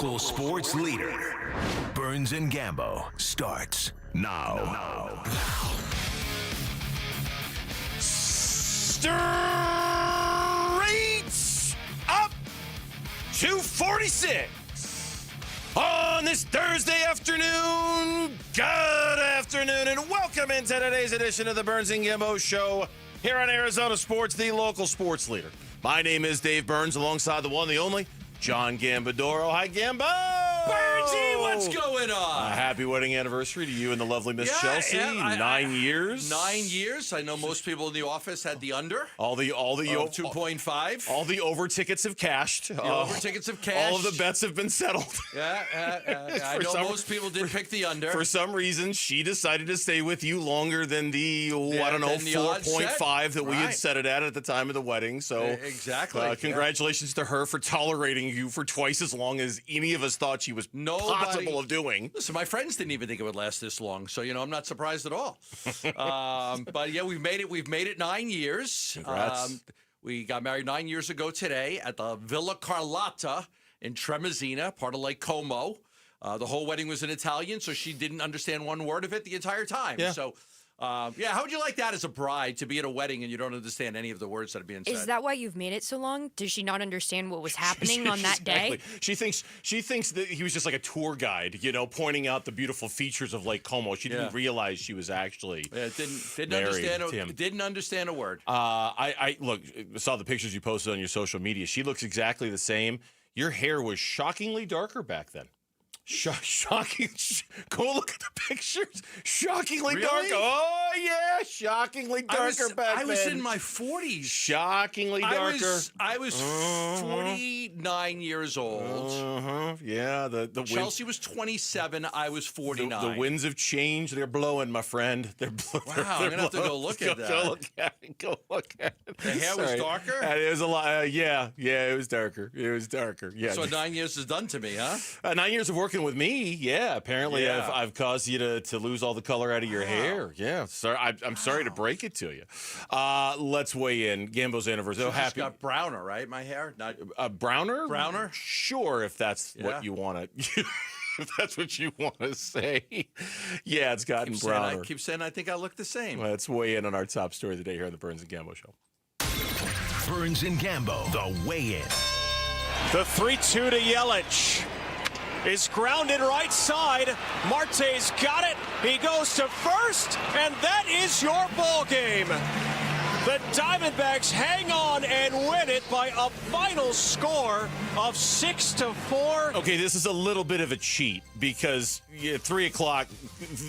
local sports leader. Burns and Gambo starts now. Straight up 246 on this Thursday afternoon. Good afternoon, and welcome into today's edition of the Burns and Gambo Show here on Arizona Sports, the local sports leader. My name is Dave Burns, alongside the one, the only, John Gambadoro. Hi, Gambo! Burnsy, what's going on? Happy wedding anniversary to you and the lovely Miss Chelsea. 9 years. 9 years. I know most people in the office had the under. All the 2.5. All the over tickets have cashed. The over tickets have cashed. All of the bets have been settled. I know most people did pick the under. For some reason, she decided to stay with you longer than the 4.5 that we had set it at the time of the wedding. So exactly. Congratulations to her for tolerating you for twice as long as any of us thought she was possible of doing. Listen, my friends didn't even think it would last this long, so I'm not surprised at all. But yeah, we've made it. We've made it 9 years. Congrats. We got married 9 years ago today at the Villa Carlotta in Tremesina, part of Lake Como. The whole wedding was in Italian, so she didn't understand one word of it the entire time. Yeah. So, how would you like that as a bride, to be at a wedding and you don't understand any of the words that are being said? Is that why you've made it so long? Does she not understand what was happening on that day? She thinks that he was just like a tour guide, pointing out the beautiful features of Lake Como. She didn't realize she was actually didn't understand a word. I saw the pictures you posted on your social media. She looks exactly the same. Your hair was shockingly darker back then. Shocking. Go look at the pictures. Shockingly dark. Oh, yeah. Shockingly darker back then. I was in my 40s. Shockingly darker. I was 49 years old. Yeah. The Chelsea was 27. I was 49. The winds have changed. They're blowing, my friend. They're blowing. Wow. I'm going to have to go look at that. Go look at it. The hair was darker? It was a lot. Yeah, it was darker. Yeah. So 9 years is done to me, huh? 9 years of working with me, apparently I've caused you to lose all the color out of your hair. Yeah, sorry, I'm sorry to break it to you. Let's weigh in. Gambo's anniversary. It's got browner, right? My hair, not browner. Browner. Sure, if that's what you want to. If that's what you want to say. Yeah, it's gotten browner. I keep saying I think I look the same. Let's weigh in on our top story of the day here on the Burns and Gambo Show. Burns and Gambo, the weigh-in. The 3-2 to Yelich. Is grounded right side. Marte's got it. He goes to first, and that is your ball game. The Diamondbacks hang on and win it by a final score of 6-4. Okay, this is a little bit of a cheat because 3 o'clock,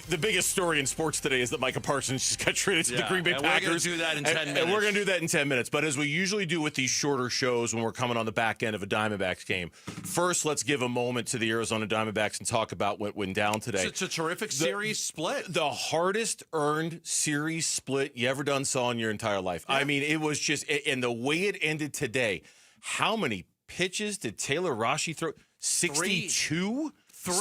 the biggest story in sports today is that Micah Parsons just got traded to the Green Bay Packers. We're going to do that in 10 minutes. And we're going to do that in 10 minutes. But as we usually do with these shorter shows when we're coming on the back end of a Diamondbacks game, first let's give a moment to the Arizona Diamondbacks and talk about what went down today. It's a terrific series split. The hardest earned series split you ever done saw in your entire life. Yeah. I mean, it was just, and the way it ended today, how many pitches did Taylor Rossi throw? 62? I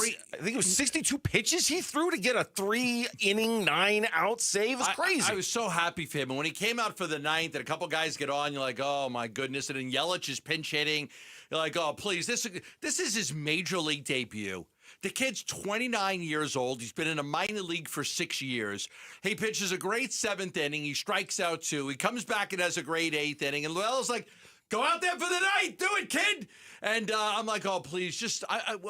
think it was 62 pitches he threw to get a 3-inning, 9-out save. It was crazy. I was so happy for him. And when he came out for the ninth and a couple guys get on, you're like, oh, my goodness. And then Yelich is pinch hitting. You're like, oh, please. This is his major league debut. The kid's 29 years old. He's been in a minor league for 6 years. He pitches a great 7th inning. He strikes out 2. He comes back and has a great 8th inning. And Luella's like, go out there for the night. Do it, kid. And I'm like, oh, please. Just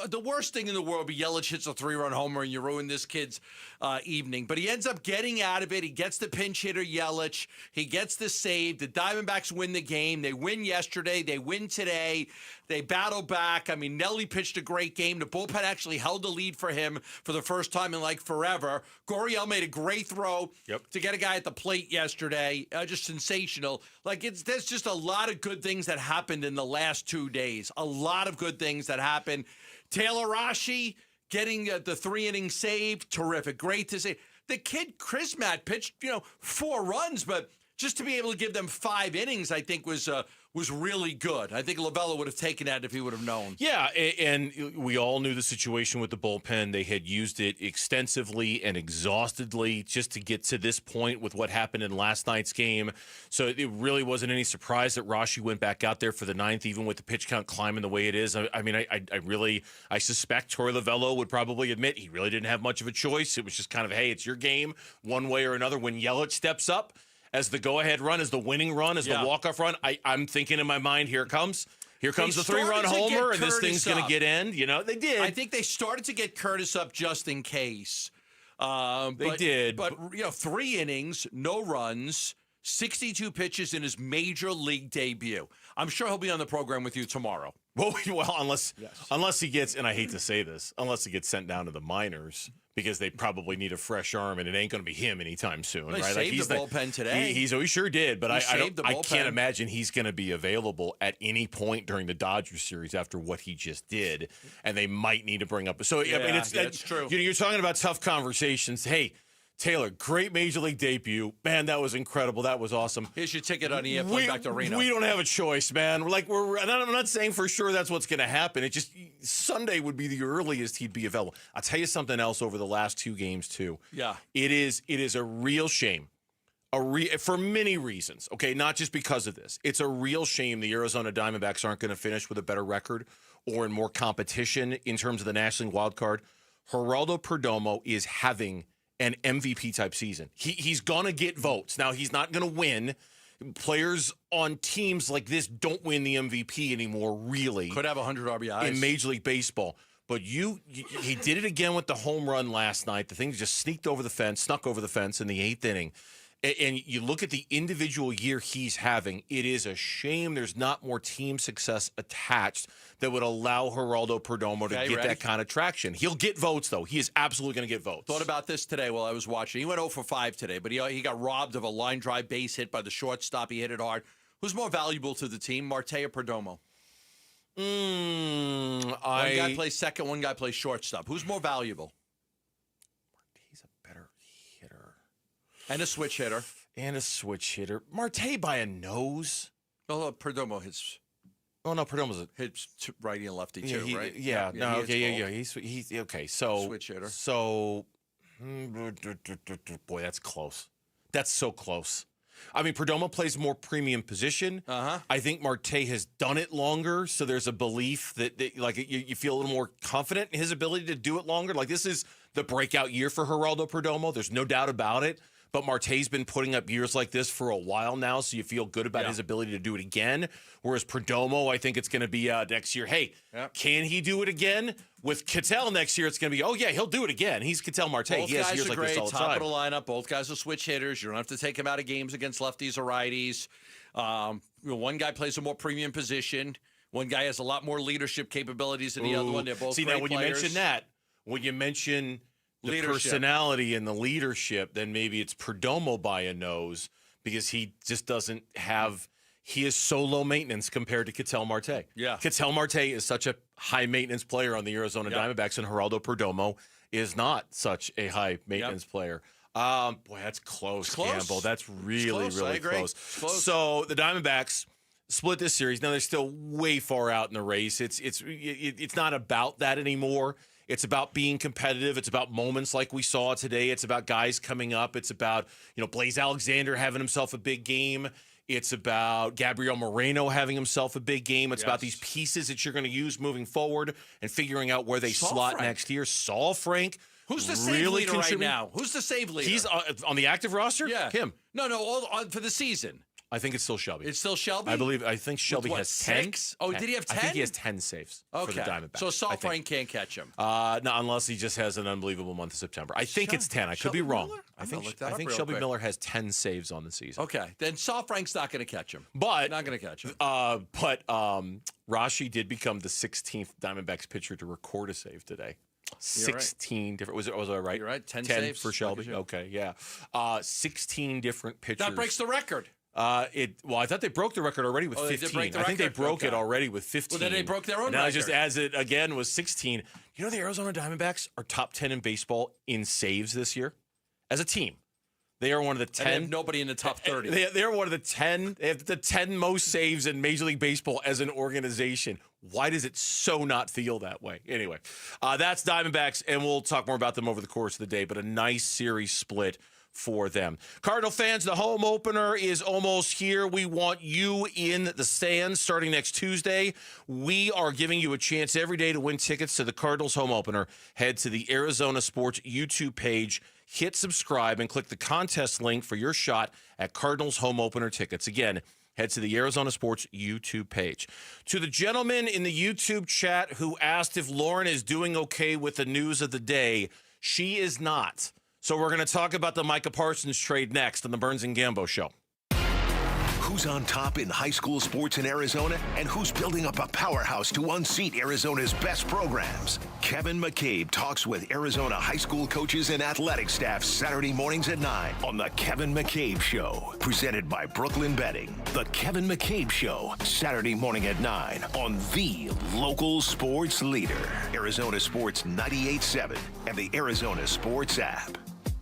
the worst thing in the world would be Yelich hits a 3-run homer and you ruin this kid's evening. But he ends up getting out of it. He gets the pinch hitter, Yelich. He gets the save. The Diamondbacks win the game. They win yesterday. They win today. They battle back. I mean, Nelly pitched a great game. The bullpen actually held the lead for him for the first time in like forever. Gurriel made a great throw to get a guy at the plate yesterday. Just sensational. Like, there's just a lot of good things that happened in the last 2 days. A lot of good things that happened. Taylor Rossi getting the 3-inning save. Terrific. Great to see. The kid, Chris Matt, pitched, 4 runs, but just to be able to give them 5 innings, I think was really good. I think Lovullo would have taken that if he would have known. Yeah, and we all knew the situation with the bullpen. They had used it extensively and exhaustedly just to get to this point with what happened in last night's game. So it really wasn't any surprise that Rashi went back out there for the 9th, even with the pitch count climbing the way it is. I suspect Torey Lovullo would probably admit he really didn't have much of a choice. It was just kind of, hey, it's your game one way or another. When Yelich steps up as the go-ahead run, as the winning run, as the walk-off run, I'm thinking in my mind, here comes the 3-run homer, and this thing's going to get end. You know, they did. I think they started to get Curtis up just in case. They did. But, 3 innings, no runs, 62 pitches in his major league debut. I'm sure he'll be on the program with you tomorrow. Well, unless he gets, and I hate to say this, unless he gets sent down to the minors, because they probably need a fresh arm, and it ain't going to be him anytime soon. They right? saved the bullpen today. He sure did, but I bullpen. can't imagine he's going to be available at any point during the Dodgers series after what he just did, and they might need to bring up. So it's true. You're talking about tough conversations. Hey, Taylor, great Major League debut. Man, that was incredible. That was awesome. Here's your ticket on the airplane back to Reno. We don't have a choice, man. And I'm not saying for sure that's what's going to happen. It just, Sunday would be the earliest he'd be available. I'll tell you something else over the last 2 games, too. Yeah. It is a real shame. For many reasons, okay? Not just because of this. It's a real shame the Arizona Diamondbacks aren't going to finish with a better record or in more competition in terms of the National League wild card. Geraldo Perdomo is having an MVP type season. He's going to get votes. Now, he's not going to win. Players on teams like this don't win the MVP anymore, really. Could have 100 RBIs. In Major League Baseball. But he did it again with the home run last night. The thing just snuck over the fence in the 8th inning. And you look at the individual year he's having, it is a shame there's not more team success attached that would allow Geraldo Perdomo to get that kind of traction. He'll get votes, though. He is absolutely going to get votes. Thought about this today while I was watching. He went 0 for 5 today, but he got robbed of a line drive base hit by the shortstop. He hit it hard. Who's more valuable to the team, Marte or Perdomo? One guy plays second, one guy plays shortstop. Who's more valuable? He's a better hitter. And a switch hitter. Marte by a nose. Oh, Perdomo hits. Oh no, Perdomo's hits righty and lefty too, right? Yeah. He's okay. So switch hitter. So, boy, that's close. That's so close. I mean, Perdomo plays more premium position. I think Marte has done it longer, so there's a belief that you feel a little more confident in his ability to do it longer. Like, this is the breakout year for Geraldo Perdomo. There's no doubt about it. But Marte's been putting up years like this for a while now, so you feel good about his ability to do it again. Whereas Perdomo, I think it's going to be next year. Hey, can he do it again? With Ketel next year, it's going to be, oh, yeah, he'll do it again. He's Ketel Marte. Both he has guys years are like great, this all the top time. of the lineup. Both guys are switch hitters. You don't have to take them out of games against lefties or righties. One guy plays a more premium position. One guy has a lot more leadership capabilities than the other one. They're both great now, when players. you mention the Leadership. personality and the leadership, then maybe it's Perdomo by a nose because he just doesn't have – he is so low maintenance compared to Ketel Marte. Yeah. Ketel Marte is such a high-maintenance player on the Arizona Diamondbacks, and Geraldo Perdomo is not such a high-maintenance player. Boy, that's close, Campbell. That's really close. So the Diamondbacks split this series. Now, they're still way far out in the race. It's not about that anymore. It's about being competitive. It's about moments like we saw today. It's about guys coming up. It's about, Blaze Alexander having himself a big game. It's about Gabriel Moreno having himself a big game. It's about these pieces that you're going to use moving forward and figuring out where they slot next year. Saul Frank. Who's the save leader right now? Who's the save leader? He's on the active roster? Yeah. Him. No, for the season. I think it's still Shelby. It's still Shelby? I think Shelby has 10. 6? Oh, did he have 10? I think he has 10 saves for the Diamondbacks. So Saul Frank can't catch him. No, unless he just has an unbelievable month of September. I think it's 10. I could be wrong. I think Shelby Miller has 10 saves on the season. Okay. Then Saul Frank's not going to catch him. But not going to catch him. Rashi did become the 16th Diamondbacks pitcher to record a save today. 16 different. Was I right? You're right. 10 10 saves for Shelby. Okay, yeah. 16 different pitchers. That breaks the record. I thought they broke the record already with 15. I think they broke it already with 15. Well, then they broke their own and record. Now just as it again was 16. The Arizona Diamondbacks are top 10 in baseball in saves this year as a team. They are one of the 10. And they have nobody in the top 30. They're one of the 10. They have the 10 most saves in Major League Baseball as an organization. Why does it so not feel that way? Anyway, that's Diamondbacks, and we'll talk more about them over the course of the day, but a nice series split for them. Cardinal fans, the home opener is almost here. We want you in the stands starting next Tuesday. We are giving you a chance every day to win tickets to the Cardinals home opener. Head to the Arizona Sports YouTube page, hit subscribe, and click the contest link for your shot at Cardinals home opener tickets. Again, head to the Arizona Sports YouTube page. To the gentleman in the YouTube chat who asked if Lauren is doing okay with the news of the day, she is not. So we're going to talk about the Micah Parsons trade next on the Burns and Gambo Show. Who's on top in high school sports in Arizona, and who's building up a powerhouse to unseat Arizona's best programs? Kevin McCabe talks with Arizona high school coaches and athletic staff Saturday mornings at 9 on The Kevin McCabe Show, presented by Brooklyn Betting. The Kevin McCabe Show, Saturday morning at 9 on the local sports leader, Arizona Sports 98.7 and the Arizona Sports app.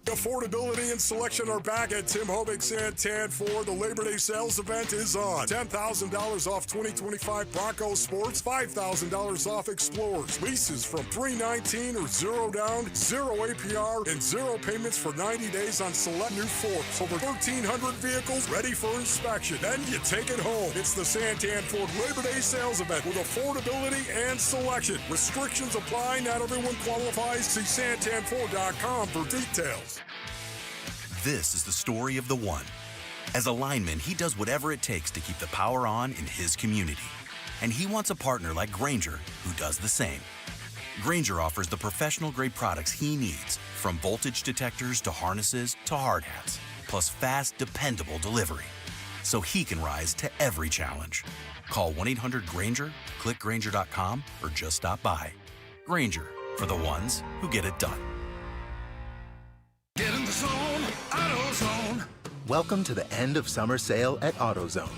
Affordability and selection are back at Tim Hobig's Santan Ford. The Labor Day sales event is on. $10,000 off 2025 Bronco Sports, $5,000 off Explorers. Leases from $319 or zero down, zero APR, and zero payments for 90 days on select new Fords. Over 1,300 vehicles ready for inspection. Then you take it home. It's the Santan Ford Labor Day sales event with affordability and selection. Restrictions apply. Not everyone qualifies. See santanford.com for details. This is the story of the one. As a lineman, he does whatever it takes to keep the power on in his community. And he wants a partner like Grainger who does the same. Grainger offers the professional-grade products he needs, from voltage detectors to harnesses to hard hats, plus fast, dependable delivery, so he can rise to every challenge. Call 1-800-GRAINGER, click Grainger.com, or just stop by. Grainger, for the ones who get it done. Get in the zone, AutoZone. Welcome to the end of summer sale at AutoZone.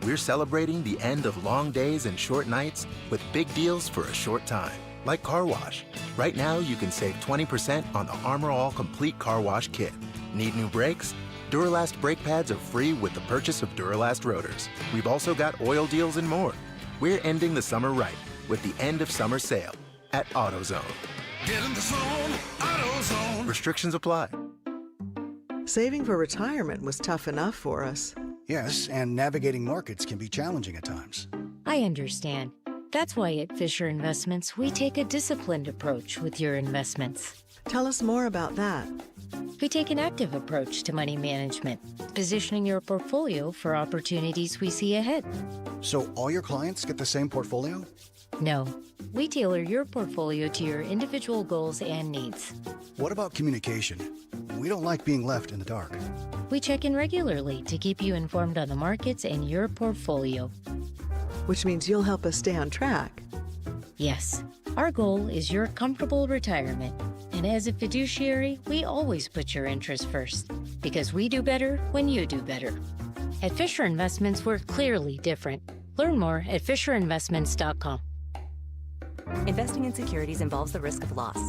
We're celebrating the end of long days and short nights with big deals for a short time, like car wash. Right now, you can save 20% on the Armor All Complete Car Wash Kit. Need new brakes? Duralast brake pads are free with the purchase of Duralast rotors. We've also got oil deals and more. We're ending the summer right with the end of summer sale at AutoZone. Get in the zone, AutoZone. Restrictions apply. Saving for retirement was tough enough for us. Yes, and navigating markets can be challenging at times. I understand. That's why at Fisher Investments, we take a disciplined approach with your investments. Tell us more about that. We take an active approach to money management, positioning your portfolio for opportunities we see ahead. So all your clients get the same portfolio? No, we tailor your portfolio to your individual goals and needs. What about communication? We don't like being left in the dark. We check in regularly to keep you informed on the markets and your portfolio. Which means you'll help us stay on track. Yes, our goal is your comfortable retirement. And as a fiduciary, we always put your interests first, because we do better when you do better. At Fisher Investments, we're clearly different. Learn more at FisherInvestments.com. Investing in securities involves the risk of loss.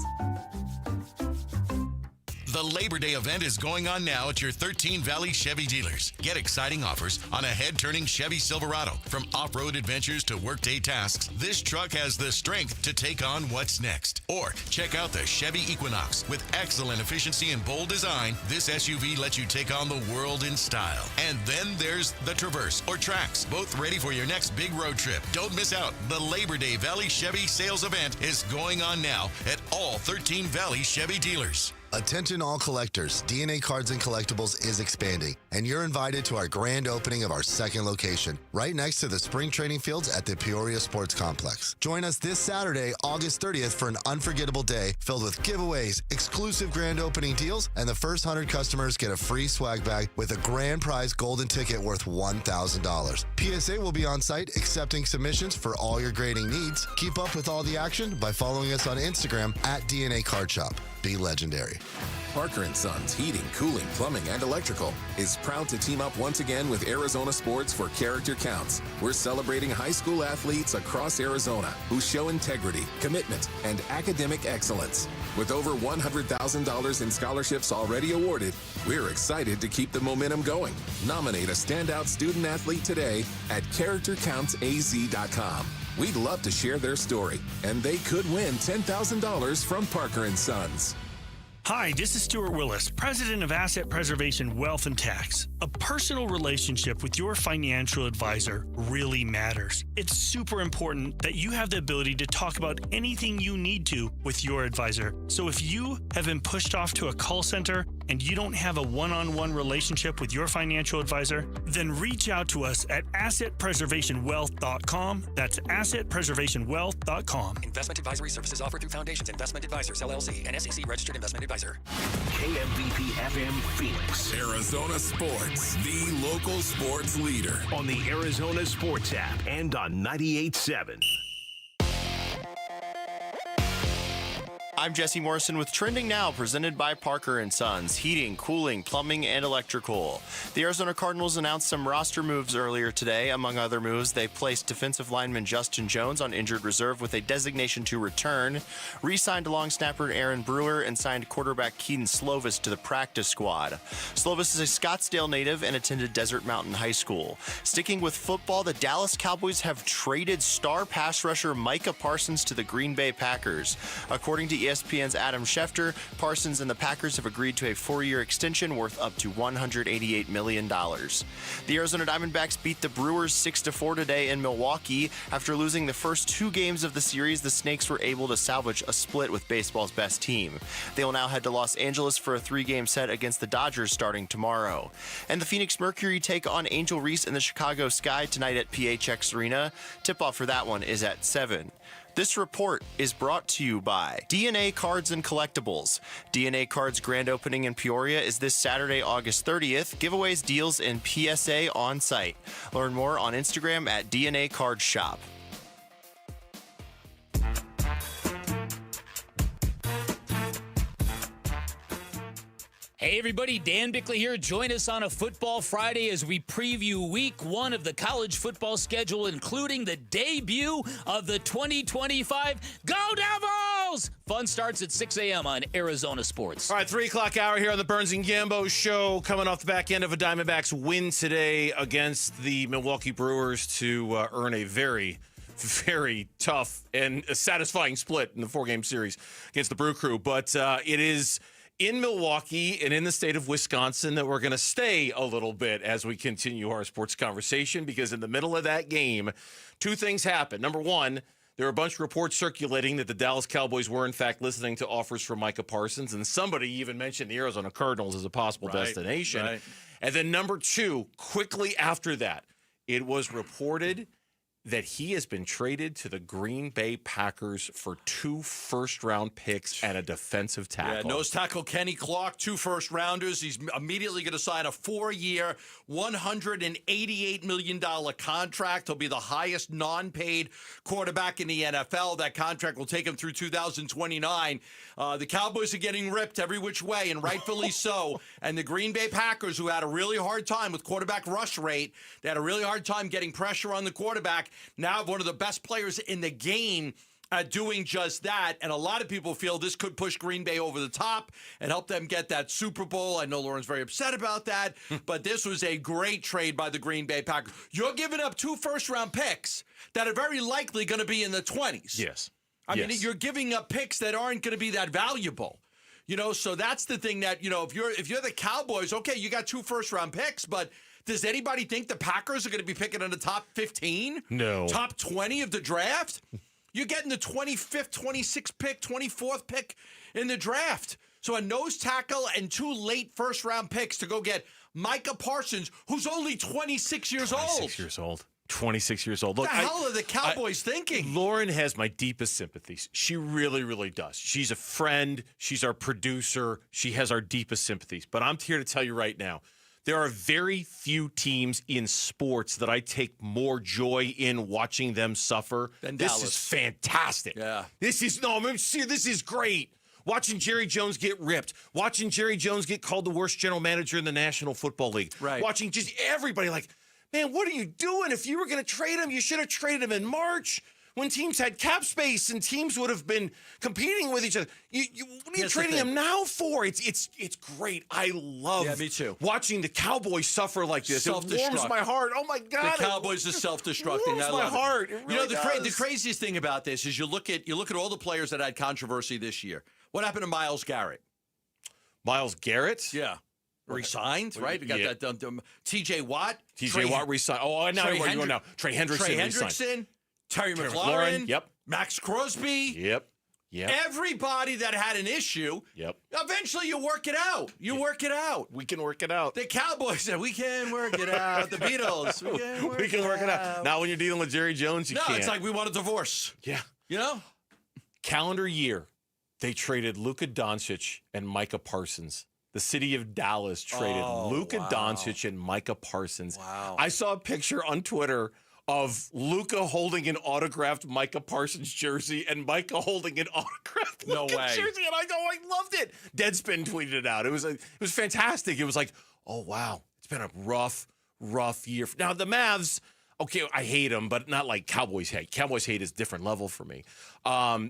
The Labor Day event is going on now at your 13 Valley Chevy dealers. Get exciting offers on a head-turning Chevy Silverado. From off-road adventures to workday tasks, this truck has the strength to take on what's next. Or check out the Chevy Equinox. With excellent efficiency and bold design, this SUV lets you take on the world in style. And then there's the Traverse or Trax, both ready for your next big road trip. Don't miss out. The Labor Day Valley Chevy sales event is going on now at all 13 Valley Chevy dealers. Attention all collectors, DNA Cards and Collectibles is expanding, and you're invited to our grand opening of our second location, right next to the spring training fields at the Peoria Sports Complex. Join us this Saturday, August 30th for an unforgettable day filled with giveaways, exclusive grand opening deals, and the first 100 customers get a free swag bag with a grand prize golden ticket worth $1,000. PSA will be on site accepting submissions for all your grading needs. Keep up with all the action by following us on Instagram at DNA Card Shop. Be legendary. Parker & Sons Heating, Cooling, Plumbing, and Electrical is proud to team up once again with Arizona Sports for Character Counts. We're celebrating high school athletes across Arizona who show integrity, commitment, and academic excellence. With over $100,000 in scholarships already awarded, we're excited to keep the momentum going. Nominate a standout student athlete today at CharacterCountsAZ.com. We'd love to share their story, and they could win $10,000 from Parker & Sons. Hi, this is Stuart Willis, President of Asset Preservation Wealth and Tax. A personal relationship with your financial advisor really matters. It's super important that you have the ability to talk about anything you need to with your advisor. So if you have been pushed off to a call center and you don't have a one-on-one relationship with your financial advisor, then reach out to us at assetpreservationwealth.com. That's assetpreservationwealth.com. Investment advisory services offered through Foundations Investment Advisors, LLC, an SEC registered investment advisor. KMVP FM Phoenix. Arizona Sports, the local sports leader. On the Arizona Sports app and on 98.7. I'm Jesse Morrison with Trending Now, presented by Parker & Sons, heating, cooling, plumbing, and electrical. The Arizona Cardinals announced some roster moves earlier today. Among other moves, they placed defensive lineman Justin Jones on injured reserve with a designation to return, re-signed long snapper Aaron Brewer, and signed quarterback Keaton Slovis to the practice squad. Slovis is a Scottsdale native and attended Desert Mountain High School. Sticking with football, the Dallas Cowboys have traded star pass rusher Micah Parsons to the Green Bay Packers. According to ESPN's Adam Schefter, Parsons and the Packers have agreed to a 4-year extension worth up to $188 million. The Arizona Diamondbacks beat the Brewers 6-4 today in Milwaukee. After losing the first 2 games of the series, the Snakes were able to salvage a split with baseball's best team. They will now head to Los Angeles for a 3-game set against the Dodgers starting tomorrow. And the Phoenix Mercury take on Angel Reese in the Chicago Sky tonight at PHX Arena. Tip-off for that one is at 7. This report is brought to you by DNA Cards and Collectibles. DNA Cards grand opening in Peoria is this Saturday, August 30th. Giveaways, deals, and PSA on site. Learn more on Instagram at DNA Cards Shop. Hey everybody, Dan Bickley here. Join us on a Football Friday as we preview week 1 of the college football schedule, including the debut of the 2025 Go Devils! Fun starts at 6 a.m. on Arizona Sports. All right, 3 o'clock hour here on the Burns and Gambo show, coming off the back end of a Diamondbacks win today against the Milwaukee Brewers to earn a very tough and satisfying split in the 4-game series against the Brew Crew. But it is in Milwaukee and in the state of Wisconsin that we're going to stay a little bit as we continue our sports conversation, because in the middle of that game, 2 things happened. Number one, there were a bunch of reports circulating that the Dallas Cowboys were, in fact, listening to offers from Micah Parsons, and somebody even mentioned the Arizona Cardinals as a possible destination. Right. And then number 2, quickly after that, it was reported that he has been traded to the Green Bay Packers for 2 first-round picks and a defensive tackle. Yeah, nose tackle Kenny Clark, 2 first-rounders. He's immediately going to sign a 4-year, $188 million contract. He'll be the highest non-paid quarterback in the NFL. That contract will take him through 2029. The Cowboys are getting ripped every which way, and rightfully so. And the Green Bay Packers, who had a really hard time with quarterback rush rate, they had a really hard time getting pressure on the quarterback, now have one of the best players in the game at doing just that. And a lot of people feel this could push Green Bay over the top and help them get that Super Bowl. I know Lauren's very upset about that, but this was a great trade by the Green Bay Packers. You're giving up 2 first-round picks that are very likely going to be in the 20s. Yes. I mean, you're giving up picks that aren't going to be that valuable. You know, so that's the thing that, you know, if you're the Cowboys, okay, you got 2 first-round picks, but does anybody think the Packers are going to be picking in the top 15? No. Top 20 of the draft? You're getting the 25th, 26th pick, 24th pick in the draft. So a nose tackle and 2 late first-round picks to go get Micah Parsons, who's only 26 years old. 26 years old. 26 years old. What the hell are the Cowboys thinking? Lauren has my deepest sympathies. She really, really does. She's a friend. She's our producer. She has our deepest sympathies. But I'm here to tell you right now, there are very few teams in sports that I take more joy in watching them suffer. Than this Dallas. is fantastic. Yeah. This is great. watching Jerry Jones get ripped, watching Jerry Jones get called the worst general manager in the National Football League, watching just everybody like, man, what are you doing? If you were going to trade him, you should have traded him in March when teams had cap space and teams would have been competing with each other. What are you trading him now for? It's great. I love me too. Watching the Cowboys suffer like this. It warms my heart. Oh, my God. The Cowboys are self-destructing. Warms I my love heart. It. It really the craziest thing about this is you look at all the players that had controversy this year. What happened to Myles Garrett? Myles Garrett? Yeah. Resigned, right? We got that T.J. Watt. T.J. Watt resigned. Oh, now where you go now? Trey Hendrickson resigned. Terry McLaurin. Yep. Max Crosby. Yep. Everybody that had an issue. Yep. Eventually, you work it out. Work it out. We can work it out. The Cowboys said, we can work it out. The Beatles, we can work it out. Now, when you're dealing with Jerry Jones, you can't. No, it's like we want a divorce. Yeah. You know? Calendar year, they traded Luka Doncic and Micah Parsons. The city of Dallas traded Luka Doncic and Micah Parsons. Wow. I saw a picture on Twitter of Luka holding an autographed Micah Parsons jersey and Micah holding an autographed Luka jersey, and I loved it. Deadspin tweeted it out. It was fantastic. It was like, oh wow, it's been a rough year. Now the Mavs, okay, I hate them, but not like Cowboys hate. Cowboys hate is a different level for me.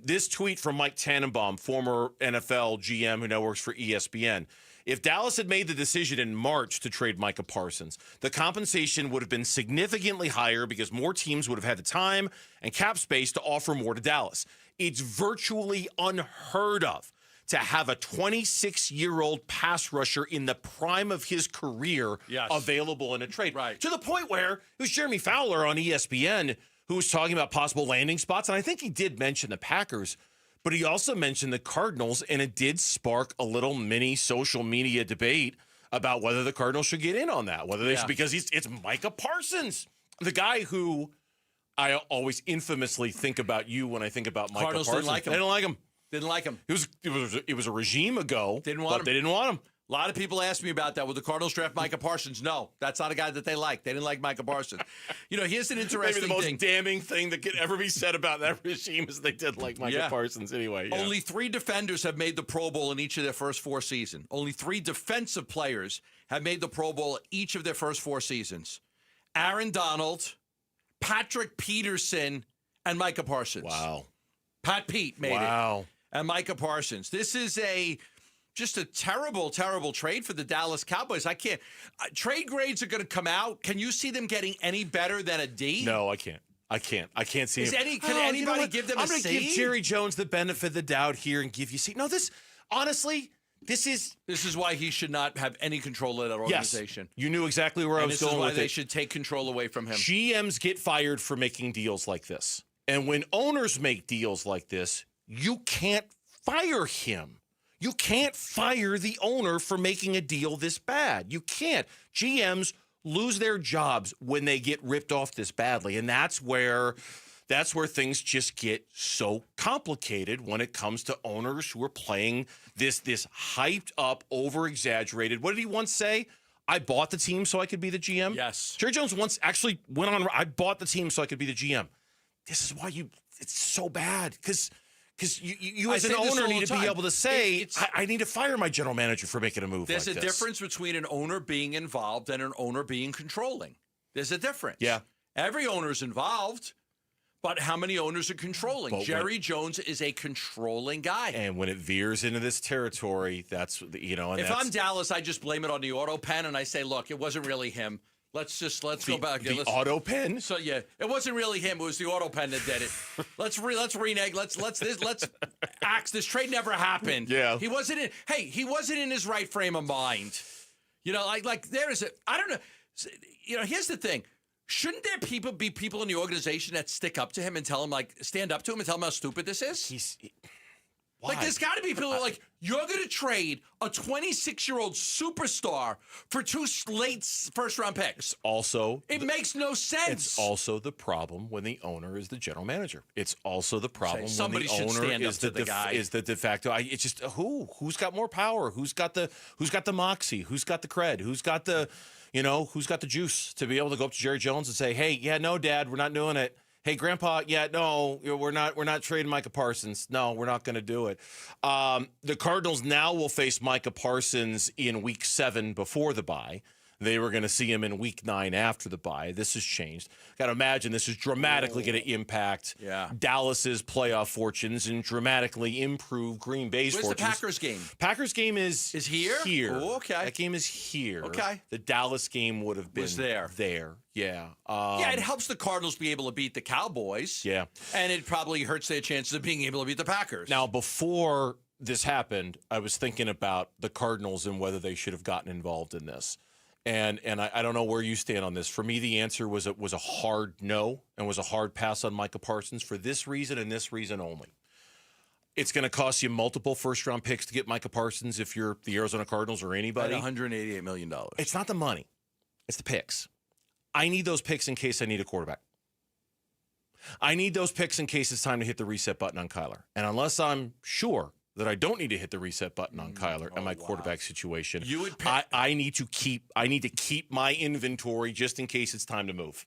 This tweet from Mike Tannenbaum, former NFL GM who now works for ESPN. If Dallas had made the decision in March to trade Micah Parsons, the compensation would have been significantly higher because more teams would have had the time and cap space to offer more to Dallas. It's virtually unheard of to have a 26-year-old pass rusher in the prime of his career available in a trade. Right. To the point where it was Jeremy Fowler on ESPN who was talking about possible landing spots, and I think he did mention the Packers. But he also mentioned the Cardinals, and it did spark a little mini social media debate about whether the Cardinals should get in on that, whether they should, because it's Micah Parsons, the guy who I always infamously think about you when I think about Micah Cardinals Parsons. Didn't like him. They didn't like him. Didn't like him. It was a regime ago. Didn't want him. They didn't want him. A lot of people ask me about that. Would the Cardinals draft Micah Parsons? No, that's not a guy that they like. They didn't like Micah Parsons. Here's an interesting Maybe the most thing. damning thing that could ever be said about that regime is they did like Micah Parsons anyway. Yeah. Only 3 defenders have made the Pro Bowl in each of their first 4 seasons. Only 3 defensive players have made the Pro Bowl each of their first 4 seasons. Aaron Donald, Patrick Peterson, and Micah Parsons. Wow. Pat Pete made it. Wow. And Micah Parsons. This is just a terrible, terrible trade for the Dallas Cowboys. I can't. Trade grades are going to come out. Can you see them getting any better than a D? No, I can't. I can't see it. Can anybody give them a C? I'm going to give Jerry Jones the benefit of the doubt here and give you C. No, honestly, this is why he should not have any control of that organization. Yes, you knew exactly where I was going with it. This is why they should take control away from him. GMs get fired for making deals like this. And when owners make deals like this, you can't fire him. You can't fire the owner for making a deal this bad. You can't. GMs lose their jobs when they get ripped off this badly, and that's where things just get so complicated when it comes to owners who are playing this hyped up, over-exaggerated. What did he once say? I bought the team so I could be the GM. Yes. Jerry Jones once actually went on. I bought the team so I could be the GM. This is why it's so bad because you as an owner need to be able to say, I need to fire my general manager for making a move There's like a difference between an owner being involved and an owner being controlling. There's a difference. Yeah. Every owner's involved, but how many owners are controlling? Jerry Jones is a controlling guy. And when it veers into this territory, that's, if I'm Dallas, I just blame it on the auto pen and I say, look, it wasn't really him. Let's go back. The auto pen? So it wasn't really him. It was the auto pen that did it. Let's renege. Let's axe. This trade never happened. Yeah. He wasn't in his right frame of mind. I don't know. Here's the thing. Shouldn't there be people in the organization that stick up to him and tell him, stand up to him and tell him how stupid this is? Why? There's got to be people who are you're going to trade a 26-year-old superstar for 2 late first-round picks. It makes no sense. It's also the problem when the owner is the general manager. It's also the problem when the owner is the de facto. It's just who's got more power? Who's got the moxie? Who's got the cred? Who's got the juice to be able to go up to Jerry Jones and say, hey, yeah, no, Dad, we're not doing it. Hey, Grandpa, no, we're not trading Micah Parsons. No, we're not going to do it. The Cardinals now will face Micah Parsons in Week 7 before the bye. They were going to see him in Week 9 after the bye. This has changed. Got to imagine this is dramatically going to impact Dallas's playoff fortunes and dramatically improve Green Bay's Where's fortunes. the Packers game? Packers game is here? Here. Oh, okay. That game is here. Okay. The Dallas game would have been there. Yeah. It helps the Cardinals be able to beat the Cowboys. Yeah. And it probably hurts their chances of being able to beat the Packers. Now, before this happened, I was thinking about the Cardinals and whether they should have gotten involved in this. And I don't know where you stand on this. For me, the answer was a hard no and was a hard pass on Micah Parsons for this reason and this reason only. It's going to cost you multiple first-round picks to get Micah Parsons if you're the Arizona Cardinals or anybody. At $188 million. It's not the money. It's the picks. I need those picks in case I need a quarterback. I need those picks in case it's time to hit the reset button on Kyler. And unless I'm sure that I don't need to hit the reset button on Kyler and my quarterback situation, You would I need to keep my inventory just in case it's time to move.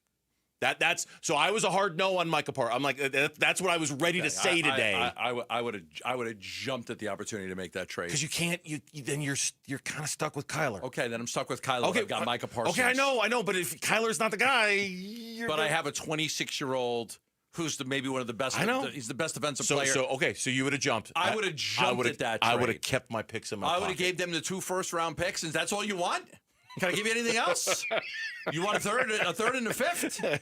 So I was a hard no on Micah Parsons. I'm like, that's what I was ready to say today. I would have jumped at the opportunity to make that trade. Because you can't. Then you're kind of stuck with Kyler. Okay, then I'm stuck with Kyler. Okay, I've got Micah Parsons. Okay, I know. But if Kyler's not the guy, I have a 26-year-old who's maybe one of the best. I know. He's the best defensive player. So you would have jumped. I would have jumped at that trade. I would have kept my picks in my pocket. I would have gave them the 2 first-round picks, and that's all you want? Can I give you anything else? You want a third and a fifth? Hey,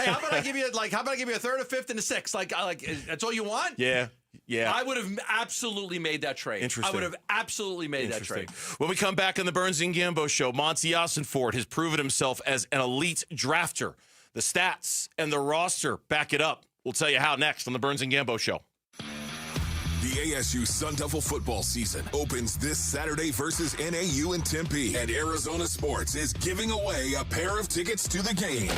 how about I give you a third, a fifth, and a sixth? Like that's all you want? Yeah. I would have absolutely made that trade. Interesting. I would have absolutely made that trade. When we come back on the Burns and Gambo show, Monty Ossenfort has proven himself as an elite drafter. The stats and the roster back it up. We'll tell you how next on the Burns and Gambo show. The ASU Sun Devil football season opens this Saturday versus NAU in Tempe, and Arizona Sports is giving away a pair of tickets to the game.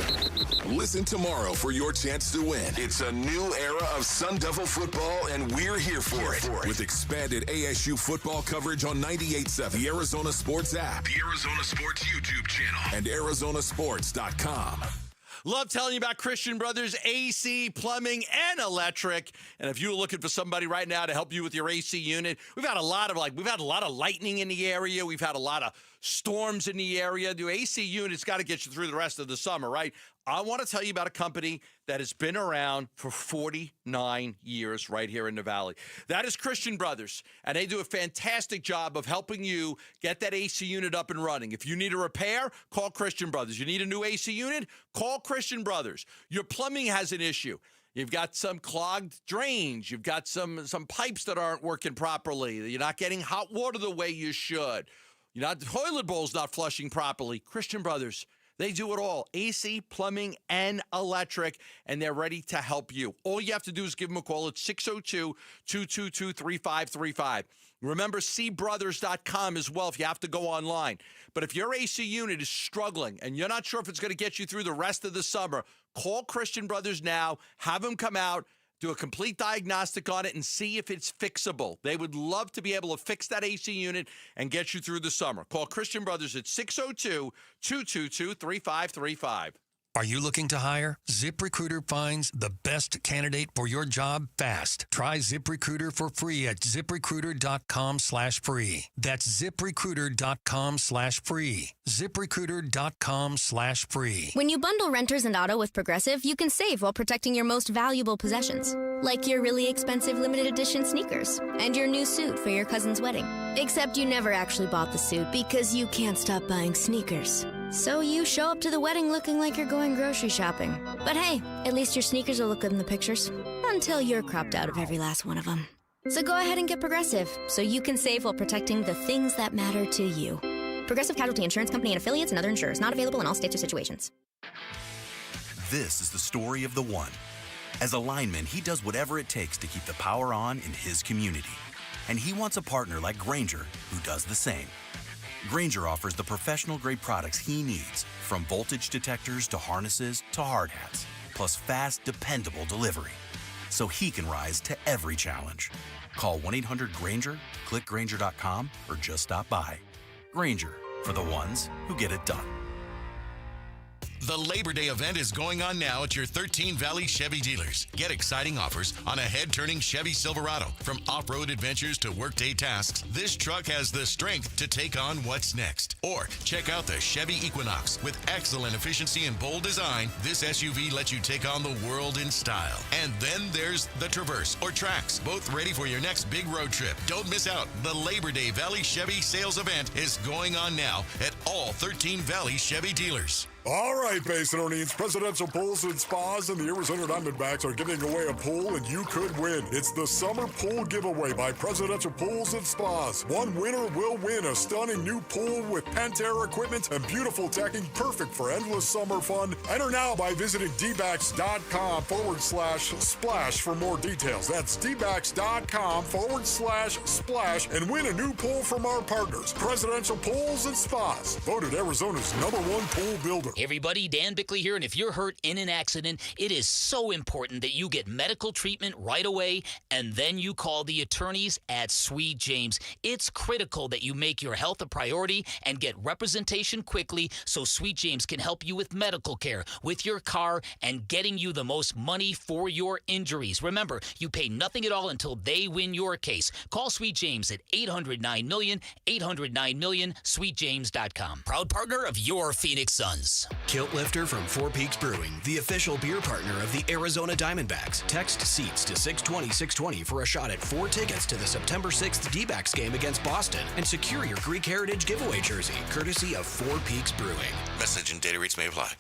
Listen tomorrow for your chance to win. It's a new era of Sun Devil football, and we're here for it. With expanded ASU football coverage on 98.7, the Arizona Sports app, the Arizona Sports YouTube channel, and ArizonaSports.com. Love telling you about Christian Brothers AC, Plumbing, and Electric. And if you're looking for somebody right now to help you with your AC unit, we've had a lot of lightning in the area. We've had a lot of storms in the area. The AC unit's got to get you through the rest of the summer, right? I want to tell you about a company that has been around for 49 years right here in the Valley. That is Christian Brothers, and they do a fantastic job of helping you get that AC unit up and running. If you need a repair, call Christian Brothers. You need a new AC unit, call Christian Brothers. Your plumbing has an issue. You've got some clogged drains. You've got some pipes that aren't working properly. You're not getting hot water the way you should. The toilet bowl's not flushing properly. Christian Brothers, they do it all. AC, plumbing, and electric, and they're ready to help you. All you have to do is give them a call at 602-222-3535. Remember, cbrothers.com as well if you have to go online. But if your AC unit is struggling and you're not sure if it's going to get you through the rest of the summer, call Christian Brothers now. Have them come out, do a complete diagnostic on it, and see if it's fixable. They would love to be able to fix that AC unit and get you through the summer. Call Christian Brothers at 602-222-3535. Are you looking to hire? ZipRecruiter finds the best candidate for your job fast. Try ZipRecruiter for free at ZipRecruiter.com/free. That's ZipRecruiter.com/free. ZipRecruiter.com/free. When you bundle renters and auto with Progressive, you can save while protecting your most valuable possessions. Like your really expensive limited edition sneakers and your new suit for your cousin's wedding. Except you never actually bought the suit because you can't stop buying sneakers. So you show up to the wedding looking like you're going grocery shopping. But hey, at least your sneakers will look good in the pictures. Until you're cropped out of every last one of them. So go ahead and get Progressive, so you can save while protecting the things that matter to you. Progressive Casualty Insurance Company and affiliates and other insurers. Not available in all states or situations. This is the story of the one. As a lineman, he does whatever it takes to keep the power on in his community. And he wants a partner like Grainger who does the same. Grainger offers the professional-grade products he needs, from voltage detectors to harnesses to hard hats, plus fast, dependable delivery, so he can rise to every challenge. Call 1-800-GRAINGER, click Grainger.com, or just stop by. Grainger, for the ones who get it done. The Labor Day event is going on now at your 13 Valley Chevy dealers. Get exciting offers on a head-turning Chevy Silverado. From off-road adventures to workday tasks, this truck has the strength to take on what's next. Or check out the Chevy Equinox. With excellent efficiency and bold design, this SUV lets you take on the world in style. And then there's the Traverse or Trax, both ready for your next big road trip. Don't miss out. The Labor Day Valley Chevy sales event is going on now at all 13 Valley Chevy dealers. All right, Basinonians, Presidential Pools and Spas and the Arizona Diamondbacks are giving away a pool, and you could win. It's the Summer Pool Giveaway by Presidential Pools and Spas. One winner will win a stunning new pool with Pentair equipment and beautiful decking, perfect for endless summer fun. Enter now by visiting dbacks.com/splash for more details. That's dbacks.com/splash and win a new pool from our partners, Presidential Pools and Spas, voted Arizona's #1 pool builder. Hey everybody, Dan Bickley here, and if you're hurt in an accident, it is so important that you get medical treatment right away, and then you call the attorneys at Sweet James. It's critical that you make your health a priority and get representation quickly so Sweet James can help you with medical care, with your car, and getting you the most money for your injuries. Remember, you pay nothing at all until they win your case. Call Sweet James at 800-9-million, 800-9-million, sweetjames.com. Proud partner of your Phoenix Suns. Kilt Lifter from Four Peaks Brewing, the official beer partner of the Arizona Diamondbacks. Text SEATS to 620-620 for a shot at 4 tickets to the September 6th D-backs game against Boston and secure your Greek Heritage giveaway jersey, courtesy of Four Peaks Brewing. Message and data rates may apply.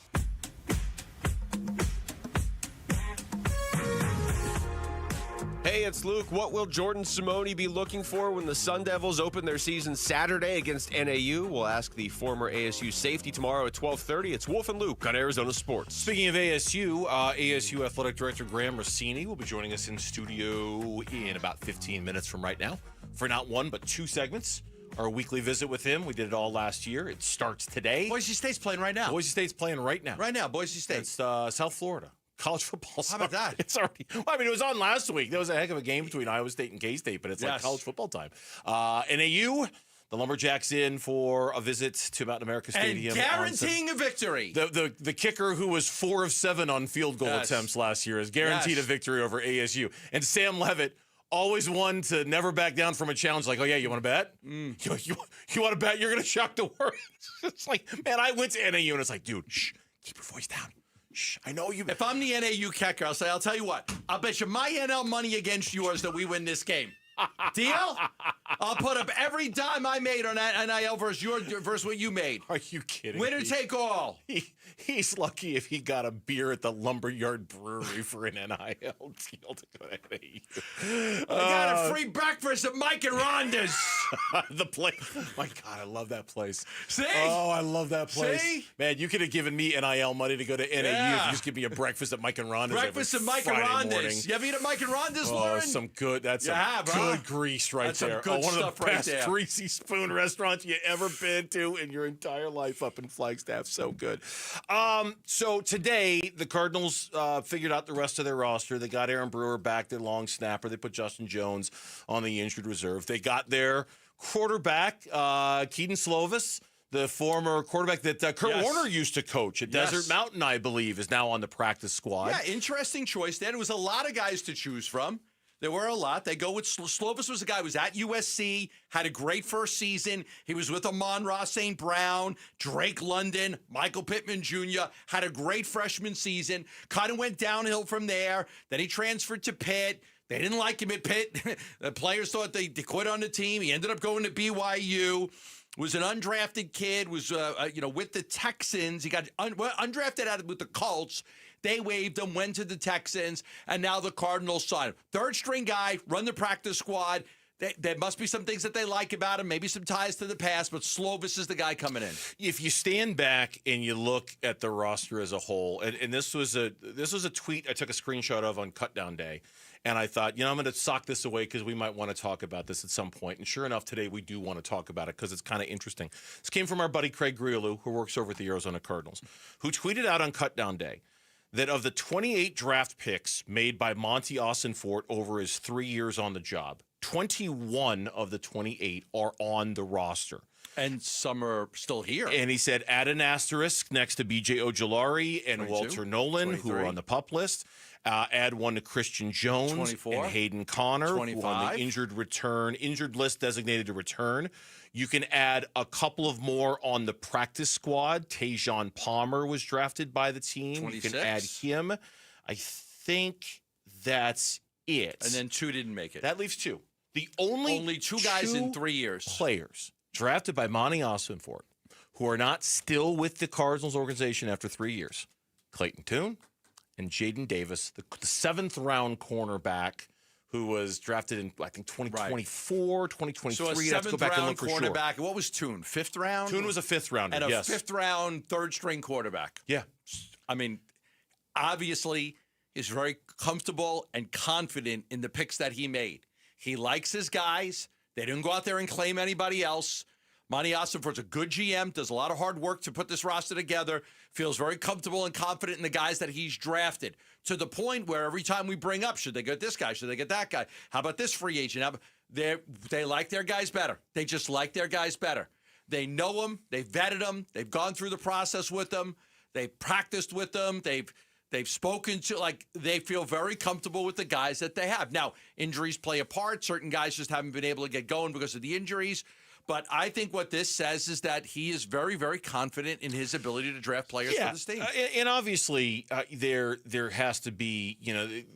Hey, it's Luke. What will Jordan Simone be looking for when the Sun Devils open their season Saturday against NAU? We'll ask the former ASU safety tomorrow at 12:30. It's Wolf and Luke on Arizona Sports. Speaking of ASU, ASU Athletic Director Graham Rossini will be joining us in studio in about 15 minutes from right now for not one but two segments. Our weekly visit with him. We did it all last year. It starts today. Boise State's playing right now. Boise State's playing right now. Right now, Boise State. It's South Florida. College football. How about that? It's already. Well, I mean, it was on last week. There was a heck of a game between Iowa State and K-State, but it's like college football time. NAU, the Lumberjacks in for a visit to Mountain America Stadium. And guaranteeing a victory. The kicker who was 4 of 7 on field goal attempts last year is guaranteed a victory over ASU. And Sam Levitt, always one to never back down from a challenge. Like, oh yeah, you want to bet? You want to bet? You're going to shock the world. It's like, man, I went to NAU and it's like, dude, shh, keep your voice down. Shh, I know you. If I'm the NAU kicker, I'll tell you what. I'll bet you my NL money against yours that we win this game. Deal? I'll put up every dime I made on that NIL versus what you made. Are you kidding? Winner take all. He's lucky if he got a beer at the Lumberyard Brewery for an NIL deal to go to NAU. I got a free breakfast at Mike and Rhonda's. The place. Oh my God, I love that place. See? Oh, I love that place. See? Man, you could have given me NIL money to go to NAU if you just give me a breakfast at Mike and Rhonda's. Breakfast at Mike and Rhonda's. You ever eat at Mike and Rhonda's, Lauren? Oh, some good. That's you some good grease right that's there. Some good one stuff of the right best there. greasy spoon restaurants you ever been to in your entire life up in Flagstaff. So good. So today, the Cardinals figured out the rest of their roster. They got Aaron Brewer back, their long snapper. They put Justin Jones on the injured reserve. They got their quarterback, Keaton Slovis, the former quarterback that Kurt Warner used to coach at Desert Mountain, I believe, is now on the practice squad. Yeah, interesting choice. There was a lot of guys to choose from. There were a lot. They go with Slovis was a guy who was at USC, had a great first season. He was with Amon-Ra St. Brown, Drake London, Michael Pittman Jr., had a great freshman season. Kind of went downhill from there. Then he transferred to Pitt. They didn't like him at Pitt. The players thought they quit on the team. He ended up going to BYU. Was an undrafted kid, was with the Texans. He got undrafted out with the Colts. They waived him, went to the Texans, and now the Cardinals signed him. Third string guy, run the practice squad. There must be some things that they like about him, maybe some ties to the past, but Slovis is the guy coming in. If you stand back and you look at the roster as a whole, and this was a tweet I took a screenshot of on Cutdown Day, and I thought, I'm going to sock this away because we might want to talk about this at some point. And sure enough, today we do want to talk about it because it's kind of interesting. This came from our buddy Craig Grialou, who works over at the Arizona Cardinals, who tweeted out on Cutdown Day that of the 28 draft picks made by Monty Ossenfort over his 3 years on the job, 21 of the 28 are on the roster. And some are still here. And he said, add an asterisk next to B.J. Ojulari and 22, Walter Nolan, who are on the PUP list. Add one to Christian Jones 24, and Hayden Connor, 25. who are on the injured list designated to return. You can add a couple of more on the practice squad. Tajon Palmer was drafted by the team. 26. You can add him. I think that's it. And then 2 didn't make it. That leaves 2. The only 2 guys in 3 years. Players drafted by Monty Ossenfort who are not still with the Cardinals organization after 3 years. Clayton Tune and Jaden Davis, the 7th-round cornerback who was drafted in, I think, 2024, 2023. So a 7th-round cornerback. What was Tune? 5th round? Tune was a 5th rounder, and a yes. 5th-round, 3rd-string quarterback. Yeah. I mean, obviously, he's very comfortable and confident in the picks that he made. He likes his guys. They didn't go out there and claim anybody else. Monty Ossenfort's a good GM, does a lot of hard work to put this roster together, feels very comfortable and confident in the guys that he's drafted, to the point where every time we bring up, should they get this guy? Should they get that guy? How about this free agent? They like their guys better. They just like their guys better. They know them. They've vetted them. They've gone through the process with them. They've practiced with them. They've spoken to, they feel very comfortable with the guys that they have. Now, injuries play a part. Certain guys just haven't been able to get going because of the injuries. But I think what this says is that he is very, very confident in his ability to draft players for this team. And obviously, there has to be,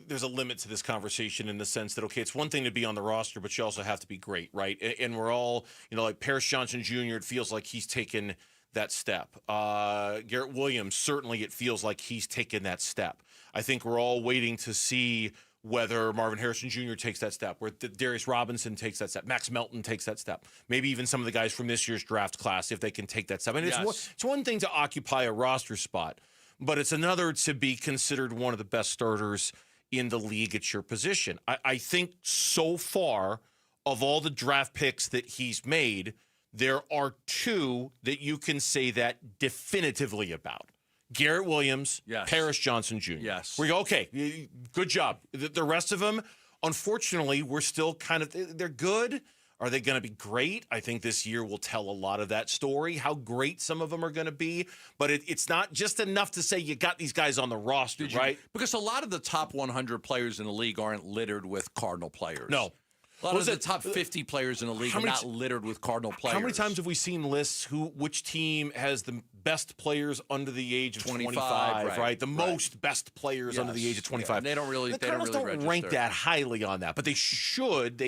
there's a limit to this conversation in the sense that, okay, it's one thing to be on the roster, but you also have to be great, right? And we're all, like Paris Johnson Jr., it feels like he's taken that step. Garrett Williams, certainly it feels like he's taken that step. I think we're all waiting to see whether Marvin Harrison Jr. takes that step, where Darius Robinson takes that step, Max Melton takes that step, maybe even some of the guys from this year's draft class, if they can take that step. I mean, it's one thing to occupy a roster spot, but it's another to be considered one of the best starters in the league at your position. I think so far, of all the draft picks that he's made, there are 2 that you can say that definitively about. Garrett Williams, Paris Johnson Jr. Yes. We go, okay, good job. The rest of them, unfortunately, we're still they're good. Are they going to be great? I think this year will tell a lot of that story, how great some of them are going to be. But it's not just enough to say you got these guys on the roster, right? Because a lot of the top 100 players in the league aren't littered with Cardinal players. No. A lot of the top 50 players in the league are not littered with Cardinal players. How many times have we seen lists which team has the best players under the age of 25, right? The most best players under the age of 25. And they don't really rank that highly on that, but they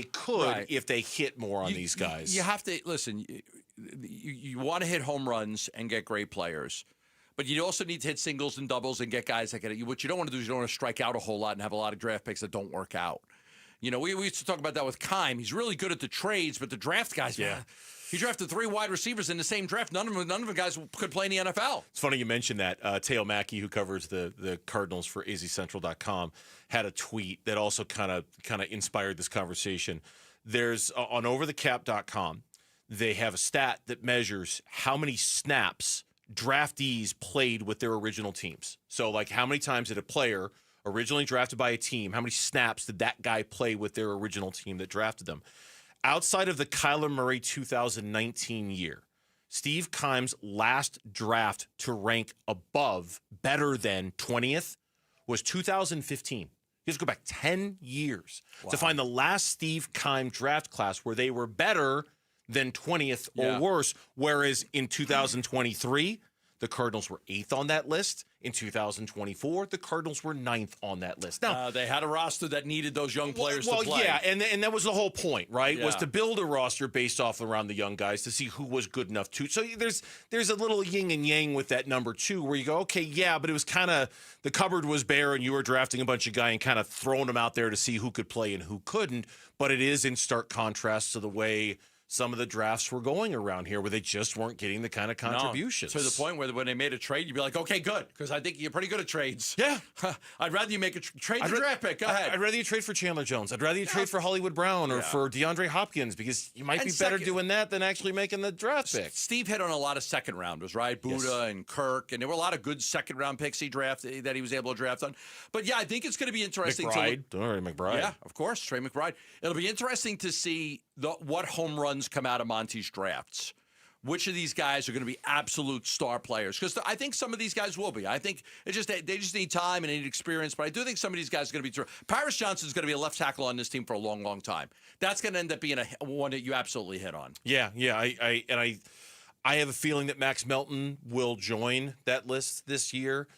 could if they hit more on these guys. You have to, listen, you want to hit home runs and get great players. But you also need to hit singles and doubles and get guys that get it. What you don't want to do is you don't want to strike out a whole lot and have a lot of draft picks that don't work out. We used to talk about that with Keim. He's really good at the trades, but the draft guys, he drafted 3 wide receivers in the same draft. None of them guys could play in the NFL. It's funny you mentioned that. Teo Mackey, who covers the Cardinals for azcentral.com, had a tweet that also kind of inspired this conversation. There's on overthecap.com, they have a stat that measures how many snaps draftees played with their original teams. So, how many times did a player originally drafted by a team, how many snaps did that guy play with their original team that drafted them? Outside of the Kyler Murray 2019 year, Steve Keim's last draft to rank better than 20th was 2015. You have to go back 10 years to find the last Steve Keim draft class where they were better than 20th or worse, whereas in 2023, the Cardinals were 8th on that list. In 2024, the Cardinals were 9th on that list. Now, they had a roster that needed those young players to play. Well, yeah, and that was the whole point, right? Was to build a roster based off around the young guys to see who was good enough to. So there's a little yin and yang with that number 2 where you go, okay, yeah, but it was kind of the cupboard was bare and you were drafting a bunch of guys and kind of throwing them out there to see who could play and who couldn't. But it is in stark contrast to the way some of the drafts were going around here where they just weren't getting the kind of contributions. To the point where when they made a trade, you'd be like, okay, good, because I think you're pretty good at trades. Yeah. I'd rather you make a trade than draft pick. Go ahead. I'd rather you trade for Chandler Jones. I'd rather you trade for Hollywood Brown or for DeAndre Hopkins because you might be better doing that than actually making the draft pick. Steve hit on a lot of second rounders, right? Buddha and Kirk, and there were a lot of good second round picks that he was able to draft on. But yeah, I think it's going to be interesting. McBride. Yeah, of course, Trey McBride. It'll be interesting to see what home runs come out of Monty's drafts, which of these guys are going to be absolute star players. Because I think some of these guys will be. I think they just need time and they need experience. But I do think some of these guys are going to be through. Paris Johnson's going to be a left tackle on this team for a long, long time. That's going to end up being one that you absolutely hit on. Yeah. I have a feeling that Max Melton will join that list this year.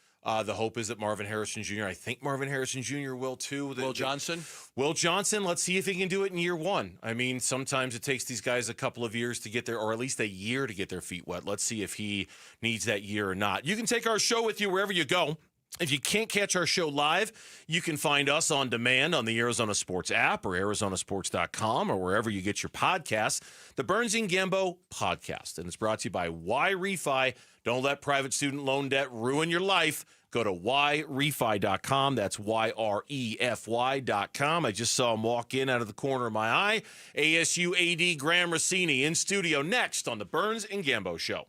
The hope is that Marvin Harrison Jr., I think Marvin Harrison Jr. will too. Will Johnson, let's see if he can do it in year one. I mean, sometimes it takes these guys a couple of years to get there, or at least a year to get their feet wet. Let's see if he needs that year or not. You can take our show with you wherever you go. If you can't catch our show live, you can find us on demand on the Arizona Sports app or arizonasports.com or wherever you get your podcasts. The Burns and Gambo podcast, and it's brought to you by Y Refi. Don't let private student loan debt ruin your life. Go to yrefi.com. That's YREFY.com. I just saw him walk in out of the corner of my eye. ASU AD Graham Rossini in studio next on the Burns and Gambo Show.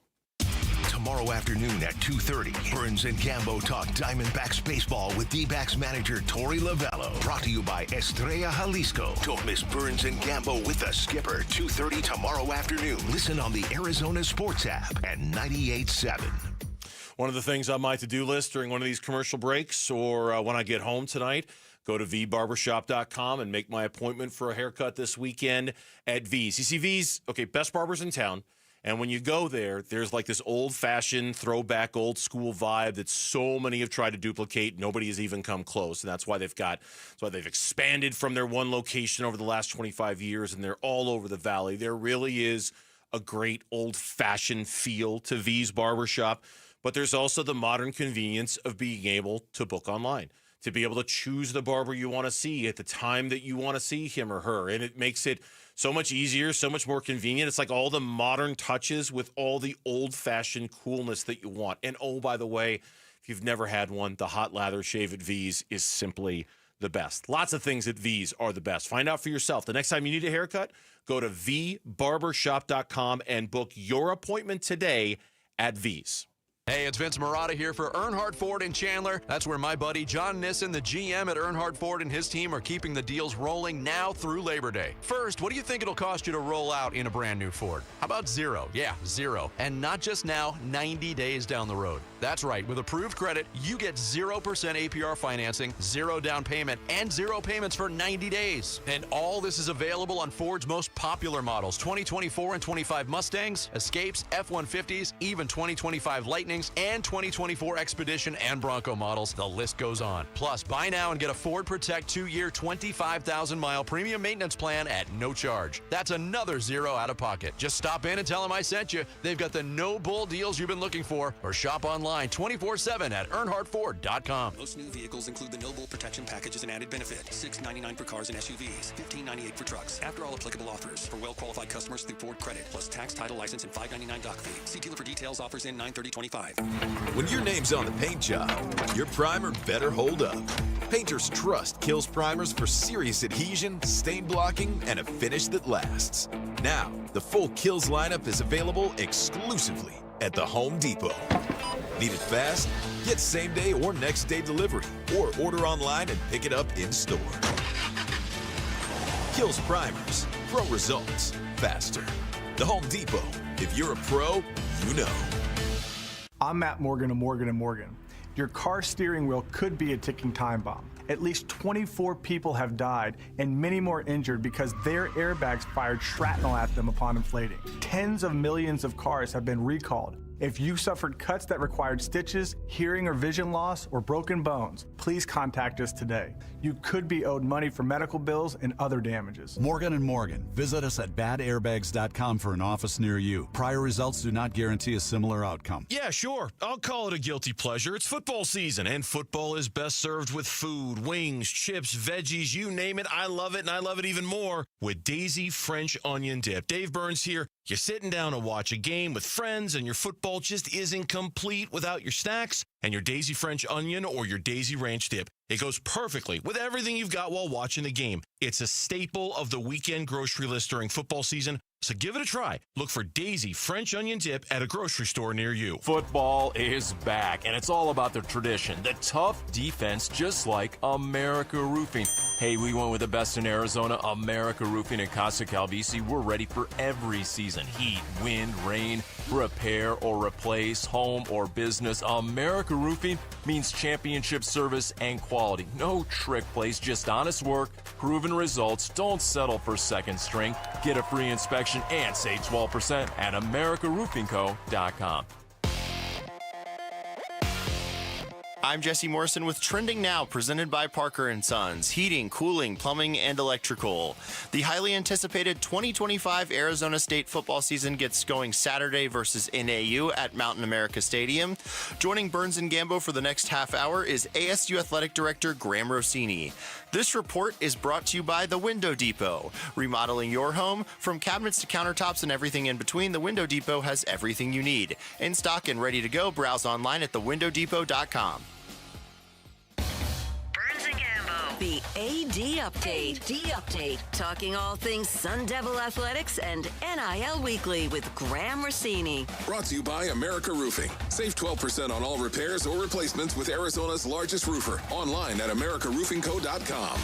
Tomorrow afternoon at 2:30, Burns and Gambo talk Diamondbacks baseball with D-backs manager Torey Lovello. Brought to you by Estrella Jalisco. Don't miss Burns and Gambo with the skipper, 2:30 tomorrow afternoon. Listen on the Arizona Sports app and 98.7. One of the things on my to-do list during one of these commercial breaks or when I get home tonight, go to vbarbershop.com and make my appointment for a haircut this weekend at V's. You see, V's, okay, best barbers in town. And when you go there, there's like this old-fashioned, throwback, old-school vibe that so many have tried to duplicate. Nobody has even come close, and that's why they've expanded from their one location over the last 25 years, and they're all over the valley. There really is a great old-fashioned feel to V's Barbershop, but there's also the modern convenience of being able to book online, to be able to choose the barber you want to see at the time that you want to see him or her, and it makes it so much easier, so much more convenient. It's like all the modern touches with all the old-fashioned coolness that you want. And oh, by the way, if you've never had one, the hot lather shave at V's is simply the best. Lots of things at V's are the best. Find out for yourself. The next time you need a haircut, go to vbarbershop.com and book your appointment today at V's. Hey, it's Vince Marotta here for Earnhardt Ford in Chandler. That's where my buddy John Nissen, the GM at Earnhardt Ford, and his team are keeping the deals rolling now through Labor Day. First, what do you think it'll cost you to roll out in a brand new Ford? How about zero? Yeah, zero. And not just now, 90 days down the road. That's right. With approved credit, you get 0% APR financing, 0 down payment, and 0 payments for 90 days. And all this is available on Ford's most popular models, 2024 and 25 Mustangs, Escapes, F-150s, even 2025 Lightnings, and 2024 Expedition and Bronco models. The list goes on. Plus, buy now and get a Ford Protect 2-year, 25,000-mile premium maintenance plan at no charge. That's another 0 out of pocket. Just stop in and tell them I sent you. They've got the no-bull deals you've been looking for, or shop online 24/7 at EarnhardtFord.com. Most new vehicles include the No Bull Protection Package as an added benefit. $6.99 for cars and SUVs, $15.98 for trucks. After all applicable offers. For well-qualified customers through Ford Credit, plus tax, title, license, and $5.99 doc fee. See dealer for details. Offers in 9/30/25. When your name's on the paint job, your primer better hold up. Painters trust Kills primers for serious adhesion, stain blocking, and a finish that lasts. Now, the full Kills lineup is available exclusively at the Home Depot. Need it fast? Get same-day or next-day delivery, or order online and pick it up in-store. Kills primers. Pro results faster. The Home Depot. If you're a pro, you know. I'm Matt Morgan of Morgan & Morgan. Your car steering wheel could be a ticking time bomb. At least 24 people have died and many more injured because their airbags fired shrapnel at them upon inflating. Tens of millions of cars have been recalled. If you suffered cuts that required stitches, hearing or vision loss, or broken bones, please contact us today. You could be owed money for medical bills and other damages. Morgan & Morgan. Visit us at badairbags.com for an office near you. Prior results do not guarantee a similar outcome. Yeah, sure. I'll call it a guilty pleasure. It's football season, and football is best served with food, wings, chips, veggies, you name it. I love it, and I love it even more with Daisy French Onion Dip. Dave Burns here. You're sitting down to watch a game with friends, and your football just isn't complete without your snacks. And your Daisy French onion or your Daisy Ranch dip, it goes perfectly with everything you've got while watching the game. It's a staple of the weekend grocery list during football season, so give it a try. Look for Daisy French onion dip at a grocery store near you. Football is back, and it's all about the tradition, the tough defense, just like America Roofing. Hey, we went with the best in Arizona, America Roofing and Casa Calvisi. We're ready for every season. Heat, wind, rain, repair or replace, home or business. America Roofing means championship service and quality. No trick plays, just honest work, proven results. Don't settle for second string. Get a free inspection and save 12% at AmericaRoofingCo.com. I'm Jesse Morrison with Trending Now, presented by Parker & Sons, heating, cooling, plumbing, and electrical. The highly anticipated 2025 Arizona State football season gets going Saturday versus NAU at Mountain America Stadium. Joining Burns and Gambo for the next half hour is ASU Athletic Director Graham Rossini. This report is brought to you by The Window Depot. Remodeling your home, from cabinets to countertops and everything in between, The Window Depot has everything you need. In stock and ready to go, browse online at thewindowdepot.com. The AD Update. Talking all things Sun Devil Athletics and NIL Weekly with Graham Rossini. Brought to you by America Roofing. Save 12% on all repairs or replacements with Arizona's largest roofer. Online at AmericaRoofingCo.com.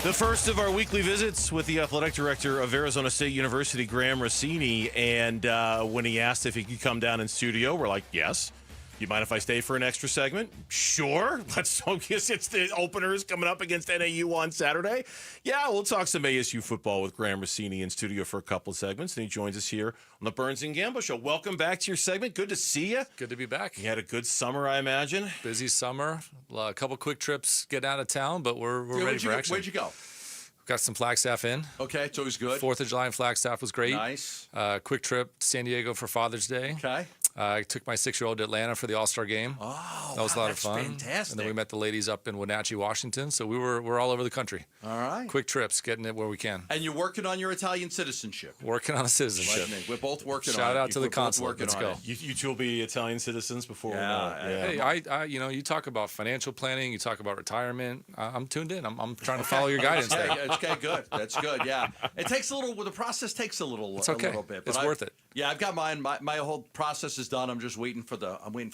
The first of our weekly visits with the athletic director of Arizona State University, Graham Rossini. And when he asked if he could come down in studio, we're like, yes. You mind if I stay for an extra segment? Sure. Let's focus. It's the openers coming up against NAU on Saturday. Yeah, we'll talk some ASU football with Graham Rossini in studio for a couple of segments, and he joins us here on the Burns and Gambo Show. Welcome back to your segment. Good to see you. Good to be back. You had a good summer, I imagine. Busy summer. A couple quick trips getting out of town, but we're ready for action. Where'd you go? Got some Flagstaff in. Okay, it's always good. 4th of July in Flagstaff was great. Nice. Quick trip to San Diego for Father's Day. Okay. I took my 6-year-old to Atlanta for the All-Star game. Oh, that was a lot of that's fun. fantastic. And then we met the ladies up in Wenatchee, Washington. So we're all over the country. All right. Quick trips, getting it where we can. And you're working on your Italian citizenship. Working on a citizenship. Like me. We're both working Shout on it. out to the consulate. Let's go. You two will be Italian citizens before. Hey, I you talk about financial planning, you talk about retirement. I'm tuned in. I'm trying to follow your guidance there. Okay, good. That's good. Yeah, it takes a little. The process takes a little. It's okay. A little bit. But It's worth it. Yeah, I've got mine. My whole process is done. I'm just waiting for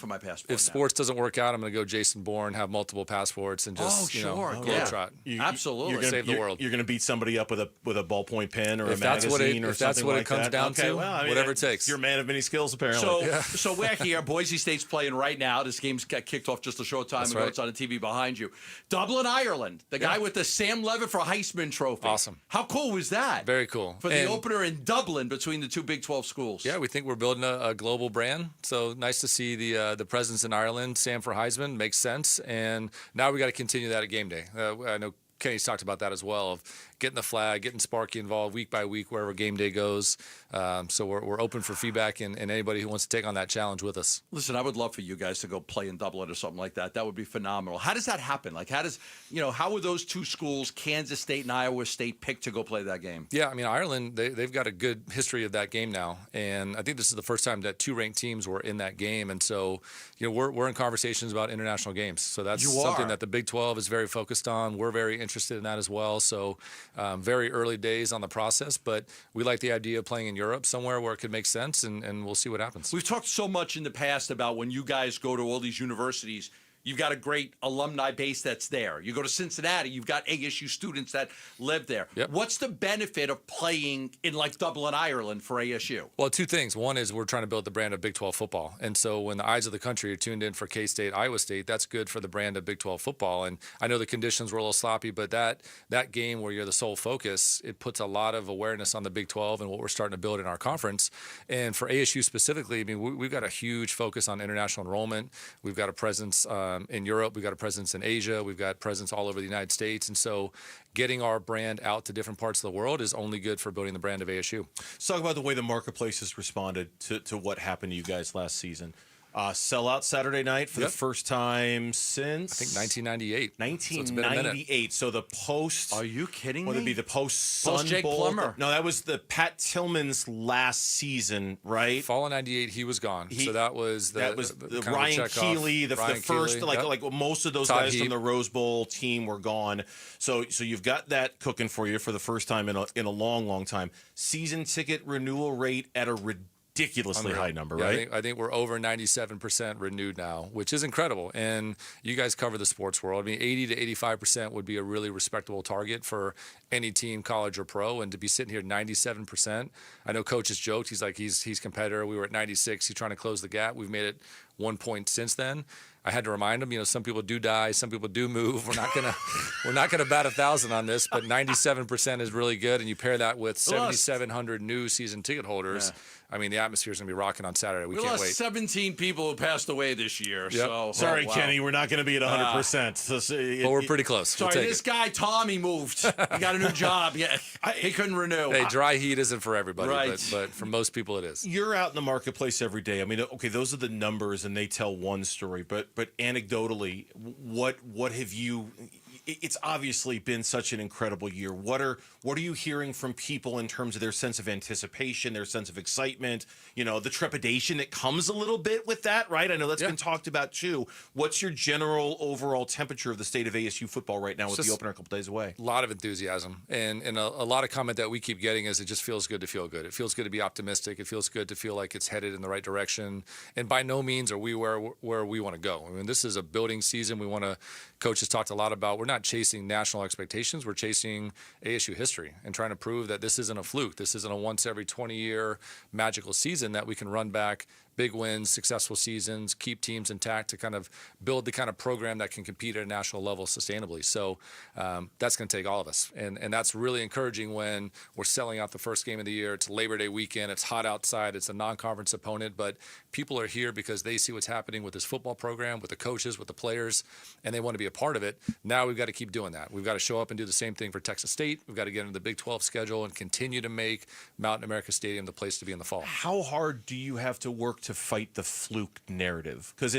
my passport. If sports doesn't work out, I'm going to go Jason Bourne, have multiple passports, and just globetrot. Absolutely, save the world. You're going to beat somebody up with a ballpoint pen or if a that's magazine or if something that's what like it comes that. down okay, to, well, I mean, whatever it takes. You're a man of many skills, apparently. So we're here. Boise State's playing right now. This game's got kicked off just a short time ago. Right. It's on the TV behind you. Dublin, Ireland. The guy with the Sam Levitt for Heisman Trophy. Awesome. How cool was that? Very cool. For the opener in Dublin between the two Big 12 schools. Yeah, we think we're building a global brand. So nice to see the presence in Ireland. Sam for Heisman makes sense. And now we got to continue that at game day. I know Kenny's talked about that as well, of getting the flag, getting Sparky involved week by week wherever game day goes. So we're open for feedback and anybody who wants to take on that challenge with us. Listen, I would love for you guys to go play in Dublin or something like that. That would be phenomenal. How does that happen? Like, how were those two schools, Kansas State and Iowa State, picked to go play that game? Yeah, I mean, Ireland, they've got a good history of that game now. And I think this is the first time that two ranked teams were in that game. And so, we're in conversations about international games. So that's something that the Big 12 is very focused on. We're very interested in that as well. So very early days on the process, but we like the idea of playing in Europe somewhere where it could make sense, and we'll see what happens. We've talked so much in the past about when you guys go to all these universities, you've got a great alumni base that's there. You go to Cincinnati, you've got ASU students that live there. Yep. What's the benefit of playing in like Dublin, Ireland for ASU? Well, two things. One is we're trying to build the brand of Big 12 football. And so when the eyes of the country are tuned in for K-State, Iowa State, that's good for the brand of Big 12 football. And I know the conditions were a little sloppy, but that game where you're the sole focus, it puts a lot of awareness on the Big 12 and what we're starting to build in our conference. And for ASU specifically, I mean, we've got a huge focus on international enrollment. We've got a presence in Europe. We've got a presence in Asia. We've got presence all over the United States. And so getting our brand out to different parts of the world is only good for building the brand of ASU. Let's talk about the way the marketplace has responded to what happened to you guys last season. Sellout Saturday night for the first time since, I think, 1998. 1998. So the post. Are you kidding Would me? it be the post Jake Bowl? Plummer. No, that was the Pat Tillman's last season, right? Fall of '98, he was gone. So that was the kind of Ryan checkoff. Keeley, the first, Keeley, like most of those Todd guys Heap. from the Rose Bowl team were gone. So you've got that cooking for you for the first time in a long time. Season ticket renewal rate at a ridiculously high number, Yeah, right? I think we're over 97% renewed now, which is incredible. And you guys cover the sports world. I mean, 80 to 85% would be a really respectable target for any team, college or pro. And to be sitting here 97%, I know Coach has joked. He's like, he's competitor. We were at 96. He's trying to close the gap. We've made it 1 point since then. I had to remind him, some people do die, some people do move. We're not gonna bat 1,000 on this, but 97% is really good. And you pair that with 7,700 new season ticket holders. Yeah. I mean, the atmosphere is gonna be rocking on Saturday. We can't lost wait. 17 people who passed away this year. So Sorry, Kenny, we're not going to be at 100%. But we're pretty close. Sorry, this guy Tommy moved. He got a new job. Yeah, he couldn't renew. Hey, dry heat isn't for everybody, Right. but for most people it is. You're out in the marketplace every day. I mean, okay, those are the numbers, and they tell one story. But anecdotally, what have you? It's obviously been such an incredible year. What are you hearing from people in terms of their sense of anticipation, their sense of excitement? The trepidation that comes a little bit with that, right? I know that's been talked about too. What's your general overall temperature of the state of ASU football right now with the opener a couple days away? A lot of enthusiasm, and a lot of comment that we keep getting is it just feels good to feel good. It feels good to be optimistic. It feels good to feel like it's headed in the right direction. And by no means are we where we want to go. I mean, this is a building season. Coach has talked a lot about, we're not chasing national expectations. We're chasing ASU history and trying to prove that this isn't a fluke. This isn't a once every 20-year magical season that we can run back big wins, successful seasons, keep teams intact to kind of build the kind of program that can compete at a national level sustainably. So that's going to take all of us. And that's really encouraging when we're selling out the first game of the year. It's Labor Day weekend. It's hot outside. It's a non-conference opponent. But people are here because they see what's happening with this football program, with the coaches, with the players, and they want to be a part of it. Now we've got to keep doing that. We've got to show up and do the same thing for Texas State. We've got to get into the Big 12 schedule and continue to make Mountain America Stadium the place to be in the fall. How hard do you have to work to fight the fluke narrative? Because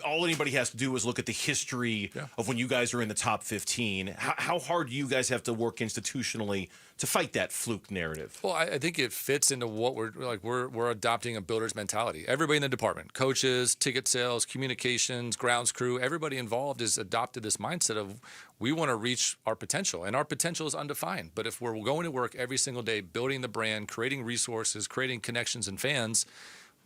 all anybody has to do is look at the history of when you guys are in the top 15. How hard do you guys have to work institutionally to fight that fluke narrative? Well, I think it fits into what we're adopting a builder's mentality. Everybody in the department, coaches, ticket sales, communications, grounds crew, everybody involved has adopted this mindset of we want to reach our potential, and our potential is undefined. But if we're going to work every single day building the brand, creating resources, creating connections and fans,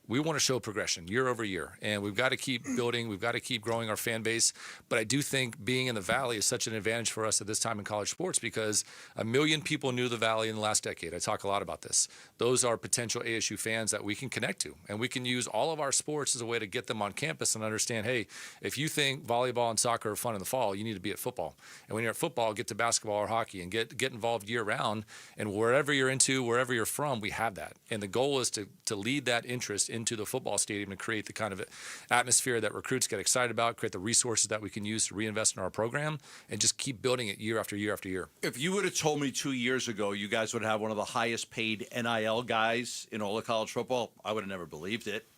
we want to show progression year over year, and we've got to keep building. We've got to keep growing our fan base. But I do think being in the Valley is such an advantage for us at this time in college sports because 1 million people knew the Valley in the last decade. I talk a lot about this. Those are potential ASU fans that we can connect to, and we can use all of our sports as a way to get them on campus and understand, hey, if you think volleyball and soccer are fun in the fall, you need to be at football. And when you're at football, get to basketball or hockey and get involved year round. And wherever you're into, wherever you're from, we have that. And the goal is to lead that interest into the football stadium and create the kind of atmosphere that recruits get excited about, create the resources that we can use to reinvest in our program, and just keep building it year after year after year. If you would have told me 2 years ago you guys would have one of the highest paid NIL guys in all of college football, I would have never believed it.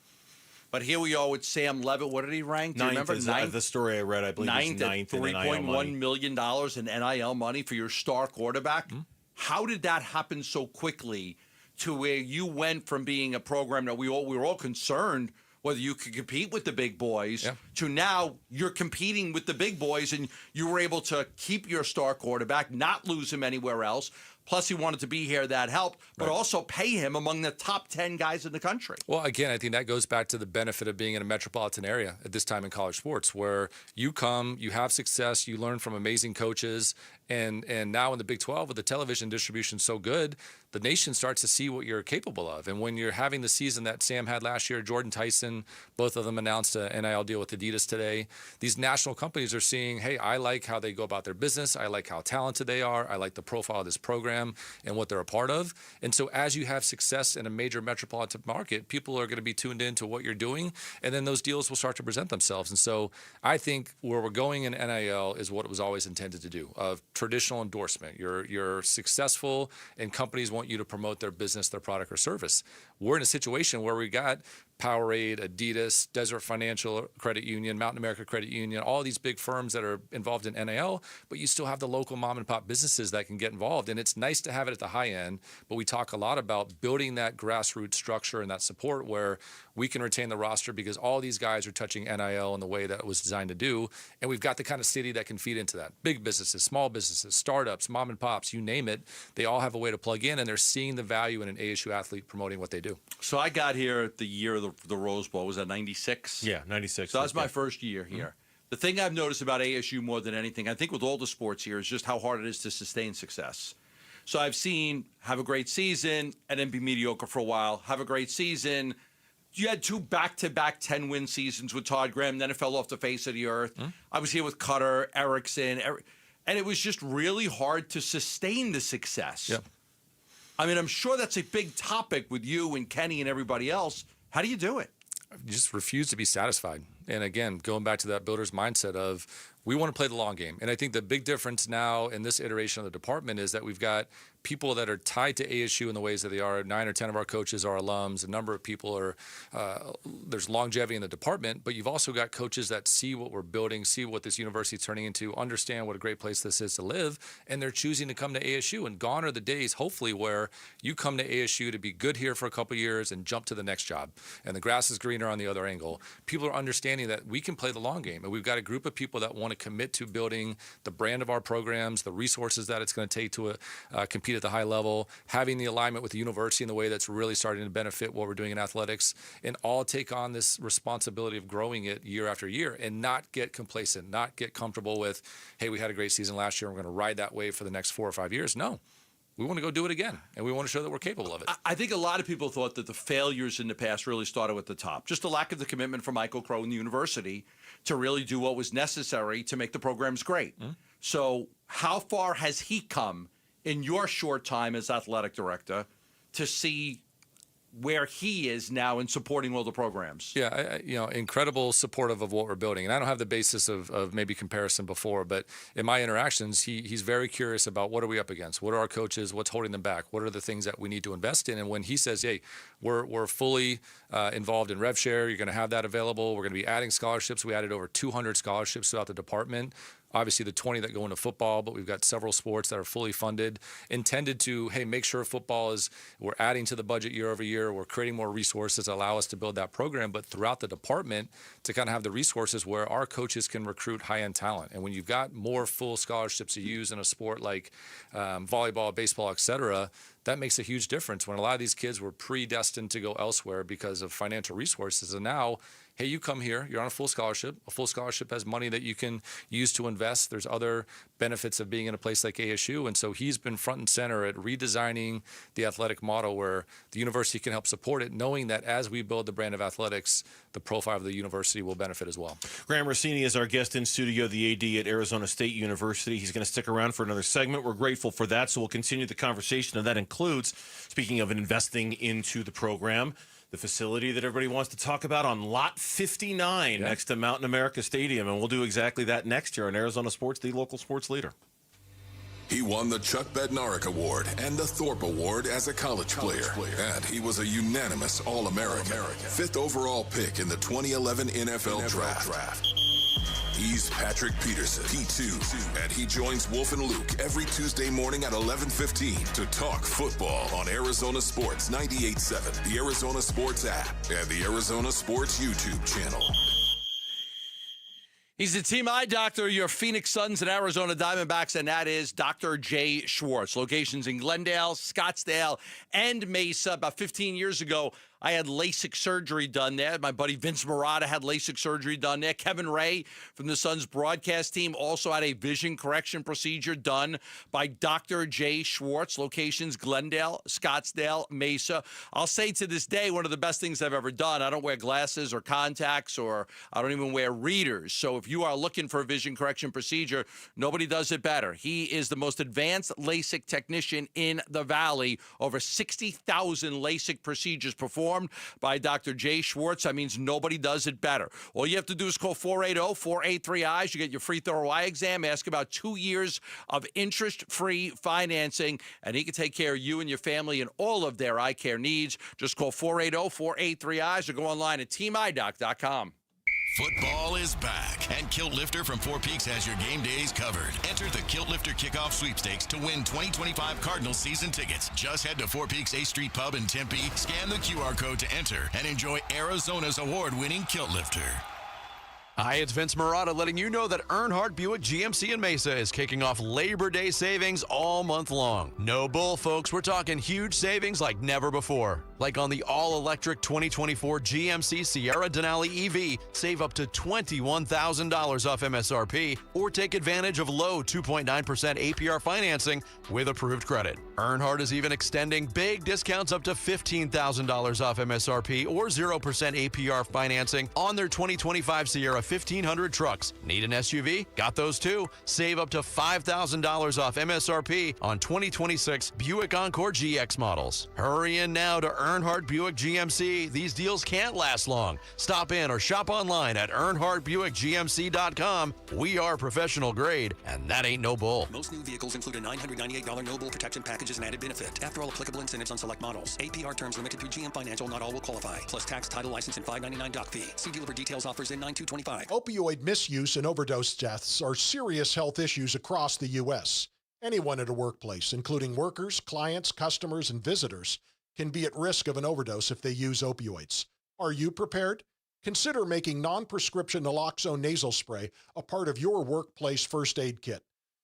But here we are with Sam Levitt. What did he rank? Do you remember? Ninth. The story I read, I believe, was ninth in $3.1 million in NIL money for your star quarterback. Mm-hmm. How did that happen so quickly to where you went from being a program that we were all concerned whether you could compete with the big boys to now you're competing with the big boys and you were able to keep your star quarterback, not lose him anywhere else. Plus, he wanted to be here. That helped, but also pay him among the top 10 guys in the country. Well, again, I think that goes back to the benefit of being in a metropolitan area at this time in college sports, where you come, you have success, you learn from amazing coaches, and now in the Big 12 with the television distribution so good, the nation starts to see what you're capable of. And when you're having the season that Sam had last year, Jordan Tyson, both of them announced an NIL deal with Adidas today. These national companies are seeing, hey, I like how they go about their business. I like how talented they are. I like the profile of this program. program and what they're a part of. And so as you have success in a major metropolitan market, people are going to be tuned into what you're doing, and then those deals will start to present themselves. And so I think where we're going in NIL is what it was always intended to do, of traditional endorsement. You're successful, and companies want you to promote their business, their product, or service. We're in a situation where we got Powerade, Adidas, Desert Financial Credit Union, Mountain America Credit Union, all these big firms that are involved in NIL, but you still have the local mom and pop businesses that can get involved. And it's nice to have it at the high end, but we talk a lot about building that grassroots structure and that support where we can retain the roster because all these guys are touching NIL in the way that it was designed to do. And we've got the kind of city that can feed into that. Big businesses, small businesses, startups, mom and pops, you name it, they all have a way to plug in, and they're seeing the value in an ASU athlete promoting what they do. So I got here the year of the Rose Bowl. Was that 96? Yeah, 96. So that was my first year here. Mm-hmm. The thing I've noticed about ASU more than anything, I think with all the sports here, is just how hard it is to sustain success. So I've seen have a great season and then be mediocre for a while, have a great season. You had 2 back-to-back 10-win seasons with Todd Graham, then it fell off the face of the earth. Mm-hmm. I was here with Cutter, Erickson, and it was just really hard to sustain the success. Yep. I mean, I'm sure that's a big topic with you and Kenny and everybody else. How do you do it? You just refuse to be satisfied. And again, going back to that builder's mindset of we want to play the long game. And I think the big difference now in this iteration of the department is that we've got people that are tied to ASU in the ways that they are. 9 or 10 of our coaches are alums. A number of people are, there's longevity in the department, but you've also got coaches that see what we're building, see what this university is turning into, understand what a great place this is to live, and they're choosing to come to ASU. And gone are the days, hopefully, where you come to ASU to be good here for a couple of years and jump to the next job. And the grass is greener on the other angle. People are understanding that we can play the long game. And we've got a group of people that want to commit to building the brand of our programs, the resources that it's going to take to compete at the high level, having the alignment with the university in the way that's really starting to benefit what we're doing in athletics, and all take on this responsibility of growing it year after year and not get complacent, not get comfortable with, hey, we had a great season last year, we're going to ride that wave for the next 4 or 5 years. No. We want to go do it again, and we want to show that we're capable of it. I think a lot of people thought that the failures in the past really started at the top. Just the lack of the commitment from Michael Crow and the university to really do what was necessary to make the programs great. Mm-hmm. So how far has he come in your short time as athletic director to see where he is now in supporting all the programs? Yeah, incredible supportive of what we're building. And I don't have the basis of maybe comparison before, but in my interactions, he's very curious about what are we up against? What are our coaches? What's holding them back? What are the things that we need to invest in? And when he says, hey, we're fully involved in RevShare, you're going to have that available. We're going to be adding scholarships. We added over 200 scholarships throughout the department. Obviously, the 20 that go into football, but we've got several sports that are fully funded, intended to, hey, make sure football is, we're adding to the budget year over year. We're creating more resources that allow us to build that program, but throughout the department to kind of have the resources where our coaches can recruit high-end talent. And when you've got more full scholarships to use in a sport like volleyball, baseball, et cetera, that makes a huge difference when a lot of these kids were predestined to go elsewhere because of financial resources. And now, hey, you come here, you're on a full scholarship. A full scholarship has money that you can use to invest. There's other benefits of being in a place like ASU. And so he's been front and center at redesigning the athletic model where the university can help support it, knowing that as we build the brand of athletics, the profile of the university will benefit as well. Graham Rossini is our guest in studio, the AD at Arizona State University. He's going to stick around for another segment. We're grateful for that, so we'll continue the conversation, and that includes, speaking of investing into the program, the facility that everybody wants to talk about on Lot 59 next to Mountain America Stadium. And we'll do exactly that next year on Arizona Sports, the local sports leader. He won the Chuck Bednarik Award and the Thorpe Award as a college player. And he was a unanimous All-American. 5th overall pick in the 2011 NFL Draft. He's Patrick Peterson, P2, and he joins Wolf and Luke every Tuesday morning at 11:15 to talk football on Arizona Sports 98.7, the Arizona Sports app, and the Arizona Sports YouTube channel. He's the team eye doctor, your Phoenix Suns and Arizona Diamondbacks, and that is Dr. Jay Schwartz. Locations in Glendale, Scottsdale, and Mesa. About 15 years ago, I had LASIK surgery done there. My buddy Vince Marotta had LASIK surgery done there. Kevin Ray from the Suns broadcast team also had a vision correction procedure done by Dr. Jay Schwartz. Locations Glendale, Scottsdale, Mesa. I'll say to this day, one of the best things I've ever done. I don't wear glasses or contacts, or I don't even wear readers. So if you are looking for a vision correction procedure, nobody does it better. He is the most advanced LASIK technician in the Valley. Over 60,000 LASIK procedures performed by Dr. Jay Schwartz. That means nobody does it better. All you have to do is call 480-483-EYES. You get your free thorough eye exam. Ask about 2 years of interest-free financing, and he can take care of you and your family and all of their eye care needs. Just call 480-483-EYES or go online at teamidoc.com. Football is back, and Kilt Lifter from Four Peaks has your game days covered. Enter the Kilt Lifter Kickoff Sweepstakes to win 2025 Cardinals season tickets. Just head to Four Peaks 8th Street Pub in Tempe, scan the QR code to enter, and enjoy Arizona's award-winning Kilt Lifter. Hi, it's Vince Marotta letting you know that Earnhardt Buick GMC in Mesa is kicking off Labor Day savings all month long. No bull, folks. We're talking huge savings like never before. Like on the all-electric 2024 GMC Sierra Denali EV, save up to $21,000 off MSRP, or take advantage of low 2.9% APR financing with approved credit. Earnhardt is even extending big discounts up to $15,000 off MSRP or 0% APR financing on their 2025 Sierra 1500 trucks. Need an SUV? Got those too. Save up to $5,000 off MSRP on 2026 Buick Encore GX models. Hurry in now to Earnhardt Buick GMC. These deals can't last long. Stop in or shop online at EarnhardtBuickGMC.com. We are professional grade, and that ain't no bull. Most new vehicles include a $998 no bull protection package as an added benefit. After all applicable incentives on select models. APR terms limited through GM Financial. Not all will qualify. Plus tax, title, license, and $599 doc fee. See dealer for details. Offers in 9225. Opioid misuse and overdose deaths are serious health issues across the U.S. Anyone at a workplace, including workers, clients, customers, and visitors, can be at risk of an overdose if they use opioids. Are you prepared? Consider making non-prescription naloxone nasal spray a part of your workplace first aid kit.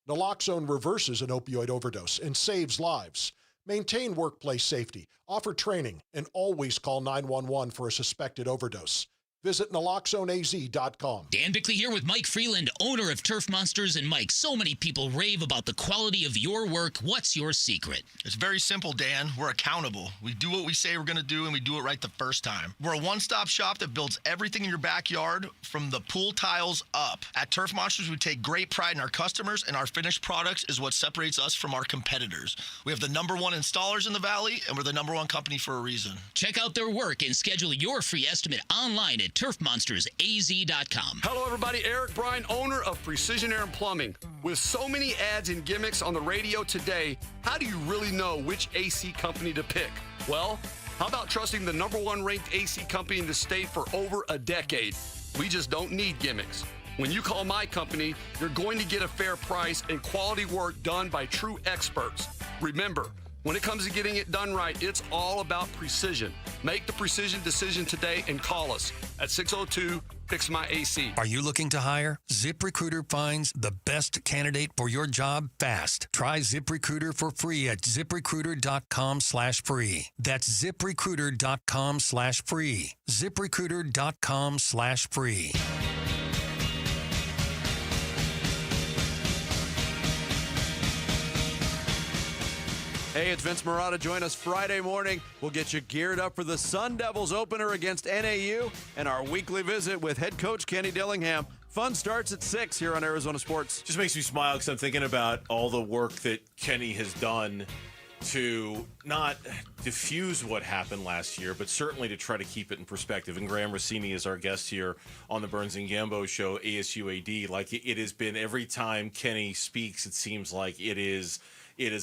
Naloxone reverses an opioid overdose and saves lives. Maintain workplace safety, offer training, and always call 911 for a suspected overdose. Visit naloxoneaz.com. Dan Bickley here with Mike Freeland, owner of Turf Monsters. And Mike, so many people rave about the quality of your work. What's your secret? It's very simple, Dan. We're accountable. We do what we say we're going to do, and we do it right the first time. We're a one-stop shop that builds everything in your backyard from the pool tiles up. At Turf Monsters, we take great pride in our customers, and our finished products is what separates us from our competitors. We have the #1 installers in the Valley, and we're the #1 company for a reason. Check out their work and schedule your free estimate online at turfmonstersaz.com. Hello, everybody. Eric Bryan, owner of Precision Air and Plumbing. With so many ads and gimmicks on the radio today, how do you really know which AC company to pick? Well, how about trusting the #1 ranked AC company in the state for over a decade? We just don't need gimmicks. When you call my company, you're going to get a fair price and quality work done by true experts. Remember, when it comes to getting it done right, it's all about precision. Make the precision decision today and call us at 602-FIX-MY-AC. Are you looking to hire? ZipRecruiter finds the best candidate for your job fast. Try ZipRecruiter for free at ZipRecruiter.com/free. That's ZipRecruiter.com/free. ZipRecruiter.com/free. Hey, it's Vince Marotta. Join us Friday morning. We'll get you geared up for the Sun Devils opener against NAU and our weekly visit with head coach Kenny Dillingham. Fun starts at 6 here on Arizona Sports. Just makes me smile because I'm thinking about all the work that Kenny has done to not diffuse what happened last year, but certainly to try to keep it in perspective. And Graham Rossini is our guest here on the Burns and Gambo show, ASUAD. Like it has been every time Kenny speaks, it seems like it is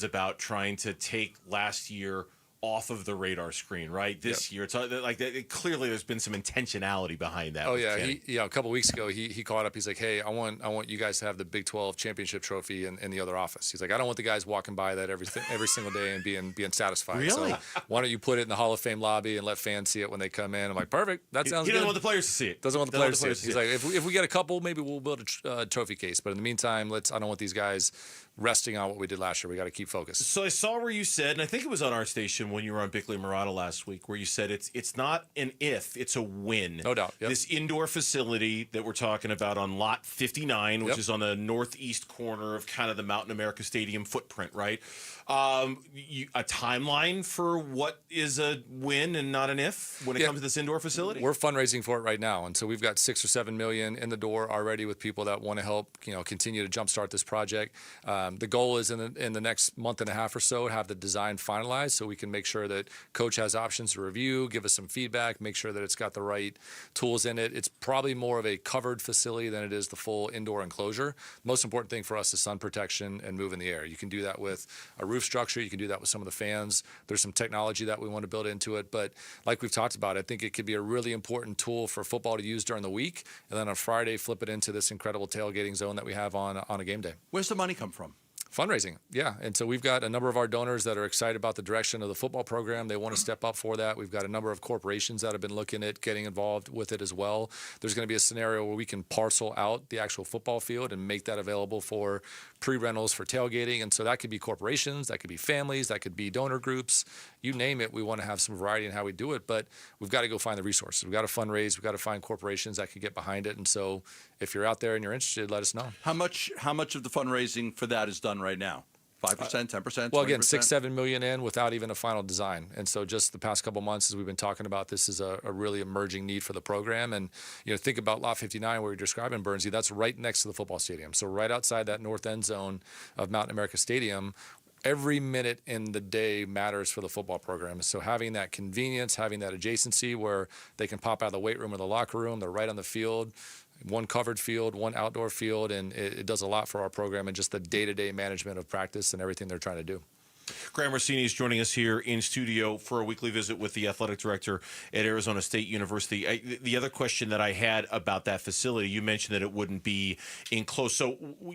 about trying to take last year off of the radar screen, right? This year, it's like clearly there's been some intentionality behind that. Oh yeah, a couple weeks ago he called up. He's like, "Hey, I want you guys to have the Big 12 championship trophy in the other office." He's like, "I don't want the guys walking by that every single day and being satisfied. Really? So why don't you put it in the Hall of Fame lobby and let fans see it when they come in?" I'm like, "Perfect. That sounds good." He doesn't want the players to see it. Doesn't want the players to see it. He's like, if we get a couple, maybe we'll build a trophy case. But in the meantime, I don't want these guys resting on what we did last year. We got to keep focused. So I saw where you said, and I think it was on our station when you were on Bickley Murata last week, where you said it's not an if, it's a win. No doubt. Yep. This indoor facility that we're talking about on lot 59, which is on the northeast corner of kind of the Mountain America Stadium footprint, right? A timeline for what is a win and not an if when it comes to this indoor facility? We're fundraising for it right now, and so we've got $6 or $7 million in the door already with people that want to help, continue to jumpstart this project. The goal is in the next month and a half or so to have the design finalized, so we can make sure that coach has options to review, give us some feedback, make sure that it's got the right tools in it. It's probably more of a covered facility than it is the full indoor enclosure. Most important thing for us is sun protection and move in the air. You can do that with a roof structure. You can do that with some of the fans. There's some technology that we want to build into it. But like we've talked about, I think it could be a really important tool for football to use during the week. And then on Friday, flip it into this incredible tailgating zone that we have on a game day. Where's the money come from? Fundraising, yeah. And so we've got a number of our donors that are excited about the direction of the football program. They want to step up for that. We've got a number of corporations that have been looking at getting involved with it as well. There's going to be a scenario where we can parcel out the actual football field and make that available for pre-rentals for tailgating. And so that could be corporations, that could be families, that could be donor groups. You name it, we want to have some variety in how we do it, but we've got to go find the resources. We've got to fundraise. We've got to find corporations that could get behind it. And so if you're out there and you're interested, let us know. How much of the fundraising for that is done right now? 5%, 10%? Well, again, 20%? $6-7 million in without even a final design. And so just the past couple months, as we've been talking about, this is a really emerging need for the program. And, think about Lot 59, where you're describing, Bernsey, that's right next to the football stadium. So right outside that north end zone of Mountain America Stadium, every minute in the day matters for the football program. So having that convenience, having that adjacency where they can pop out of the weight room or the locker room, they're right on the field, one covered field, one outdoor field, and it does a lot for our program and just the day-to-day management of practice and everything they're trying to do. Graham Rossini is joining us here in studio for a weekly visit with the athletic director at Arizona State University. The other question that I had about that facility, you mentioned that it wouldn't be enclosed.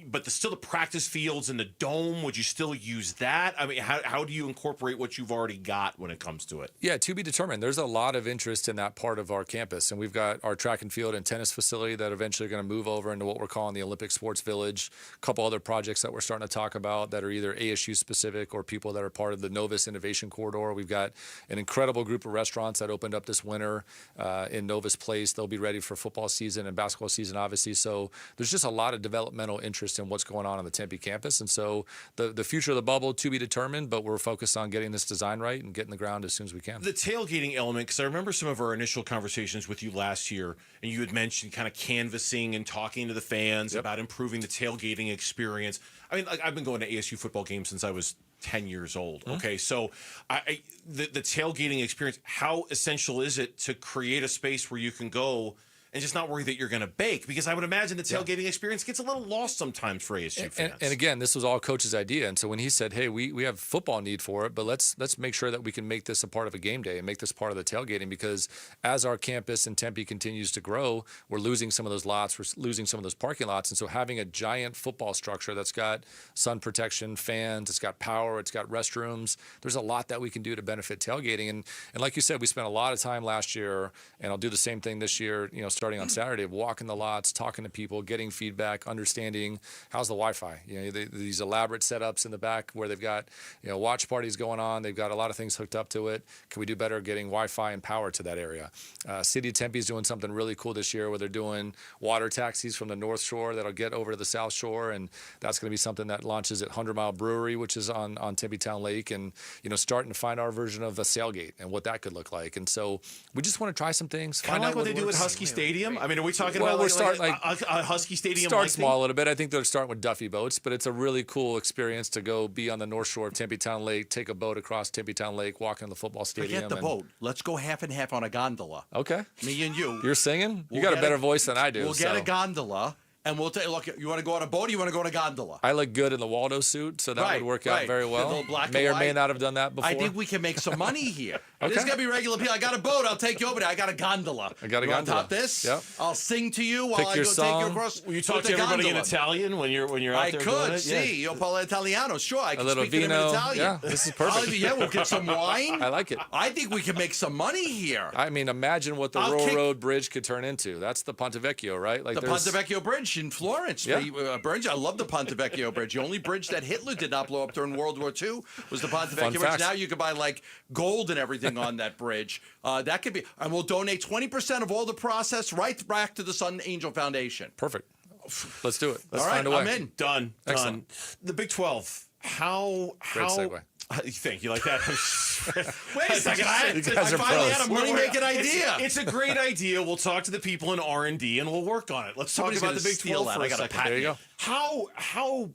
But still the practice fields and the dome, would you still use that? I mean, how do you incorporate what you've already got when it comes to it? Yeah, to be determined. There's a lot of interest in that part of our campus. And we've got our track and field and tennis facility that eventually are going to move over into what we're calling the Olympic Sports Village. A couple other projects that we're starting to talk about that are either ASU specific or people that are part of the Novus Innovation Corridor. We've got an incredible group of restaurants that opened up this winter in Novus Place. They'll be ready for football season and basketball season, obviously. So there's just a lot of developmental interest in what's going on the Tempe campus. And so the future of the bubble to be determined, but we're focused on getting this design right and getting the ground as soon as we can. The tailgating element, because I remember some of our initial conversations with you last year, and you had mentioned kind of canvassing and talking to the fans about improving the tailgating experience. I mean, I've been going to ASU football games since I was 10 years old. Okay, so the tailgating experience, how essential is it to create a space where you can go and just not worry that you're going to bake? Because I would imagine the tailgating experience gets a little lost sometimes for ASU fans. And again, this was all Coach's idea. And so when he said, hey, we have football need for it, but let's make sure that we can make this a part of a game day and make this part of the tailgating, because as our campus in Tempe continues to grow, we're losing some of those lots, we're losing some of those parking lots. And so having a giant football structure that's got sun protection, fans, it's got power, it's got restrooms, there's a lot that we can do to benefit tailgating. And like you said, we spent a lot of time last year, and I'll do the same thing this year, starting on Saturday, of walking the lots, talking to people, getting feedback, understanding how's the Wi-Fi. These elaborate setups in the back where they've got watch parties going on. They've got a lot of things hooked up to it. Can we do better getting Wi-Fi and power to that area? City of Tempe is doing something really cool this year where they're doing water taxis from the North Shore that'll get over to the South Shore, and that's going to be something that launches at 100 Mile Brewery, which is on Tempe Town Lake, and starting to find our version of a sailgate and what that could look like. And so we just want to try some things. Kind of like what they do at Husky Stadium. I mean, are we talking about a Husky Stadium? Start small a little bit. I think they're starting with Duffy boats, but it's a really cool experience to go be on the North Shore of Tempe Town Lake, take a boat across Tempe Town Lake, walk in the football stadium. Forget the boat. Let's go half and half on a gondola. Okay. Me and you. You're singing? You got a better voice than I do. We'll get a gondola. And we'll take, look, you want to go on a boat or you want to go on a gondola? I look good in the Waldo suit, so that would work out very well. May or may not have done that before. I think we can make some money here. Okay. There's going to be regular people. I got a boat. I'll take you over there. I got a gondola. I got a gondola. Top this? Yep. I'll sing to you while I go take you across. Will you talk to everybody in Italian when you're out there? I could. See, io parlo italiano. Sure, I can speak to them in Italian. Yeah, this is perfect. Yeah, we'll get some wine. I like it. I think we can make some money here. I mean, imagine what the Rural Road Bridge could turn into. That's the Ponte Vecchio, right? Like the Ponte Vecchio Bridge. bridge in Florence. Yeah. Burns, I love the Ponte Vecchio Bridge. The only bridge that Hitler did not blow up during World War II was the Ponte Vecchio Bridge. fact. Now you can buy like gold and everything on that bridge. That could be, and we'll donate 20% of all the process right back to the Sun Angel Foundation. Perfect. Let's do it. Let's All right, find a way. I'm in. Done. Excellent. The Big 12. How? Great segue. Thank you. Like that. Wait a second. I finally had a money-making idea. It's a great idea. We'll talk to the people in R&D and we'll work on it. Let's Somebody's talk about the gonna Big steal 12 that. for I a got a second. patent. There you go. How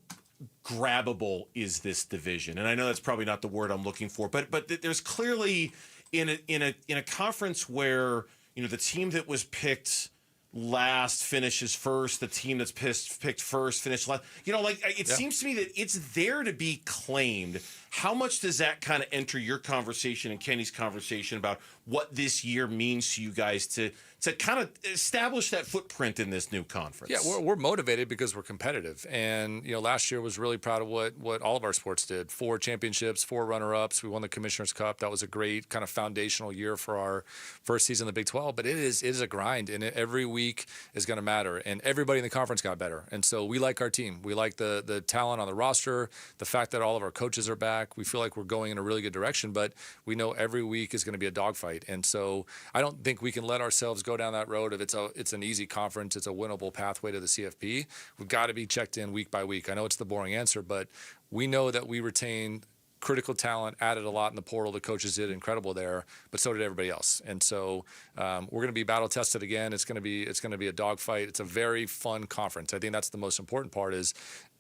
grabbable is this division? And I know that's probably not the word I'm looking for, but there's clearly in a conference where the team that was picked last finishes first, the team that's picked first finished last. It seems to me that it's there to be claimed. How much does that kind of enter your conversation and Kenny's conversation about what this year means to you guys to kind of establish that footprint in this new conference? Yeah, we're motivated because we're competitive. And, last year was really proud of what all of our sports did. 4 championships, 4 runner-ups. We won the Commissioner's Cup. That was a great kind of foundational year for our first season in the Big 12. But it is a grind, and every week is going to matter. And everybody in the conference got better. And so we like our team. We like the talent on the roster, the fact that all of our coaches are back. We feel like we're going in a really good direction, but we know every week is going to be a dogfight. And so I don't think we can let ourselves go down that road of it's an easy conference, it's a winnable pathway to the CFP. We've got to be checked in week by week. I know it's the boring answer, but we know that we retain critical talent, added a lot in the portal. The coaches did incredible there, but so did everybody else. And so we're going to be battle tested again. It's going to be a dogfight. It's a very fun conference. I think that's the most important part is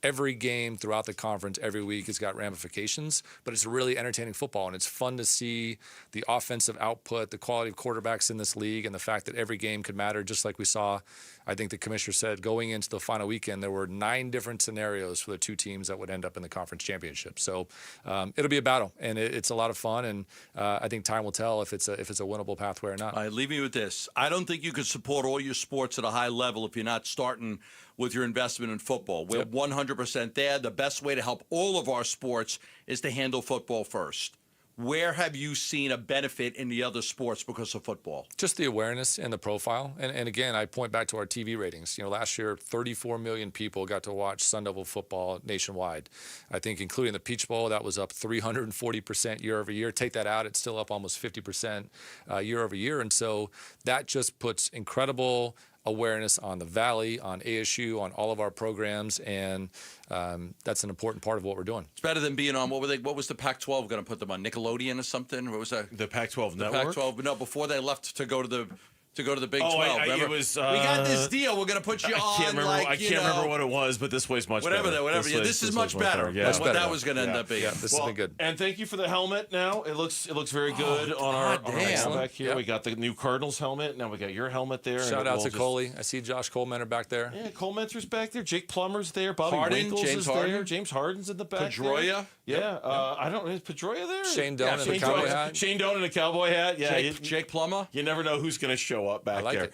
every game throughout the conference every week has got ramifications, but it's really entertaining football, and it's fun to see the offensive output, the quality of quarterbacks in this league, and the fact that every game could matter, just like we saw. I think the commissioner said going into the final weekend, there were 9 different scenarios for the 2 teams that would end up in the conference championship. So it'll be a battle, and it's a lot of fun, and I think time will tell if it's a winnable pathway or not. All right, leave me with this. I don't think you can support all your sports at a high level if you're not starting with your investment in football. We're 100% there. The best way to help all of our sports is to handle football first. Where have you seen a benefit in the other sports because of football? Just the awareness and the profile. And again, I point back to our TV ratings. Last year, 34 million people got to watch Sun Devil football nationwide. I think including the Peach Bowl, that was up 340% year over year. Take that out, it's still up almost 50% year over year. And so that just puts incredible awareness on the Valley, on ASU, on all of our programs, and that's an important part of what we're doing. It's better than being on, what was the Pac-12 going to put them on, Nickelodeon or something? What was that? The Pac-12 the network? Pac-12, but no, before they left to go to the Big 12. It was, we got this deal. We're going to put you on. I can't remember what it was, but this way's much better. This is much better. Yeah. That's what that was going to end up being. Yeah, this has been good. And thank you for the helmet. Now it looks very good on our back here. Yep. We got the new Cardinals helmet. Now we got your helmet there. Shout out to Coley. I see Josh Coleman back there. Yeah, Coleman's back there. Jake Plummer's there. Bobby Harden, Winkles James is Harden. there. James Harden's in the back. Pedroia. Yeah. I don't know. Is Pedroia there? Shane Doan in the cowboy hat. Shane Doan in the cowboy hat. Yeah. Jake Plummer. You never know who's going to show up back there.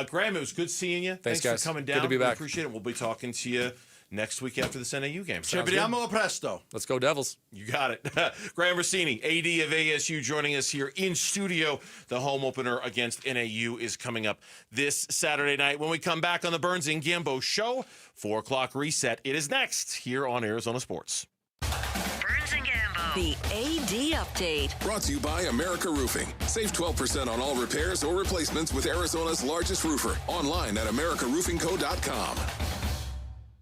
Graham, it was good seeing you. Thanks guys. for coming down. Good to be back. We appreciate it. We'll be talking to you next week after this NAU game. Ci vediamo presto. Let's go Devils. You got it. Graham Rossini, AD of ASU, joining us here in studio. The home opener against NAU is coming up this Saturday night. When we come back on the Burns and Gambo Show, 4 o'clock reset. It is next here on Arizona Sports. Burns and Gambo. The AD Update. Brought to you by America Roofing. Save 12% on all repairs or replacements with Arizona's largest roofer. Online at americaroofingco.com.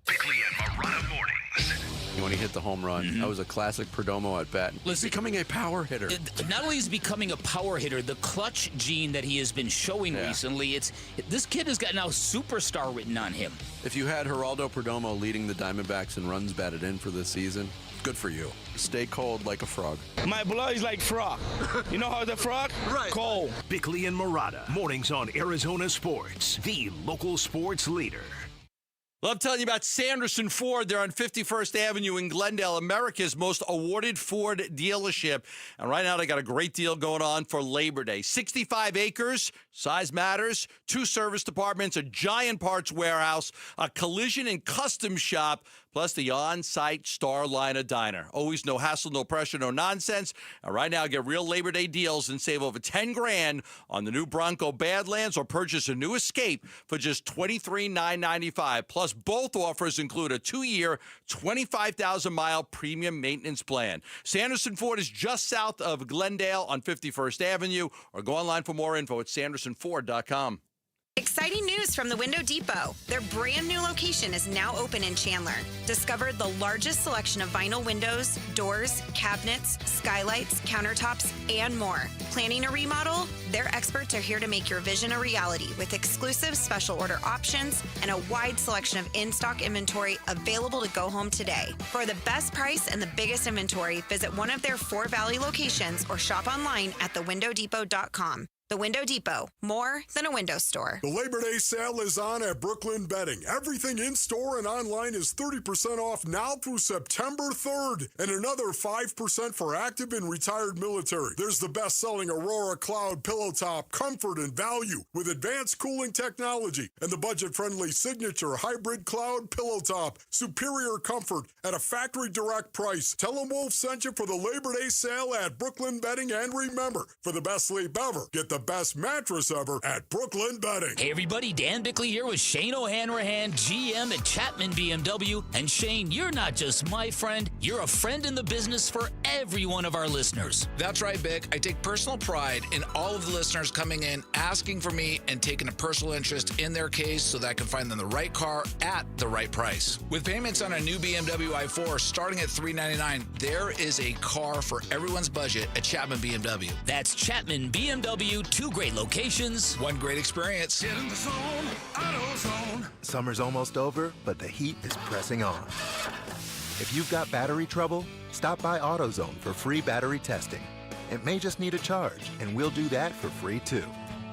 Bickley and Marotta mornings. When he hit the home run, that was a classic Perdomo at bat. Listen, becoming a power hitter. Not only is he becoming a power hitter, the clutch gene that he has been showing recently, this kid has got now superstar written on him. If you had Geraldo Perdomo leading the Diamondbacks in runs batted in for this season, good for you. Stay cold like a frog. My blood is like frog. You know how the frog? Right. Cold. Bickley and Marotta mornings on Arizona Sports, the local sports leader. Love telling you about Sanderson Ford. They're on 51st Avenue in Glendale, America's most awarded Ford dealership. And right now they got a great deal going on for Labor Day. 65 acres, size matters, 2 service departments, a giant parts warehouse, a collision and custom shop, plus the on-site Starliner Diner. Always no hassle, no pressure, no nonsense. And right now, get real Labor Day deals and save over $10,000 on the new Bronco Badlands or purchase a new Escape for just $23,995. Plus, both offers include a 2-year, 25,000-mile premium maintenance plan. Sanderson Ford is just south of Glendale on 51st Avenue, or go online for more info at sandersonford.com. Exciting news from the Window Depot. Their brand new location is now open in Chandler. Discover the largest selection of vinyl windows, doors, cabinets, skylights, countertops, and more. Planning a remodel? Their experts are here to make your vision a reality with exclusive special order options and a wide selection of in-stock inventory available to go home today. For the best price and the biggest inventory, visit one of their 4 Valley locations or shop online at thewindowdepot.com. The Window Depot, more than a window store. The Labor Day sale is on at Brooklyn Bedding. Everything in-store and online is 30% off now through September 3rd, and another 5% for active and retired military. There's the best-selling Aurora Cloud Pillow Top, comfort and value with advanced cooling technology, and the budget-friendly Signature Hybrid Cloud Pillow Top, superior comfort at a factory direct price. Tell them Wolf sent you for the Labor Day sale at Brooklyn Bedding, and remember, for the best sleep ever, get the best mattress ever at Brooklyn Bedding. Hey everybody, Dan Bickley here with Shane O'Hanrahan, GM at Chapman BMW. And Shane, you're not just my friend, you're a friend in the business for every one of our listeners. That's right, Bick. I take personal pride in all of the listeners coming in, asking for me, and taking a personal interest in their case so that I can find them the right car at the right price. With payments on a new BMW i4 starting at $399, there is a car for everyone's budget at Chapman BMW. That's Chapman BMW. 2 great locations, 1 great experience. Get in the zone, AutoZone. Summer's almost over, but the heat is pressing on. If you've got battery trouble, stop by AutoZone for free battery testing. It may just need a charge, and we'll do that for free too.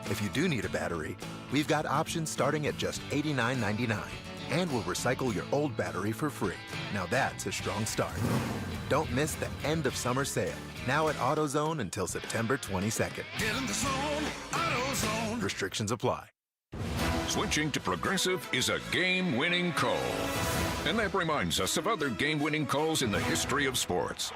If you do need a battery, we've got options starting at just $89.99. And we'll recycle your old battery for free. Now that's a strong start. Don't miss the end of summer sale. Now at AutoZone until September 22nd. Get in the zone, AutoZone. Restrictions apply. Switching to Progressive is a game-winning call. And that reminds us of other game-winning calls in the history of sports.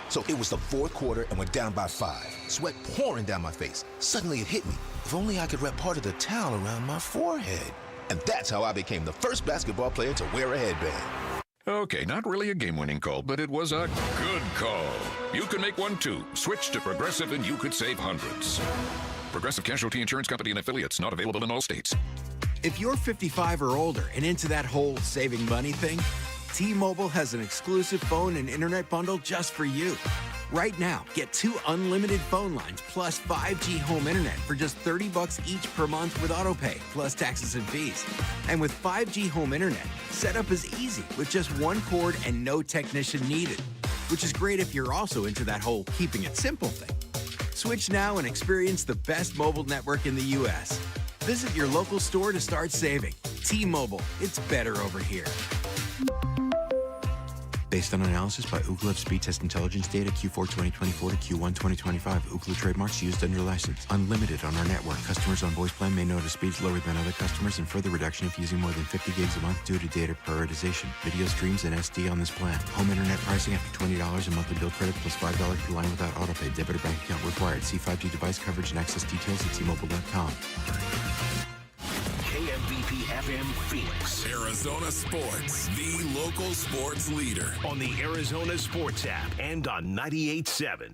So it was the 4th quarter and we're down by 5. Sweat pouring down my face. Suddenly it hit me. If only I could wrap part of the towel around my forehead. And that's how I became the first basketball player to wear a headband. Okay, not really a game-winning call, but it was a good call. You can make one too. Switch to Progressive and you could save hundreds. Progressive Casualty Insurance Company and affiliates, not available in all states. If you're 55 or older and into that whole saving money thing, T-Mobile has an exclusive phone and internet bundle just for you. Right now, get 2 unlimited phone lines plus 5G home internet for just $30 each per month with AutoPay, plus taxes and fees. And with 5G home internet, setup is easy with just 1 cord and no technician needed, which is great if you're also into that whole keeping it simple thing. Switch now and experience the best mobile network in the U.S. Visit your local store to start saving. T-Mobile, it's better over here. Based on analysis by Ookla Speed Test Intelligence data Q4 2024 to Q1 2025. Ookla trademarks used under license. Unlimited on our network. Customers on voice plan may notice speeds lower than other customers and further reduction if using more than 50 gigs a month due to data prioritization. Video streams and SD on this plan. Home internet pricing after $20 a monthly bill credit plus $5 per line without autopay. Debit or bank account required. See 5G device coverage and access details at T-Mobile.com. KMVP FM Phoenix. Arizona Sports, the local sports leader. On the Arizona Sports app and on 98.7.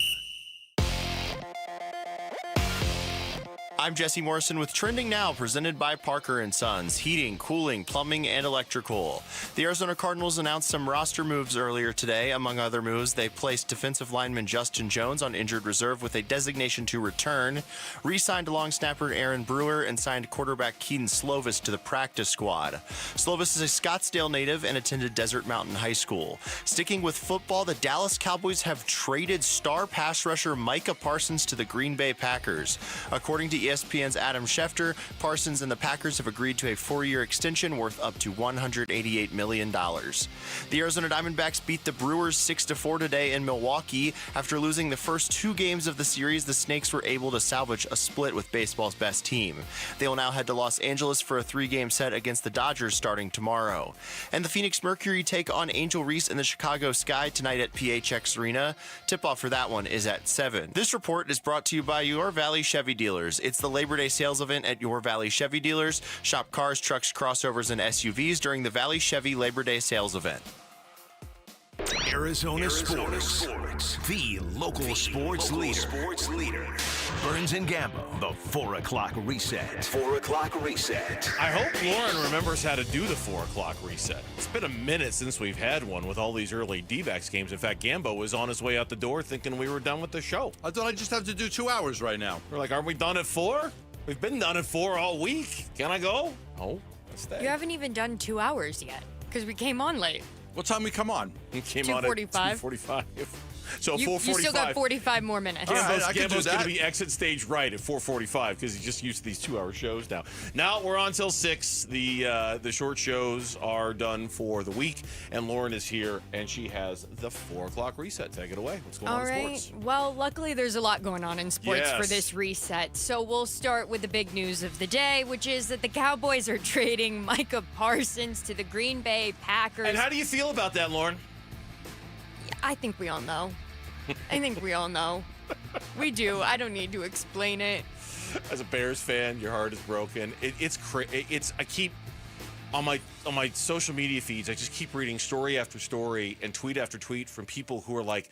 I'm Jesse Morrison with Trending Now, presented by Parker & Sons, heating, cooling, plumbing, and electrical. The Arizona Cardinals announced some roster moves earlier today. Among other moves, they placed defensive lineman Justin Jones on injured reserve with a designation to return, re-signed long snapper Aaron Brewer, and signed quarterback Keaton Slovis to the practice squad. Slovis is a Scottsdale native and attended Desert Mountain High School. Sticking with football, the Dallas Cowboys have traded star pass rusher Micah Parsons to the Green Bay Packers. According to ESPN's Adam Schefter, Parsons and the Packers have agreed to a 4-year extension worth up to $188 million. The Arizona Diamondbacks beat the Brewers 6-4 today in Milwaukee. After losing the first 2 games of the series, the Snakes were able to salvage a split with baseball's best team. They will now head to Los Angeles for a 3-game set against the Dodgers starting tomorrow. And the Phoenix Mercury take on Angel Reese in the Chicago Sky tonight at PHX Arena. Tip-off for that one is at 7. This report is brought to you by Your Valley Chevy Dealers. It's the Labor Day sales event at Your Valley Chevy Dealers. Shop cars, trucks, crossovers, and SUVs during the Valley Chevy Labor Day sales event. Arizona Sports, the local sports leader. Burns and Gambo, the 4 o'clock reset. 4 o'clock reset. I hope Lauren remembers how to do the 4 o'clock reset. It's been a minute since we've had one with all these early D-backs games. In fact, Gambo was on his way out the door thinking we were done with the show. I thought I just have to do 2 hours right now. We're like, aren't we done at 4? We've been done at 4 all week. Can I go? Oh, let's stay. You haven't even done 2 hours yet because we came on late. What time we come on? We came on at 2:45. So 4:45. You still got 45 more minutes. Gambo's going to be exit stage right at 4:45 because he's just used to these 2-hour shows now. Now we're on till 6. The short shows are done for the week, and Lauren is here, and she has the 4 o'clock reset. Take it away. What's going on in sports? Well, luckily there's a lot going on in sports for this reset. So we'll start with the big news of the day, which is that the Cowboys are trading Micah Parsons to the Green Bay Packers. And how do you feel about that, Lauren? I think we all know. We do. I don't need to explain it. As a Bears fan, your heart is broken. I keep on my social media feeds. I just keep reading story after story and tweet after tweet from people who are like,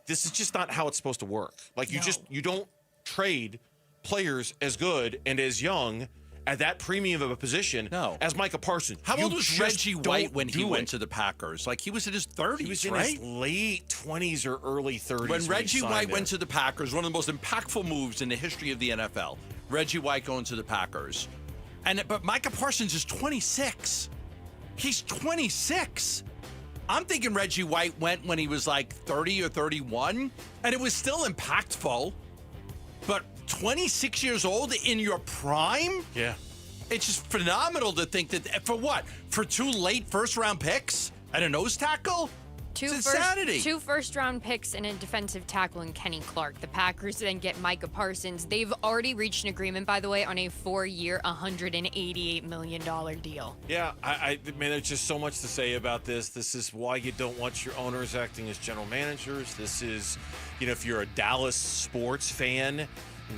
this is just not how it's supposed to work. Like you don't trade players as good and as young at that premium of a position as Micah Parsons. How old was Reggie White when he went to the Packers? Like, he was in his 30s, He was in right? his late 20s or early 30s. When Reggie White went to the Packers, one of the most impactful moves in the history of the NFL. Reggie White going to the Packers. But Micah Parsons is 26. He's 26. I'm thinking Reggie White went when he was like 30 or 31, and it was still impactful. But 26 years old in your prime? Yeah. It's just phenomenal to think that, for what? For 2 late first-round picks and a nose tackle? It's insanity. 2 first-round picks and a defensive tackle in Kenny Clark. The Packers then get Micah Parsons. They've already reached an agreement, by the way, on a 4-year, $188 million deal. Yeah, I mean, there's just so much to say about this. This is why you don't want your owners acting as general managers. This is, if you're a Dallas sports fan,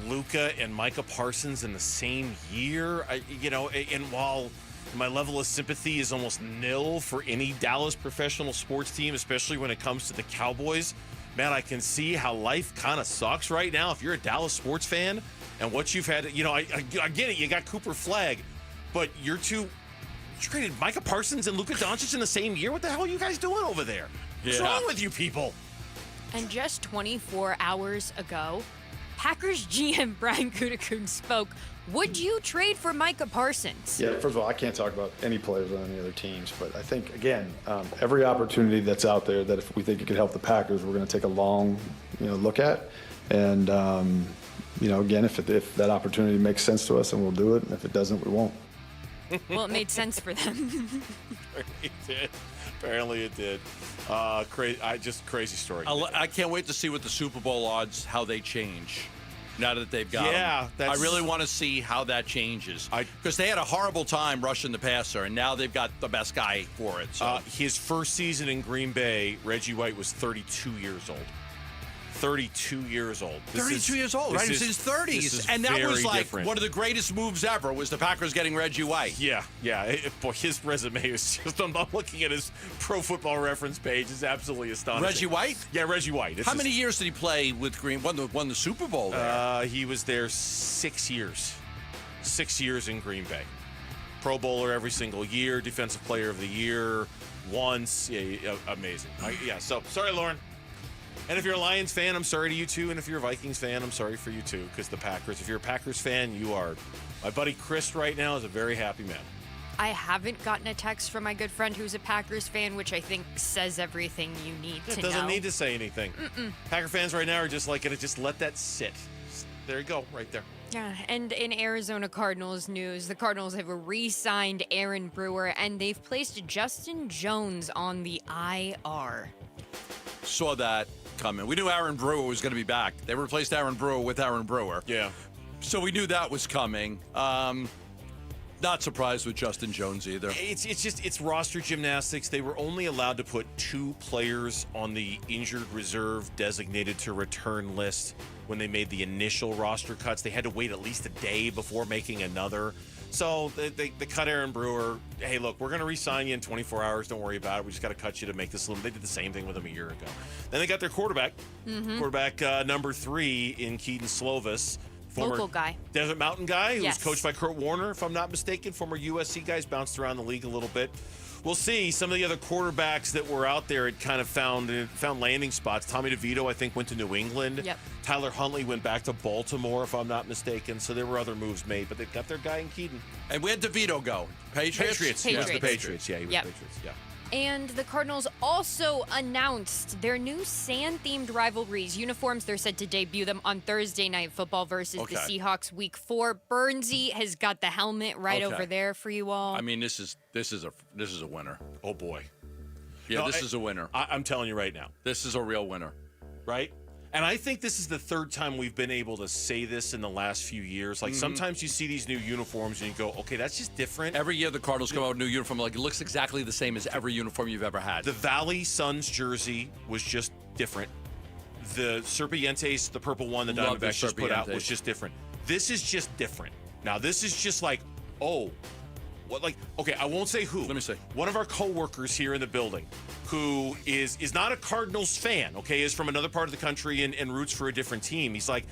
Luka and Micah Parsons in the same year, and while my level of sympathy is almost nil for any Dallas professional sports team, especially when it comes to the Cowboys, man, I can see how life kind of sucks right now if you're a Dallas sports fan and what you've had. I get it. You got Cooper Flagg, but you traded Micah Parsons and Luka Doncic in the same year. What the hell are you guys doing over there? What's wrong with you people? And just 24 hours ago, Packers GM Brian Gutekunst spoke. Would you trade for Micah Parsons? Yeah, first of all, I can't talk about any players on any other teams, but I think, again, every opportunity that's out there that if we think it could help the Packers, we're going to take a long, look at. And, again, if that opportunity makes sense to us, then we'll do it. And if it doesn't, we won't. Well, it made sense for them. It did. Apparently it did. Crazy story. I can't wait to see what the Super Bowl odds, how they change now that they've got them. I really want to see how that changes. Because they had a horrible time rushing the passer, and now they've got the best guy for it. So. His first season in Green Bay, Reggie White was 32 years old. 32 years old. 32 years old, right? He was in his 30s. And that was like one of the greatest moves ever was the Packers getting Reggie White. Yeah. Boy, his resume is just, I'm looking at his Pro Football Reference page. It's absolutely astonishing. Reggie White? Yeah, Reggie White. How many years did he play with Green? Won the Super Bowl there? He was there 6 years. 6 years in Green Bay. Pro Bowler every single year, Defensive Player of the Year once. Yeah, amazing. So sorry, Lauren. And if you're a Lions fan, I'm sorry to you too. And if you're a Vikings fan, I'm sorry for you too. Because the Packers, if you're a Packers fan, you are. My buddy Chris right now is a very happy man. I haven't gotten a text from my good friend who's a Packers fan, which I think says everything you need to know. It doesn't need to say anything. Packer fans right now are just like, just let that sit. There you go, right there. Yeah, and in Arizona Cardinals news, the Cardinals have re-signed Aaron Brewer, and they've placed Justin Jones on the IR. Saw that coming. We knew Aaron Brewer was going to be back. They replaced Aaron Brewer with Aaron Brewer. Yeah. So we knew that was coming. Not surprised with Justin Jones either. It's roster gymnastics. They were only allowed to put 2 players on the injured reserve designated to return list when they made the initial roster cuts. They had to wait at least a day before making another. So they cut Aaron Brewer. Hey, look, we're going to re-sign you in 24 hours. Don't worry about it. We just got to cut you to make this a little. They did the same thing with him a year ago. Then they got their quarterback. Quarterback number 3 in Keaton Slovis. Local guy. Desert Mountain guy who Yes. was coached by Kurt Warner, if I'm not mistaken. Former USC guys, bounced around the league a little bit. We'll see. Some of the other quarterbacks that were out there had kind of found landing spots. Tommy DeVito, I think, went to New England. Yep. Tyler Huntley went back to Baltimore, if I'm not mistaken. So there were other moves made, but they've got their guy in Keaton. And where'd DeVito go? Patriots? He was the Patriots. Yeah, he was Yep. Patriots. Yeah. And the Cardinals also announced their new sand-themed rivalries uniforms. They're set to debut them on Thursday Night Football versus the Seahawks Week 4. Burnsy has got the helmet right over there for you all. I mean, this is a winner. Oh boy. Yeah, No, this is a winner. I'm telling you right now. This is a real winner. Right? And I think this is the 3rd time we've been able to say this in the last few years. Like, sometimes you see these new uniforms and you go, okay, that's just different. Every year the Cardinals come out with a new uniform. Like, it looks exactly the same as every uniform you've ever had. The Valley Suns jersey was just different. The Serpientes, the purple one the Love the Diamondbacks just put out, Serpientes. was just different. This is just different. Now, this is just like, oh, what? Like, okay, I won't say who. Let me see. One of our coworkers here in the building who is not a Cardinals fan, okay, is from another part of the country and roots for a different team. He's like,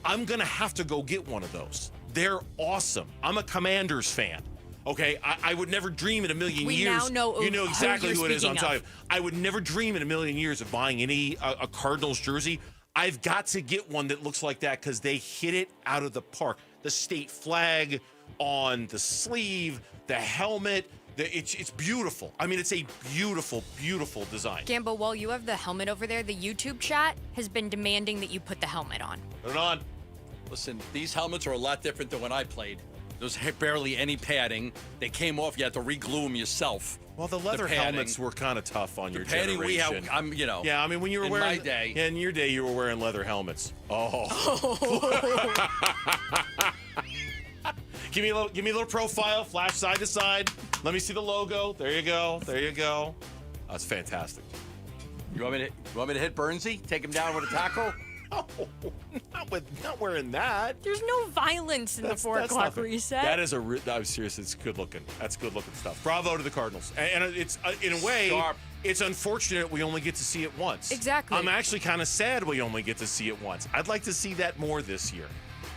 I'm going to have to go get one of those. They're awesome. I'm a Commanders fan. Okay, I would never dream in a million We years. now know you know who exactly you're who it is. I'm speaking telling of. you. I would never dream in a million years of buying a Cardinals jersey. I've got to get one that looks like that because they hit it out of the park. The state flag on the sleeve, the helmet. It's beautiful. I mean, it's a beautiful, beautiful design. Gambo, while you have the helmet over there, the YouTube chat has been demanding that you put the helmet on. Put it on. Listen, these helmets are a lot different than when I played. There was barely any padding. They came off. You had to re-glue them yourself. Well, the leather helmets were kind of tough on your padding generation. we have, Yeah, I mean, when you were in wearing my day. Yeah, in your day, you were wearing leather helmets. Oh. Give me a little profile, flash side to side. Let me see the logo. There you go. There you go. That's fantastic. You want me to hit Burnsy? Take him down with a tackle? Oh, not wearing that. There's no violence in the 4 o'clock nothing. reset. That is I'm serious. It's good looking. That's good looking stuff. Bravo to the Cardinals. And it's in a way, Sharp. It's unfortunate we only get to see it once. Exactly. I'm actually kind of sad we only get to see it once. I'd like to see that more this year.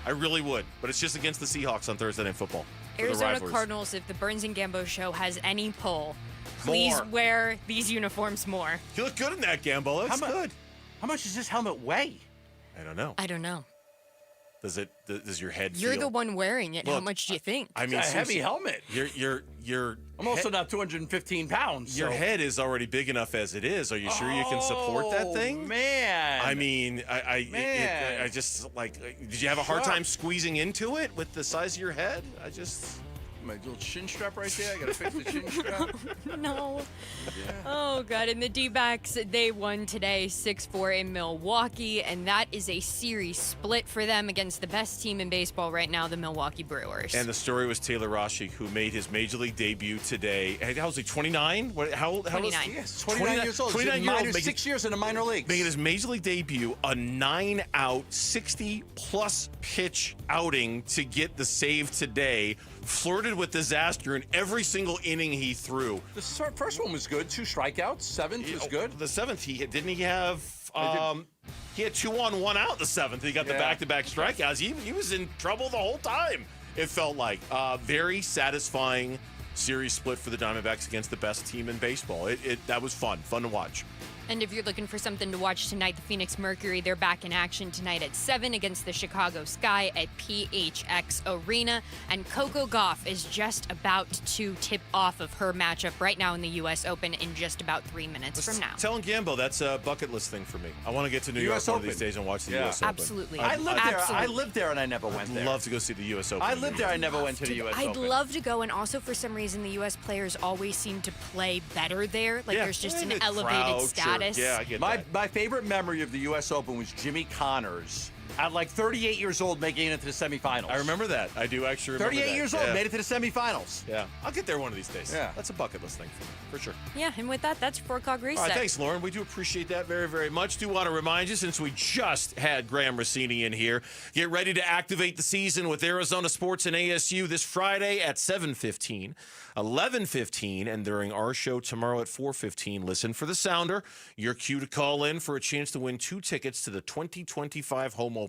I really would. But it's just against the Seahawks on Thursday Night Football. for the Arizona rivalries. Cardinals, if the Burns and Gambo show has any pull, please wear these uniforms more. You look good in that, Gambo. That's good. How much does this helmet weigh? I don't know. I don't know. Does your head You're feel... the one wearing it. How Look, much do you think? I mean, It's a heavy seriously, helmet. You're I'm also not 215 pounds. Your so- head is already big enough as it is. Are you sure you can support that thing? Man. I mean, I just like. Did you have a hard time squeezing into it with the size of your head? My little chin strap right there. I gotta fix the chin strap. No. Oh, God. And the D-backs, they won today 6-4 in Milwaukee, and that is a series split for them against the best team in baseball right now, the Milwaukee Brewers. And the story was Taylor Rossi, who made his Major League debut today. How was he, 29? How old? 29. Yes, 29 years old. 29-year-old. 6 years in the minor leagues. Making his Major League debut, a 9-out, 60-plus pitch outing to get the save today. Flirted with disaster in every single inning he threw. The first one was good. 2 strikeouts. 7th was good. The 7th, didn't he have? He had 2 on, 1 out. The 7th, he got the back-to-back strikeouts. He was in trouble the whole time. It felt like very satisfying series split for the Diamondbacks against the best team in baseball. That was fun to watch. And if you're looking for something to watch tonight, the Phoenix Mercury, they're back in action tonight at 7 against the Chicago Sky at PHX Arena. And Coco Gauff is just about to tip off of her matchup right now in the U.S. Open in just about 3 minutes from now. Telling Gambo, that's a bucket list thing for me. I want to get to New York one of these days and watch the U.S. Open. Absolutely. I lived there and I never went there. I'd love to go see the U.S. Open. I lived there. I never went to the U.S. I'd Open. love to go, and also for some reason the U.S. players always seem to play better there. Like there's just an elevated status. Yeah, I get that. My favorite memory of the U.S. Open was Jimmy Connors at like 38 years old making it to the semifinals. I remember that. I do actually remember 38 that. years old, made it to the semifinals. Yeah, I'll get there one of these days. Yeah. That's a bucket list thing for me, for sure. Yeah, and with that, that's 4 o'clock reset. All right, thanks, Lauren. We do appreciate that very, very much. Do want to remind you, since we just had Graham Rossini in here, get ready to activate the season with Arizona Sports and ASU this Friday at 7:15, 11:15, and during our show tomorrow at 4:15. Listen for the sounder. Your cue to call in for a chance to win 2 tickets to the 2025 home opener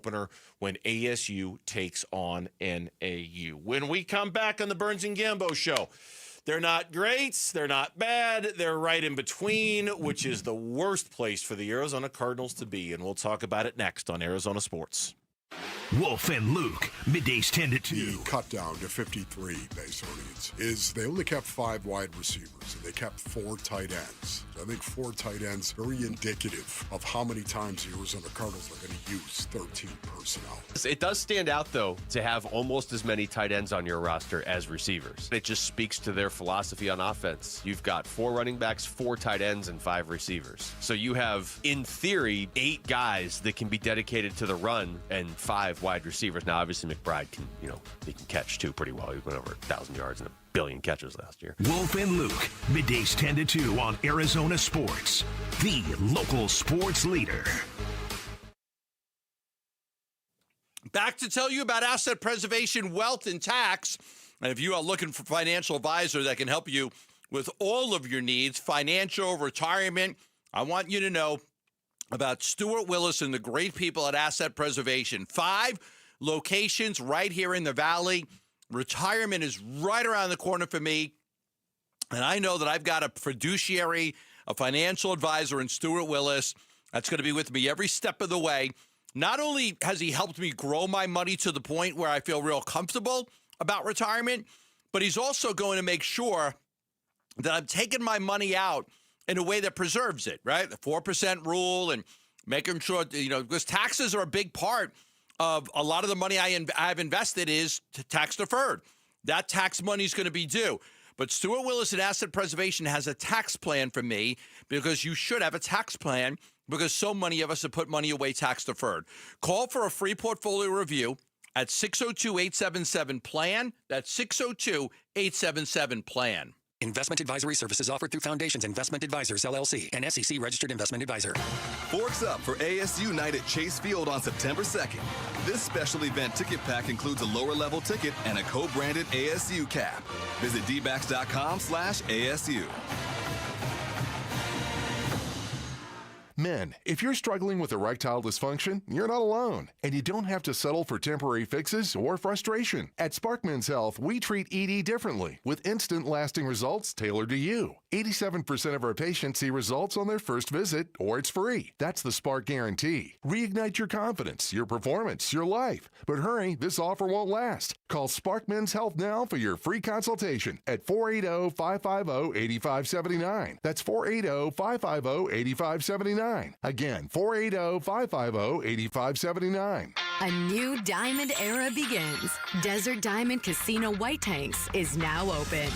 when ASU takes on NAU. When we come back on the Burns and Gambo show, they're not great, they're not bad, they're right in between, which is the worst place for the Arizona Cardinals to be, and we'll talk about it next on Arizona Sports. Wolf and Luke, middays 10 to 2. The cut down to 53 base earnings is they only kept 5 wide receivers and they kept 4 tight ends. So I think 4 tight ends very indicative of how many times the Arizona Cardinals are going to use 13 personnel. It does stand out, though, to have almost as many tight ends on your roster as receivers. It just speaks to their philosophy on offense. You've got 4 running backs, 4 tight ends, and 5 receivers. So you have, in theory, 8 guys that can be dedicated to the run and 5 wide receivers. Now, obviously, McBride can, he can catch too pretty well. He went over 1,000 yards and 1 billion catches last year. Wolf and Luke, middays 10 to 2 on Arizona Sports, the local sports leader. Back to tell you about asset preservation, wealth, and tax. And if you are looking for a financial advisor that can help you with all of your needs, financial, retirement, I want you to know about Stuart Willis and the great people at Asset Preservation. 5 locations right here in the Valley. Retirement is right around the corner for me. And I know that I've got a fiduciary, a financial advisor in Stuart Willis that's going to be with me every step of the way. Not only has he helped me grow my money to the point where I feel real comfortable about retirement, but he's also going to make sure that I'm taking my money out in a way that preserves it, right? The 4% rule and making sure, because taxes are a big part of a lot of the money I've invested is tax deferred. That tax money is going to be due. But Stuart Willis and Asset Preservation has a tax plan for me, because you should have a tax plan, because so many of us have put money away tax deferred. Call for a free portfolio review at 602-877-PLAN. That's 602-877-PLAN. Investment advisory services offered through Foundations Investment Advisors, LLC, an SEC-registered investment advisor. Forks up for ASU night at Chase Field on September 2nd. This special event ticket pack includes a lower-level ticket and a co-branded ASU cap. Visit dbacks.com/ASU. Men, if you're struggling with erectile dysfunction, you're not alone, and you don't have to settle for temporary fixes or frustration. At Spark Men's Health, we treat ED differently, with instant lasting results tailored to you. 87% of our patients see results on their first visit, or it's free. That's the Spark Guarantee. Reignite your confidence, your performance, your life. But hurry, this offer won't last. Call Spark Men's Health now for your free consultation at 480-550-8579. That's 480-550-8579. Again, 480-550-8579. A new diamond era begins. Desert Diamond Casino White Tanks is now open.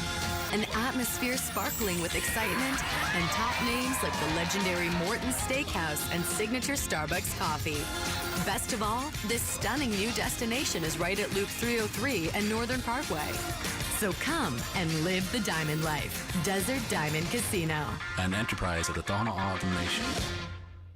An atmosphere sparkling with excitement and top names like the legendary Morton's Steakhouse and signature Starbucks coffee. Best of all, this stunning new destination is right at Loop 303 and Northern Parkway. So come and live the diamond life. Desert Diamond Casino. An enterprise of the Tohono O'odham Nation.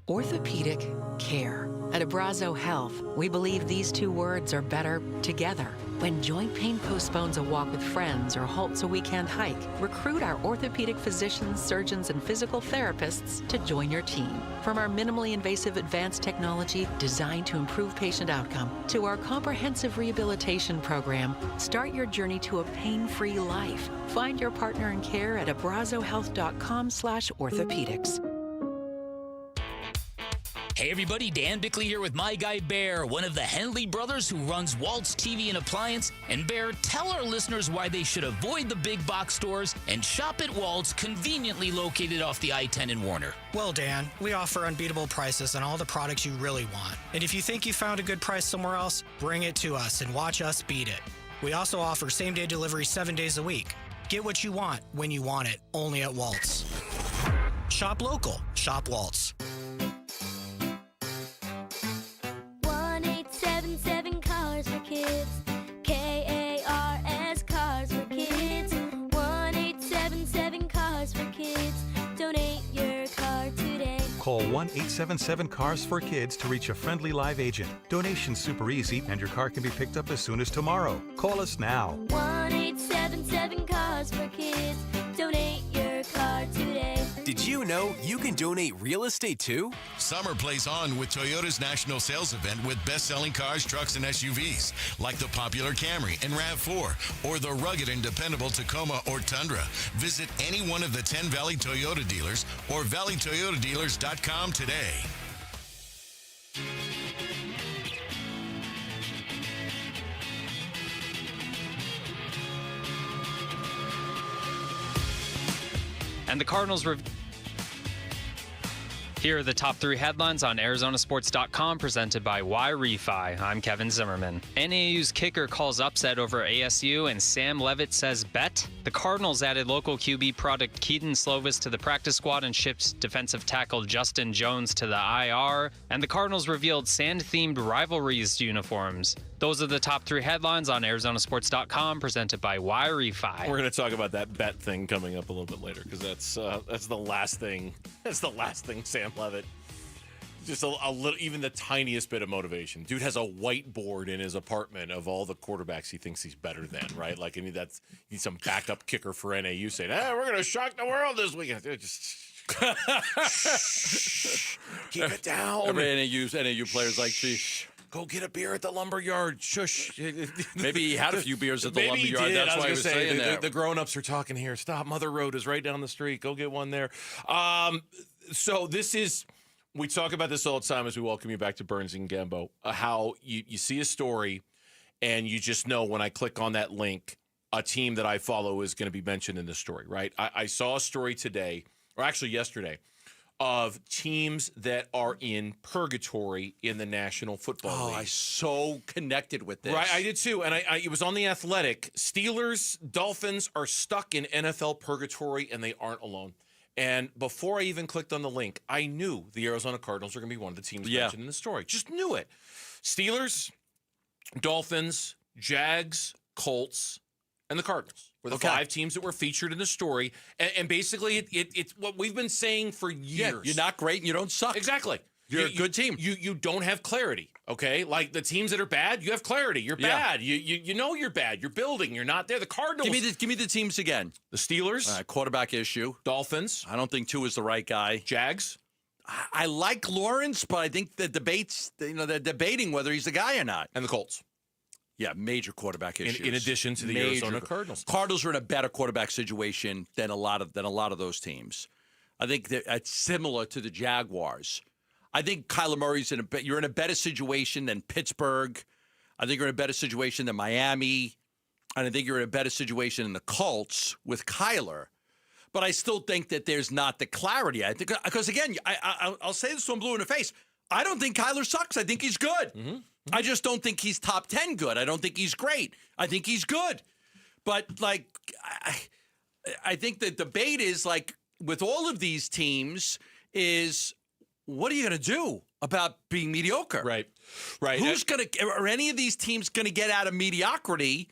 Orthopedic care. At Abrazo Health, we believe these 2 words are better together. When joint pain postpones a walk with friends or halts a weekend hike, recruit our orthopedic physicians, surgeons, and physical therapists to join your team. From our minimally invasive advanced technology designed to improve patient outcome to our comprehensive rehabilitation program, start your journey to a pain-free life. Find your partner in care at abrazohealth.com/orthopedics. Hey everybody, Dan Bickley here with my guy Bear, one of the Henley brothers who runs Waltz TV and Appliance. And Bear, tell our listeners why they should avoid the big box stores and shop at Waltz, conveniently located off the I-10 in Warner. Well, Dan, we offer unbeatable prices on all the products you really want. And if you think you found a good price somewhere else, bring it to us and watch us beat it. We also offer same-day delivery 7 days a week. Get what you want when you want it, only at Waltz. Shop local. Shop Waltz. 1-877 Cars for Kids. K-A-R-S Cars for Kids. 1-877 Cars for Kids. Donate your car today. Call 1-877-CARS-FOR-KIDS to reach a friendly live agent. Donation's super easy, and your car can be picked up as soon as tomorrow. Call us now. 1-877 Cars for Kids. Donate your car today. Did you know you can donate real estate too? Summer plays on with Toyota's national sales event with best-selling cars, trucks, and SUVs like the popular Camry and RAV4 or the rugged and dependable Tacoma or Tundra. Visit any one of the 10 Valley Toyota dealers or valleytoyotadealers.com today. And the Cardinals Here are the top 3 headlines on ArizonaSports.com presented by Y-Refi. I'm Kevin Zimmerman. NAU's kicker calls upset over ASU, and Sam Levitt says bet. The Cardinals added local QB product Keaton Slovis to the practice squad and shipped defensive tackle Justin Jones to the IR. And the Cardinals revealed sand-themed rivalries uniforms. Those are the top 3 headlines on ArizonaSports.com presented by Y-Refi. We're going to talk about that bet thing coming up a little bit later because that's the last thing. That's the last thing Sam Levitt. Just a little, even the tiniest bit of motivation. Dude has a whiteboard in his apartment of all the quarterbacks he thinks he's better than, right? Like, I mean, he's some backup kicker for NAU saying, we're going to shock the world this weekend. Just keep it down. Every NAU players like, geez. Go get a beer at the lumberyard. Shush. Maybe he had a few beers at the Maybe lumberyard. That's why he was saying that. The grown-ups are talking here. Stop. Mother Road is right down the street. Go get one there. So this is, we talk about this all the time as we welcome you back to Burns and Gambo, how you see a story and you just know when I click on that link, a team that I follow is going to be mentioned in the story, right? I saw a story today, or actually yesterday, of teams that are in purgatory in the National Football League. I so connected with this. Right, I did too. And it was on The Athletic. Steelers, Dolphins are stuck in NFL purgatory, and they aren't alone. And before I even clicked on the link, I knew the Arizona Cardinals were going to be one of the teams mentioned in the story. Just knew it. Steelers, Dolphins, Jags, Colts, and the Cardinals were the 5 teams that were featured in the story. And basically, it's what we've been saying for years. Yeah, you're not great and you don't suck. Exactly. You're a good team. You don't have clarity, okay? Like the teams that are bad, you have clarity. You're bad. You know you're bad. You're building. You're not there. The Cardinals. Give me the teams again. The Steelers. Quarterback issue. Dolphins. I don't think Tua is the right guy. Jags. I like Lawrence, but I think the debates, they're debating whether he's the guy or not. And the Colts. Yeah, major quarterback issues. In addition to the Arizona Cardinals. Cardinals are in a better quarterback situation than a lot of those teams. I think that it's similar to the Jaguars. I think Kyler Murray's you're in a better situation than Pittsburgh. I think you're in a better situation than Miami. And I think you're in a better situation than the Colts with Kyler. But I still think that there's not the clarity. I think because again, I'll say this to him blue in the face. I don't think Kyler sucks. I think he's good. Mm-hmm. I just don't think he's top 10 good. I don't think he's great. I think he's good. But, like, I think the debate is, like, with all of these teams is what are you going to do about being mediocre? Right. Are any of these teams going to get out of mediocrity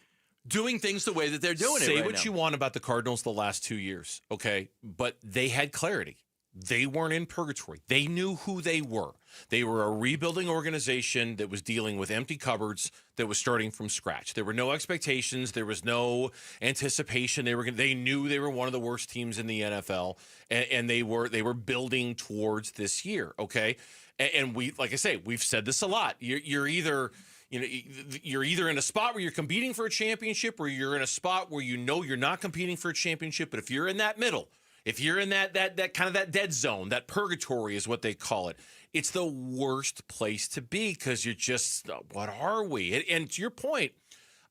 doing things the way that they're doing Say it right what now? you want about the Cardinals the last 2 years, okay? But they had clarity. They weren't in purgatory. They knew who they were. They were a rebuilding organization that was dealing with empty cupboards, that was starting from scratch. There were no expectations. There was no anticipation. They knew they were one of the worst teams in the NFL, and they were building towards this year. Okay, and we, like I say, we've said this a lot. You're either in a spot where you're competing for a championship, or you're in a spot where you know you're not competing for a championship. But if you're in that middle, if you're in that kind of that dead zone, that purgatory is what they call it. It's the worst place to be because you're just, what are we? And to your point,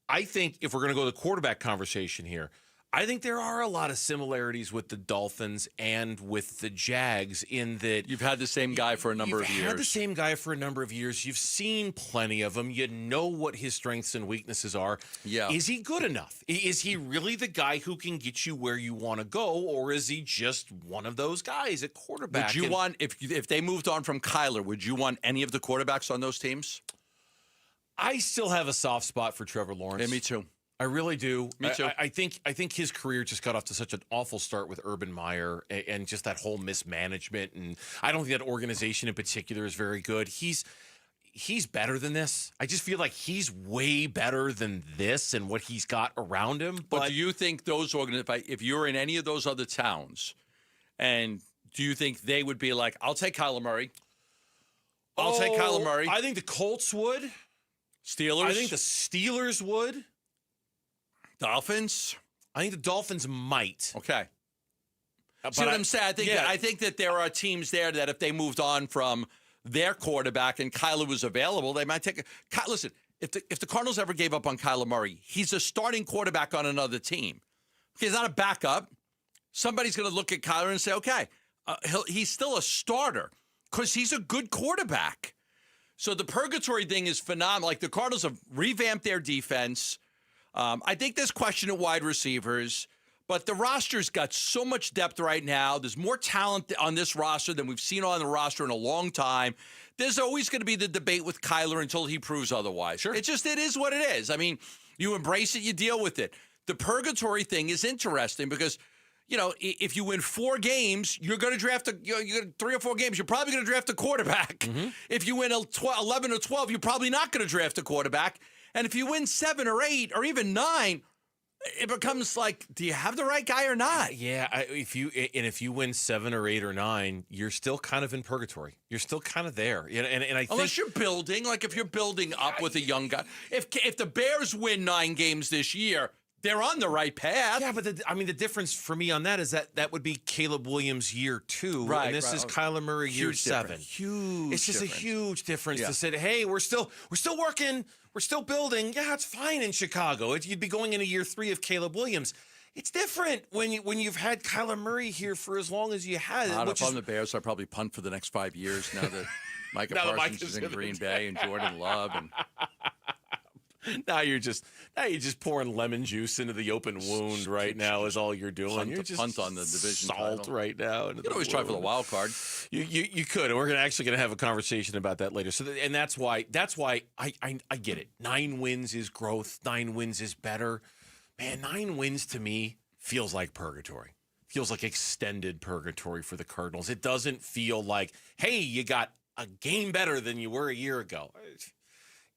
I think if we're going to go to the quarterback conversation here, I think there are a lot of similarities with the Dolphins and with the Jags in that you've had the same guy for a number of years. You've had the same guy for a number of years. You've seen plenty of him. You know what his strengths and weaknesses are. Yeah. Is he good enough? Is he really the guy who can get you where you want to go, or is he just one of those guys at quarterback? Would you want, if they moved on from Kyler, would you want any of the quarterbacks on those teams? I still have a soft spot for Trevor Lawrence. Yeah, me too. I really do. Me too. I think his career just got off to such an awful start with Urban Meyer and just that whole mismanagement. And I don't think that organization in particular is very good. He's better than this. I just feel like he's way better than this and what he's got around him. But do you think those if you're in any of those other towns, and do you think they would be like, I'll take Kyler Murray? I'll take Kyler Murray. I think the Colts would. Steelers? I think the Steelers would. Dolphins? I think the Dolphins might. Okay. See what I'm saying? I think that there are teams there that if they moved on from their quarterback and Kyler was available, they might take – listen, if the Cardinals ever gave up on Kyler Murray, he's a starting quarterback on another team. He's not a backup. Somebody's going to look at Kyler and say, okay, he's still a starter because he's a good quarterback. So the purgatory thing is phenomenal. Like the Cardinals have revamped their defense. I think there's question at wide receivers, but the roster's got so much depth right now. There's more talent on this roster than we've seen on the roster in a long time. There's always going to be the debate with Kyler until he proves otherwise. Sure. It is what it is. I mean, you embrace it, you deal with it. The purgatory thing is interesting because, you know, if you win 4 games, you're going to draft 3 or 4 games, you're probably going to draft a quarterback. Mm-hmm. If you win 11 or 12, you're probably not going to draft a quarterback. And if you win 7 or 8 or even 9, it becomes like, do you have the right guy or not? Yeah, if you win 7 or 8 or 9, you're still kind of in purgatory. You're still kind of there. And I unless you're building, like if you're building up with a young guy. If the Bears win 9 games this year, they're on the right path. Yeah, but the difference for me on that is that would be Caleb Williams year 2, right? And this is Kyler Murray year 7. Huge. It's just difference. A huge difference to say, hey, we're still working. We're still building. Yeah, it's fine in Chicago. You'd be going into year 3 of Caleb Williams. It's different when you've had Kyler Murray here for as long as you had. If I'm the Bears, I'd probably punt for the next 5 years now that Micah Parsons is in Green Bay and Jordan Love and. Now you're just pouring lemon juice into the open wound right now is all you're doing. You're just punt on the division salt title. right now. You can always try for the wild card. You could, and we're actually going to have a conversation about that later. So, and that's why I get it. 9 wins is growth. 9 wins is better. Man, 9 wins to me feels like purgatory. Feels like extended purgatory for the Cardinals. It doesn't feel like, hey, you got a game better than you were a year ago.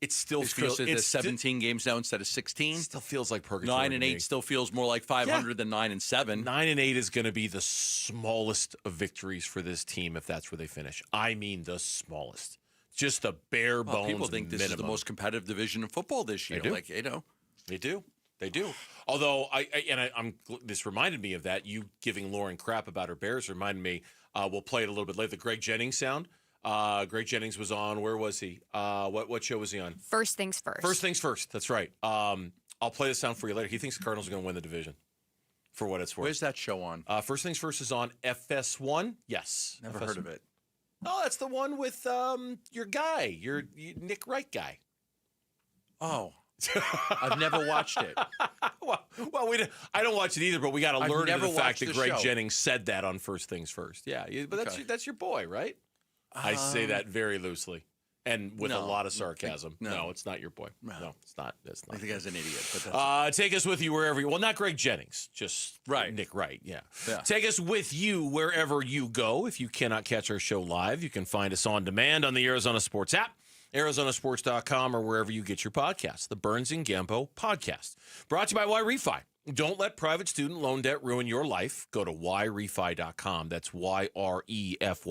It still feels it's 17 games now instead of 16. Still feels like purgatory. 9 and 8 still feels more like 500 than 9 and 7. 9 and 8 is going to be the smallest of victories for this team if that's where they finish. I mean, the smallest, just the bare bones. People think this is the most competitive division in football this year. They do. They do. Although this reminded me of that. You giving Lauren crap about her Bears reminded me. We'll play it a little bit later. The Greg Jennings sound. Greg Jennings was on. Where was he? What show was he on? First Things First. First Things First. That's right. I'll play the sound for you later. He thinks the Cardinals are going to win the division. For what it's worth. Where's that show on? First Things First is on FS1. Yes. Never heard of it. Oh, that's the one with your guy, your Nick Wright guy. Oh. I've never watched it. Well, I don't watch it either, but we got to learn the fact that Greg Jennings said that on First Things First. Yeah, but that's your boy, right? I say that very loosely and with a lot of sarcasm. No, it's not your boy. No, it's not. That's not. I think I was an idiot. But take us with you wherever you. Well, not Greg Jennings, just Nick Wright. Yeah. Take us with you wherever you go. If you cannot catch our show live, you can find us on demand on the Arizona Sports app, ArizonaSports.com, or wherever you get your podcasts. The Burns and Gambo podcast, brought to you by Y-Refi. Don't let private student loan debt ruin your life. Go to YREFI.com. That's YREFY.com.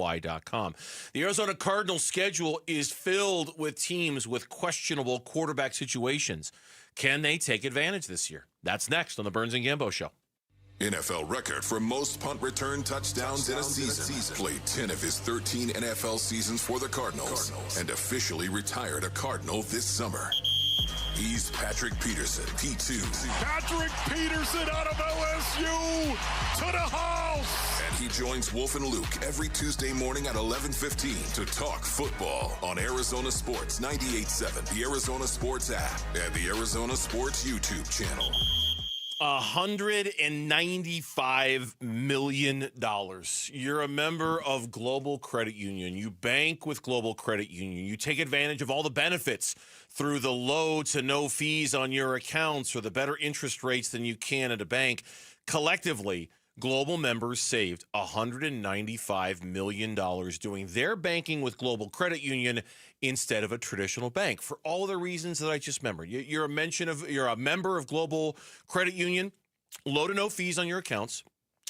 The Arizona Cardinals schedule is filled with teams with questionable quarterback situations. Can they take advantage this year? That's next on the Burns and Gambo Show. NFL record for most punt return touchdowns in a season. Played 10 of his 13 NFL seasons for the Cardinals and officially retired a Cardinal this summer. He's Patrick Peterson, P2. Patrick Peterson out of LSU to the house. And he joins Wolf and Luke every Tuesday morning at 11:15 to talk football on Arizona Sports 98.7, the Arizona Sports app, and the Arizona Sports YouTube channel. $195 million. You're a member of Global Credit Union. You bank with Global Credit Union. You take advantage of all the benefits through the low to no fees on your accounts or the better interest rates than you can at a bank. Collectively, Global members saved $195 million doing their banking with Global Credit Union instead of a traditional bank for all the reasons that I just remembered. You're a member of Global Credit Union, low to no fees on your accounts,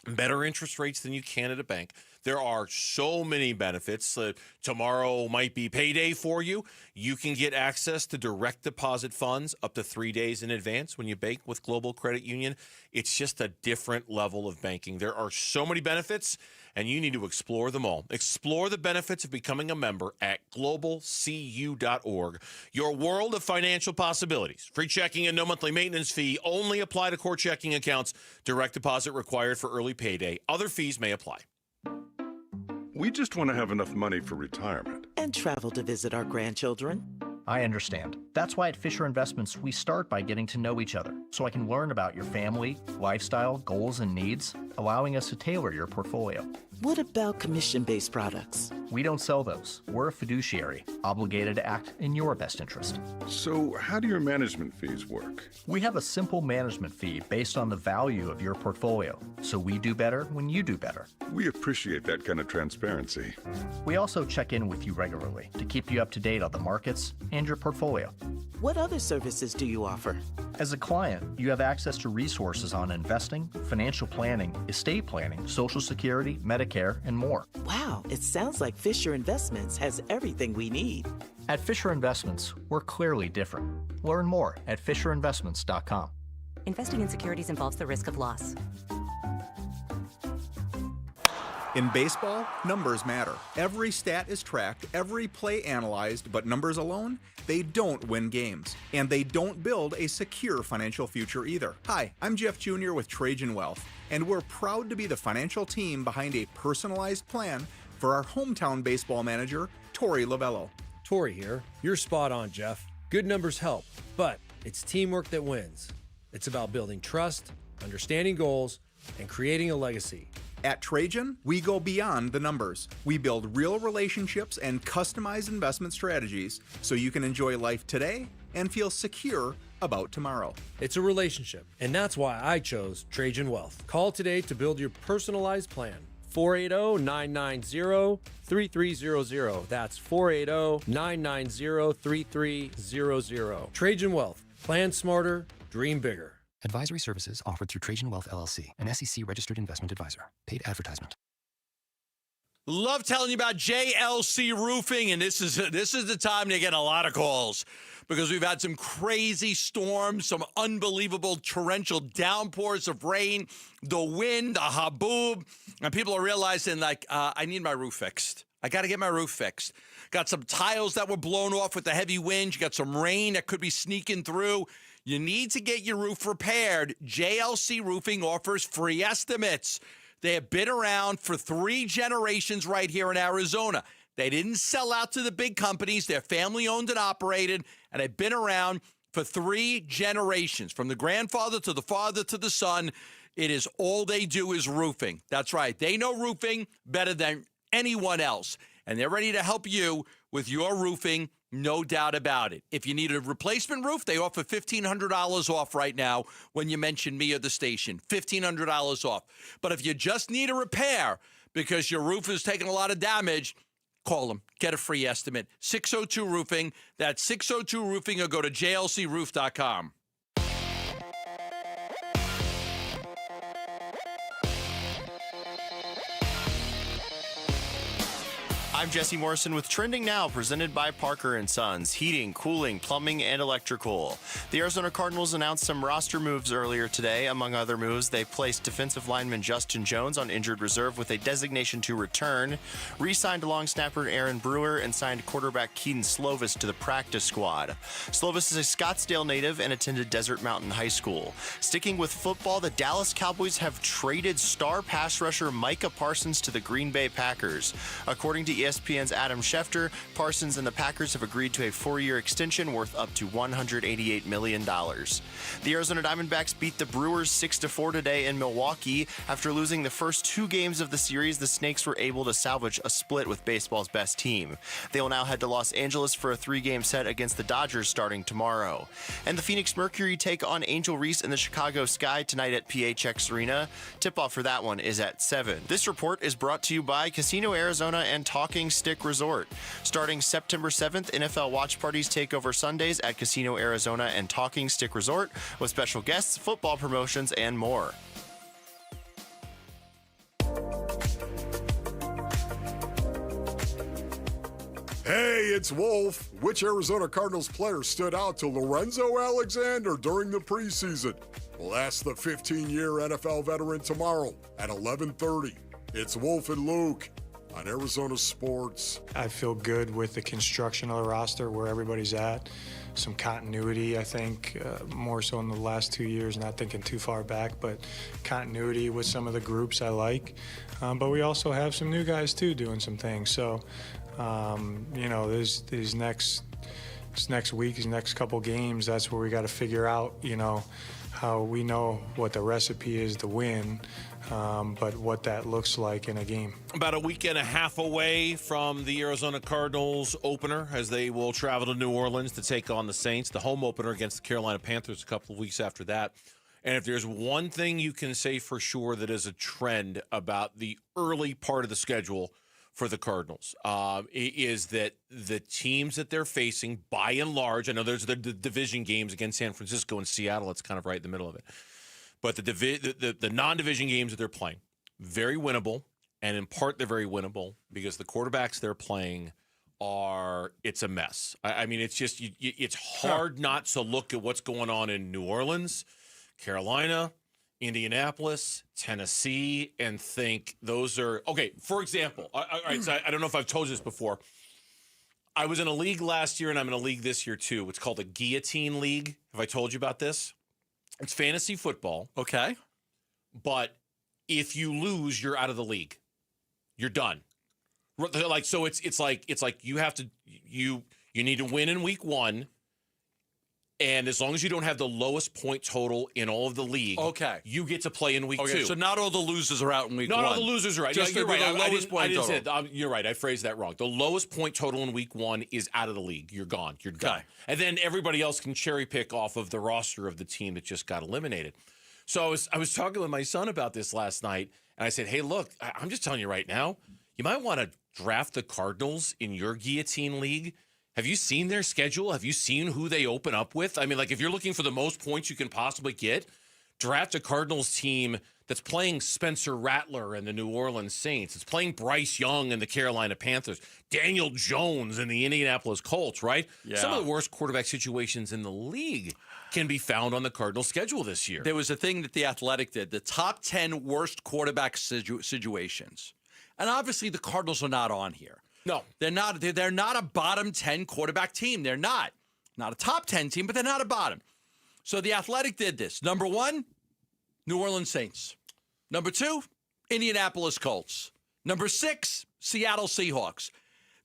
better interest rates than you can at a bank. There are so many benefits. Tomorrow might be payday for you. You can get access to direct deposit funds up to 3 days in advance when you bank with Global Credit Union. It's just a different level of banking. There are so many benefits, and you need to explore them all. Explore the benefits of becoming a member at globalcu.org. Your world of financial possibilities. Free checking and no monthly maintenance fee. Only apply to core checking accounts. Direct deposit required for early payday. Other fees may apply. We just want to have enough money for retirement. And travel to visit our grandchildren. I understand. That's why at Fisher Investments, we start by getting to know each other so I can learn about your family, lifestyle, goals, and needs, allowing us to tailor your portfolio. What about commission-based products? We don't sell those. We're a fiduciary, obligated to act in your best interest. So how do your management fees work? We have a simple management fee based on the value of your portfolio, so we do better when you do better. We appreciate that kind of transparency. We also check in with you regularly to keep you up to date on the markets and your portfolio. What other services do you offer? As a client, you have access to resources on investing, financial planning, estate planning, Social Security, Medicare, and more. Wow, it sounds like Fisher Investments has everything we need. At Fisher Investments, we're clearly different. Learn more at FisherInvestments.com. Investing in securities involves the risk of loss. In baseball, numbers matter. Every stat is tracked, every play analyzed, but numbers alone, they don't win games. And they don't build a secure financial future either. Hi, I'm Jeff Jr. with Trajan Wealth, and we're proud to be the financial team behind a personalized plan for our hometown baseball manager, Tori Lavello. Tori here. You're spot on, Jeff. Good numbers help, but it's teamwork that wins. It's about building trust, understanding goals, and creating a legacy. At Trajan, we go beyond the numbers. We build real relationships and customized investment strategies so you can enjoy life today and feel secure about tomorrow. It's a relationship, and that's why I chose Trajan Wealth. Call today to build your personalized plan. 480-990-3300. That's 480-990-3300. Trajan Wealth. Plan smarter, dream bigger. Advisory services offered through Trajan Wealth LLC, an SEC-registered investment advisor. Paid advertisement. Love telling you about JLC Roofing, and this is the time to get a lot of calls because we've had some crazy storms, some unbelievable torrential downpours of rain, the wind, the haboob, and people are realizing, like, I need my roof fixed. I got to get my roof fixed. Got some tiles that were blown off with the heavy wind. You got some rain that could be sneaking through. You need to get your roof repaired. JLC Roofing offers free estimates. They have been around for 3 generations right here in Arizona. They didn't sell out to the big companies. They're family-owned and operated, and they've been around for 3 generations. From the grandfather to the father to the son, it is all they do is roofing. That's right. They know roofing better than anyone else, and they're ready to help you with your roofing. No doubt about it. If you need a replacement roof, they offer $1,500 off right now when you mention me or the station. $1,500 off. But if you just need a repair because your roof is taking a lot of damage, call them. Get a free estimate. 602 Roofing. That's 602 Roofing, or go to jlcroof.com. I'm Jesse Morrison with Trending Now, presented by Parker & Sons, heating, cooling, plumbing, and electrical. The Arizona Cardinals announced some roster moves earlier today. Among other moves, they placed defensive lineman Justin Jones on injured reserve with a designation to return, re-signed long snapper Aaron Brewer, and signed quarterback Keaton Slovis to the practice squad. Slovis is a Scottsdale native and attended Desert Mountain High School. Sticking with football, the Dallas Cowboys have traded star pass rusher Micah Parsons to the Green Bay Packers. According to ESPN's Adam Schefter, Parsons and the Packers have agreed to a 4-year extension worth up to $188 million. The Arizona Diamondbacks beat the Brewers 6-4 today in Milwaukee. After losing the first 2 games of the series, the Snakes were able to salvage a split with baseball's best team. They will now head to Los Angeles for a 3-game set against the Dodgers starting tomorrow. And the Phoenix Mercury take on Angel Reese in the Chicago Sky tonight at PHX Arena. Tip-off for that one is at 7. This report is brought to you by Casino Arizona and Talking Stick Resort. Starting September 7th, NFL watch parties take over Sundays at Casino Arizona and Talking Stick Resort with special guests, football promotions, and more. Hey, it's Wolf. Which Arizona Cardinals player stood out to Lorenzo Alexander during the preseason? We'll ask the 15-year NFL veteran tomorrow at 11:30. It's Wolf and Luke on Arizona Sports. I feel good with the construction of the roster, where everybody's at. Some continuity, I think, more so in the last 2 years, not thinking too far back, but continuity with some of the groups I like. But we also have some new guys, too, doing some things. So, these next week, these next couple games, that's where we got to figure out, how we know what the recipe is to win, but what that looks like in a game. About a week and a half away from the Arizona Cardinals opener, as they will travel to New Orleans to take on the Saints, the home opener against the Carolina Panthers a couple of weeks after that. And if there's one thing you can say for sure that is a trend about the early part of the schedule for the Cardinals, is that the teams that they're facing, by and large, I know there's the division games against San Francisco and Seattle, it's kind of right in the middle of it. But the non-division games that they're playing, very winnable, and in part they're very winnable because the quarterbacks they're playing it's a mess. I mean, it's just, it's hard not to look at what's going on in New Orleans, Carolina, Indianapolis, Tennessee, and think those are okay. For example, all right. So I don't know if I've told you this before. I was in a league last year, and I'm in a league this year too. It's called a Guillotine League. Have I told you about this? It's fantasy football. Okay, but if you lose, you're out of the league. You're done. Like so, it's like you have to you need to win in week 1. And as long as you don't have the lowest point total in all of the league, you get to play in week 2. So not all the losers are out in week 1. Not all the losers are out. Just you're right. The lowest point total. You're right. I phrased that wrong. The lowest point total in week 1 is out of the league. You're gone. You're done. And then everybody else can cherry pick off of the roster of the team that just got eliminated. So I was talking with my son about this last night, and I said, hey, look, I'm just telling you right now, you might want to draft the Cardinals in your Guillotine League. Have you seen their schedule? Have you seen who they open up with? I mean, like, if you're looking for the most points you can possibly get, draft a Cardinals team that's playing Spencer Rattler and the New Orleans Saints. It's playing Bryce Young and the Carolina Panthers, Daniel Jones and the Indianapolis Colts, right? Yeah. Some of the worst quarterback situations in the league can be found on the Cardinals schedule this year. There was a thing that The Athletic did, the top 10 worst quarterback situations. And obviously the Cardinals are not on here. No, they're not. They're not a bottom 10 quarterback team. They're not a top 10 team, but they're not a bottom. So The Athletic did this. Number 1, New Orleans Saints. Number 2, Indianapolis Colts. Number 6, Seattle Seahawks.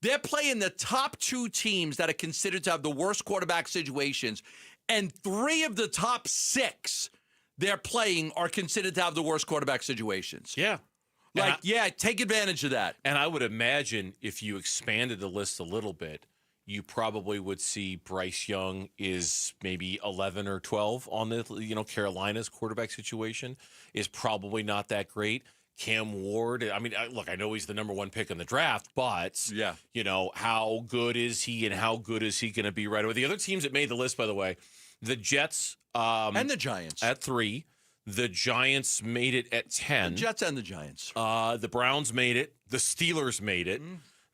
They're playing the top 2 teams that are considered to have the worst quarterback situations, and 3 of the top 6 they're playing are considered to have the worst quarterback situations. Yeah. Take advantage of that. And I would imagine if you expanded the list a little bit, you probably would see Bryce Young is maybe 11 or 12 on the, Carolina's quarterback situation is probably not that great. Cam Ward, I mean, look, I know he's the number 1 pick in the draft, but, how good is he and how good is he going to be right away? The other teams that made the list, by the way, the Jets. And the Giants. At 3. The Giants made it at 10. The Jets and the Giants. The Browns made it. The Steelers made it.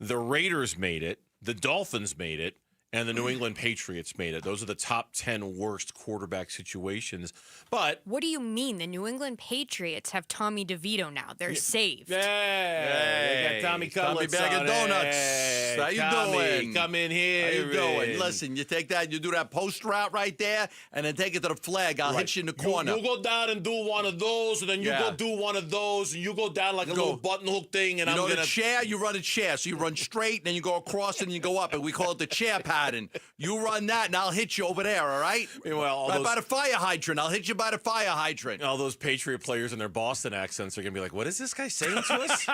The Raiders made it. The Dolphins made it. And the New England Patriots made it. Those are the top 10 worst quarterback situations. But what do you mean? The New England Patriots have Tommy DeVito now. They're saved. Hey, they got Tommy Cutlets bag of on donuts. it. How you Tommy, doing? come in here. How you doing? Listen, you take that, you do that post route right there, and then take it to the flag. I'll hit you in the corner. You go down and do one of those, and then you go do one of those, and you go down like a little button hook thing, and you I'm know gonna the chair. You run a chair, so you run straight, and then you go across, and you go up, and we call it the chair pattern. You run that, and I'll hit you over there. All right? Well, right by the fire hydrant. I'll hit you by the fire hydrant. All those Patriot players and their Boston accents are gonna be like, "What is this guy saying to us?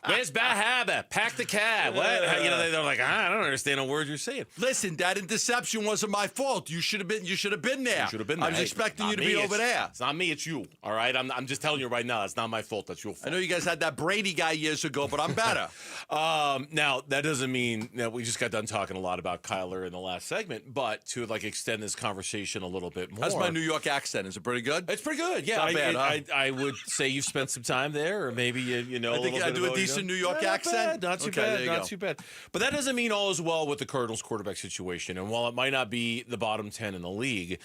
Where's Bahaba? Pack the cab. What? They're like, I don't understand a word you're saying." Listen, that interception wasn't my fault. You should have been. You should have been there. You should have been there. I was expecting you to be over there. It's not me. It's you. All right. I'm just telling you right now. It's not my fault. That's your fault. I know you guys had that Brady guy years ago, but I'm better. Now that doesn't mean that we just got done talking a lot about Kyler in the last segment, but to extend this conversation a little bit more. How's my New York accent? Is it pretty good? It's pretty good. Yeah, not bad, I would say you've spent some time there, or maybe you know. I think I do a decent New York accent. Not too bad. Not too bad. But that doesn't mean all is well with the Cardinals quarterback situation. And while it might not be the bottom 10 in the league,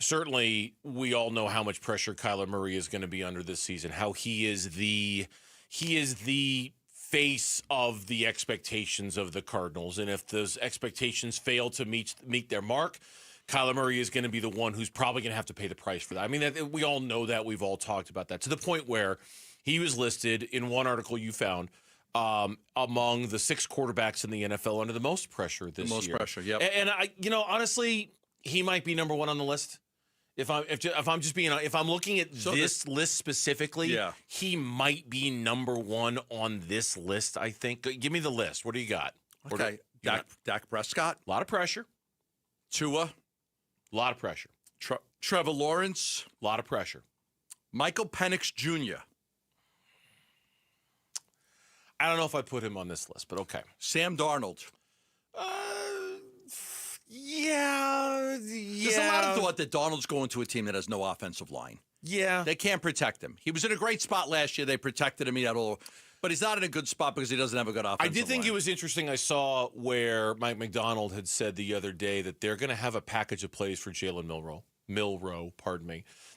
certainly we all know how much pressure Kyler Murray is going to be under this season. How he is the face of the expectations of the Cardinals, and if those expectations fail to meet their mark, Kyler Murray is going to be the one who's probably going to have to pay the price for that. I mean, we all know that. We've all talked about that, to the point where he was listed in one article you found among the 6 quarterbacks in the NFL under the most pressure this year. The most pressure, yep. And I, honestly, he might be number 1 on the list. If I'm looking at this list specifically, he might be number 1 on this list, I think. Give me the list. What do you got? Okay. Dak Prescott. A lot of pressure. Tua. A lot of pressure. Trevor Lawrence. A lot of pressure. Michael Penix Jr. I don't know if I put him on this list, but okay. Sam Darnold. Yeah. There's a lot of thought that Darnold's going to a team that has no offensive line. Yeah. They can't protect him. He was in a great spot last year. They protected him. He had but he's not in a good spot because he doesn't have a good offensive line. I did think it was interesting. I saw where Mike McDonald had said the other day that they're going to have a package of plays for Jalen Milroe,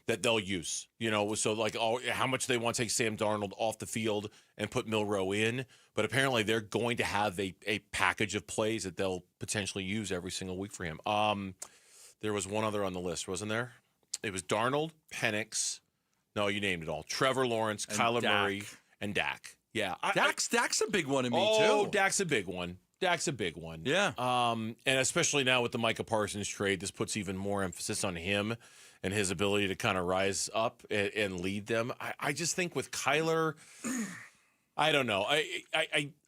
that they'll use. So how much they want to take Sam Darnold off the field and put Milroe in. But apparently they're going to have a package of plays that they'll potentially use every single week for him. There was one other on the list, wasn't there? It was Darnold, Penix. No, you named it all. Trevor Lawrence, and Kyler Dak. Murray, and Dak. Yeah. Dak's a big one to me, too. Oh, Dak's a big one. Yeah. And especially now with the Micah Parsons trade, this puts even more emphasis on him and his ability to kind of rise up and lead them. I just think with Kyler, I don't know.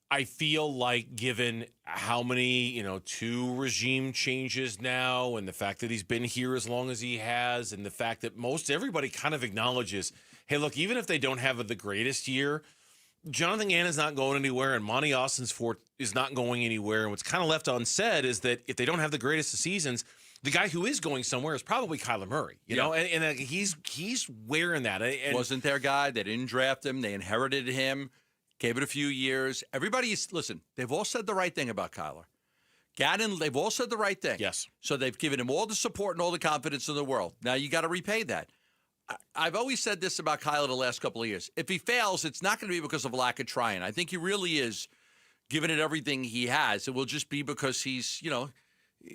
I feel like given how many, 2 regime changes now, and the fact that he's been here as long as he has, and the fact that most everybody kind of acknowledges, hey, look, even if they don't have the greatest year, Jonathan Gannon's not going anywhere, and Monty Austin's is not going anywhere. And what's kind of left unsaid is that if they don't have the greatest of seasons, the guy who is going somewhere is probably Kyler Murray. You know, and he's wearing that. And wasn't their guy. They didn't draft him. They inherited him. Gave it a few years. Listen, they've all said the right thing about Kyler. Gannon, they've all said the right thing. Yes. So they've given him all the support and all the confidence in the world. Now you got to repay that. I've always said this about Kyler the last couple of years. If he fails, it's not going to be because of a lack of trying. I think he really is giving it everything he has. It will just be because he's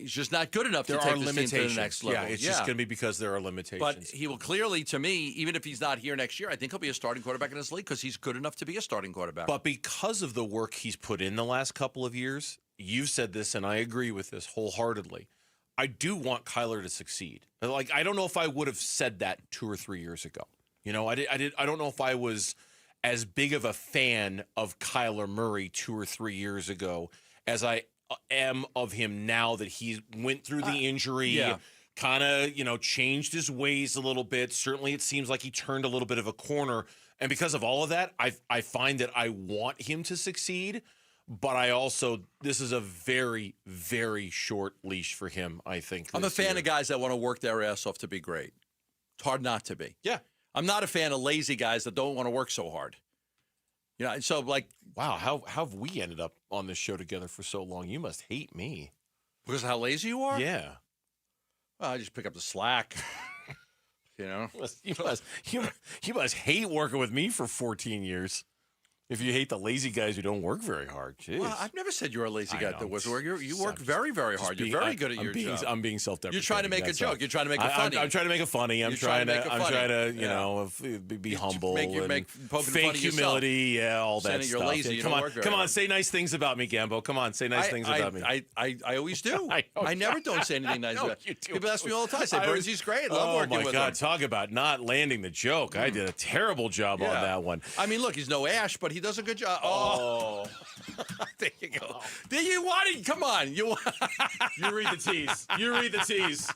just not good enough to take this team to the next level. Yeah, it's just going to be because there are limitations. But he will clearly, to me, even if he's not here next year, I think he'll be a starting quarterback in this league because he's good enough to be a starting quarterback. But because of the work he's put in the last couple of years, you've said this, and I agree with this wholeheartedly. I do want Kyler to succeed. Like, I don't know if I would have said that 2 or 3 years ago. I don't know if I was as big of a fan of Kyler Murray 2 or 3 years ago as I am of him now that he went through the injury, kind of, changed his ways a little bit. Certainly it seems like he turned a little bit of a corner. And because of all of that, I find that I want him to succeed. But I also, this is a very, very short leash for him, I think. I'm a fan of guys that want to work their ass off to be great. It's hard not to be. Yeah. I'm not a fan of lazy guys that don't want to work so hard. You know, so like, wow, how have we ended up on this show together for so long? You must hate me. Because of how lazy you are? Yeah. Well, I just pick up the slack. You know? You must hate working with me for 14 years. If you hate the lazy guys who don't work very hard. Jeez. Well, I've never said you're a lazy guy that was work. You work very, very hard. You're very good at your job. I'm being self-deprecating. You're trying to make a joke. You're trying to make it funny. I'm trying to make it funny. I'm trying to, you know, be humble. Fake humility. Yeah, all that stuff. You're lazy. Yeah, come on, say nice things about me, Gambo. Come on, say nice things about me. I always do. I never don't say anything nice about you. People ask me all the time. I say, Burnsy's great. Love working with him. Oh, my God. Talk about not landing the joke. I did a terrible job on that one. I mean, look, he's no Ash, but he does a good job. Oh. There you go. There you want it. Come on. You read the tease. You read the tease.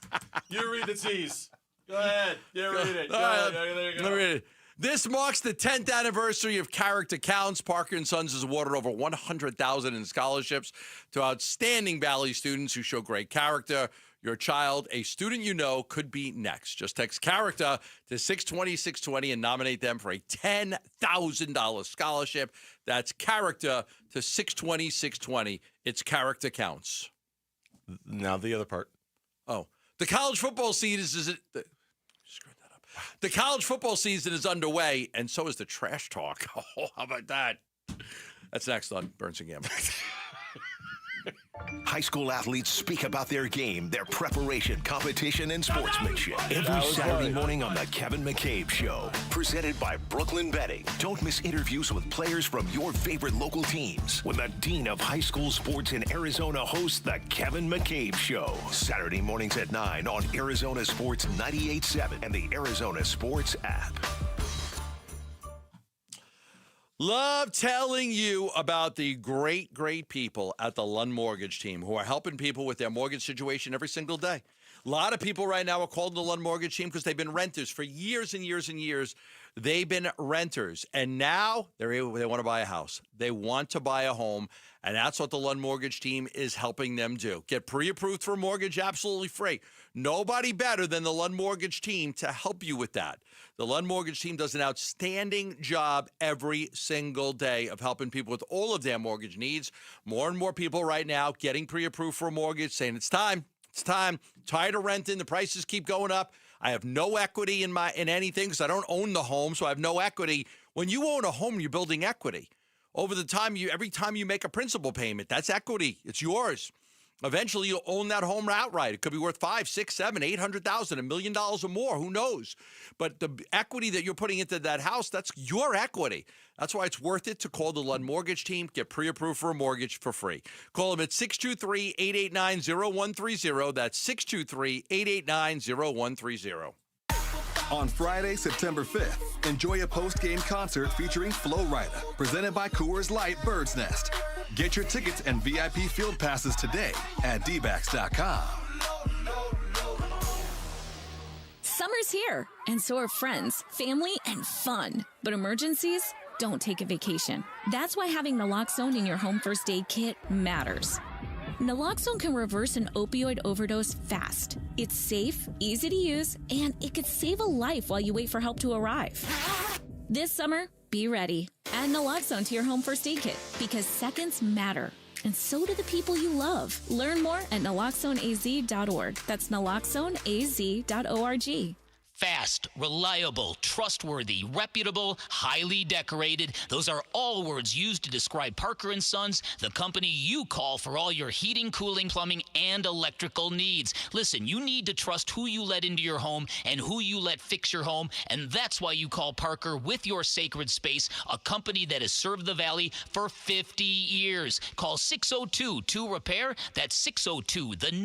You read the tease. Go ahead. You read it. There you go. Let me read it. This marks the 10th anniversary of Character Counts. Parker & Sons has awarded over $100,000 in scholarships to outstanding Valley students who show great character. Your child, a student you know, could be next. Just text character to 620-620 and nominate them for a $10,000 scholarship. That's character to 620-620. It's Character Counts. Now the other part. Oh, the college football season is screwed that up. The college football season is underway, and so is the trash talk. Oh, how about that? That's next on Burns and Gamble. High school athletes speak about their game, their preparation, competition, and sportsmanship. Every Saturday morning on The Kevin McCabe Show. Presented by Brooklyn Betting. Don't miss interviews with players from your favorite local teams when the Dean of High School Sports in Arizona hosts The Kevin McCabe Show. Saturday mornings at 9 on Arizona Sports 98.7 and the Arizona Sports app. Love telling you about the great, great people at the Lund Mortgage team who are helping people with their mortgage situation every single day. A lot of people right now are calling the Lund Mortgage team because they've been renters for years and years and years. They've been renters, and now they want to buy a house. They want to buy a home, and that's what the Lund Mortgage team is helping them do. Get pre-approved for a mortgage absolutely free. Nobody better than the Lund Mortgage team to help you with that. The Lund Mortgage team does an outstanding job every single day of helping people with all of their mortgage needs. More and more people right now getting pre-approved for a mortgage, saying it's time. It's time. Tired of renting. The prices keep going up. I have no equity in anything because I don't own the home, so I have no equity. When you own a home, you're building equity. Over the time, every time you make a principal payment, that's equity. It's yours. Eventually, you'll own that home outright. It could be worth $500,000, $600,000, $700,000, $1 million or more. Who knows? But the equity that you're putting into that house, that's your equity. That's why it's worth it to call the Lund Mortgage team. Get pre-approved for a mortgage for free. Call them at 623-889-0130. That's 623-889-0130. On Friday, September 5th, enjoy a post-game concert featuring Flo Rida, presented by Coors Light Bird's Nest. Get your tickets and VIP field passes today at dbacks.com. Summer's here, and so are friends, family, and fun. But emergencies don't take a vacation. That's why having naloxone in your home first aid kit matters. Naloxone can reverse an opioid overdose fast. It's safe, easy to use, and it could save a life while you wait for help to arrive. This summer, be ready. Add naloxone to your home first aid kit because seconds matter. And so do the people you love. Learn more at naloxoneaz.org. That's naloxoneaz.org. Fast, reliable, trustworthy, reputable, highly decorated. Those are all words used to describe Parker & Sons, the company you call for all your heating, cooling, plumbing, and electrical needs. Listen, you need to trust who you let into your home and who you let fix your home, and that's why you call Parker with your sacred space, a company that has served the Valley for 50 years. Call 602-2-REPAIR. That's 602-2, then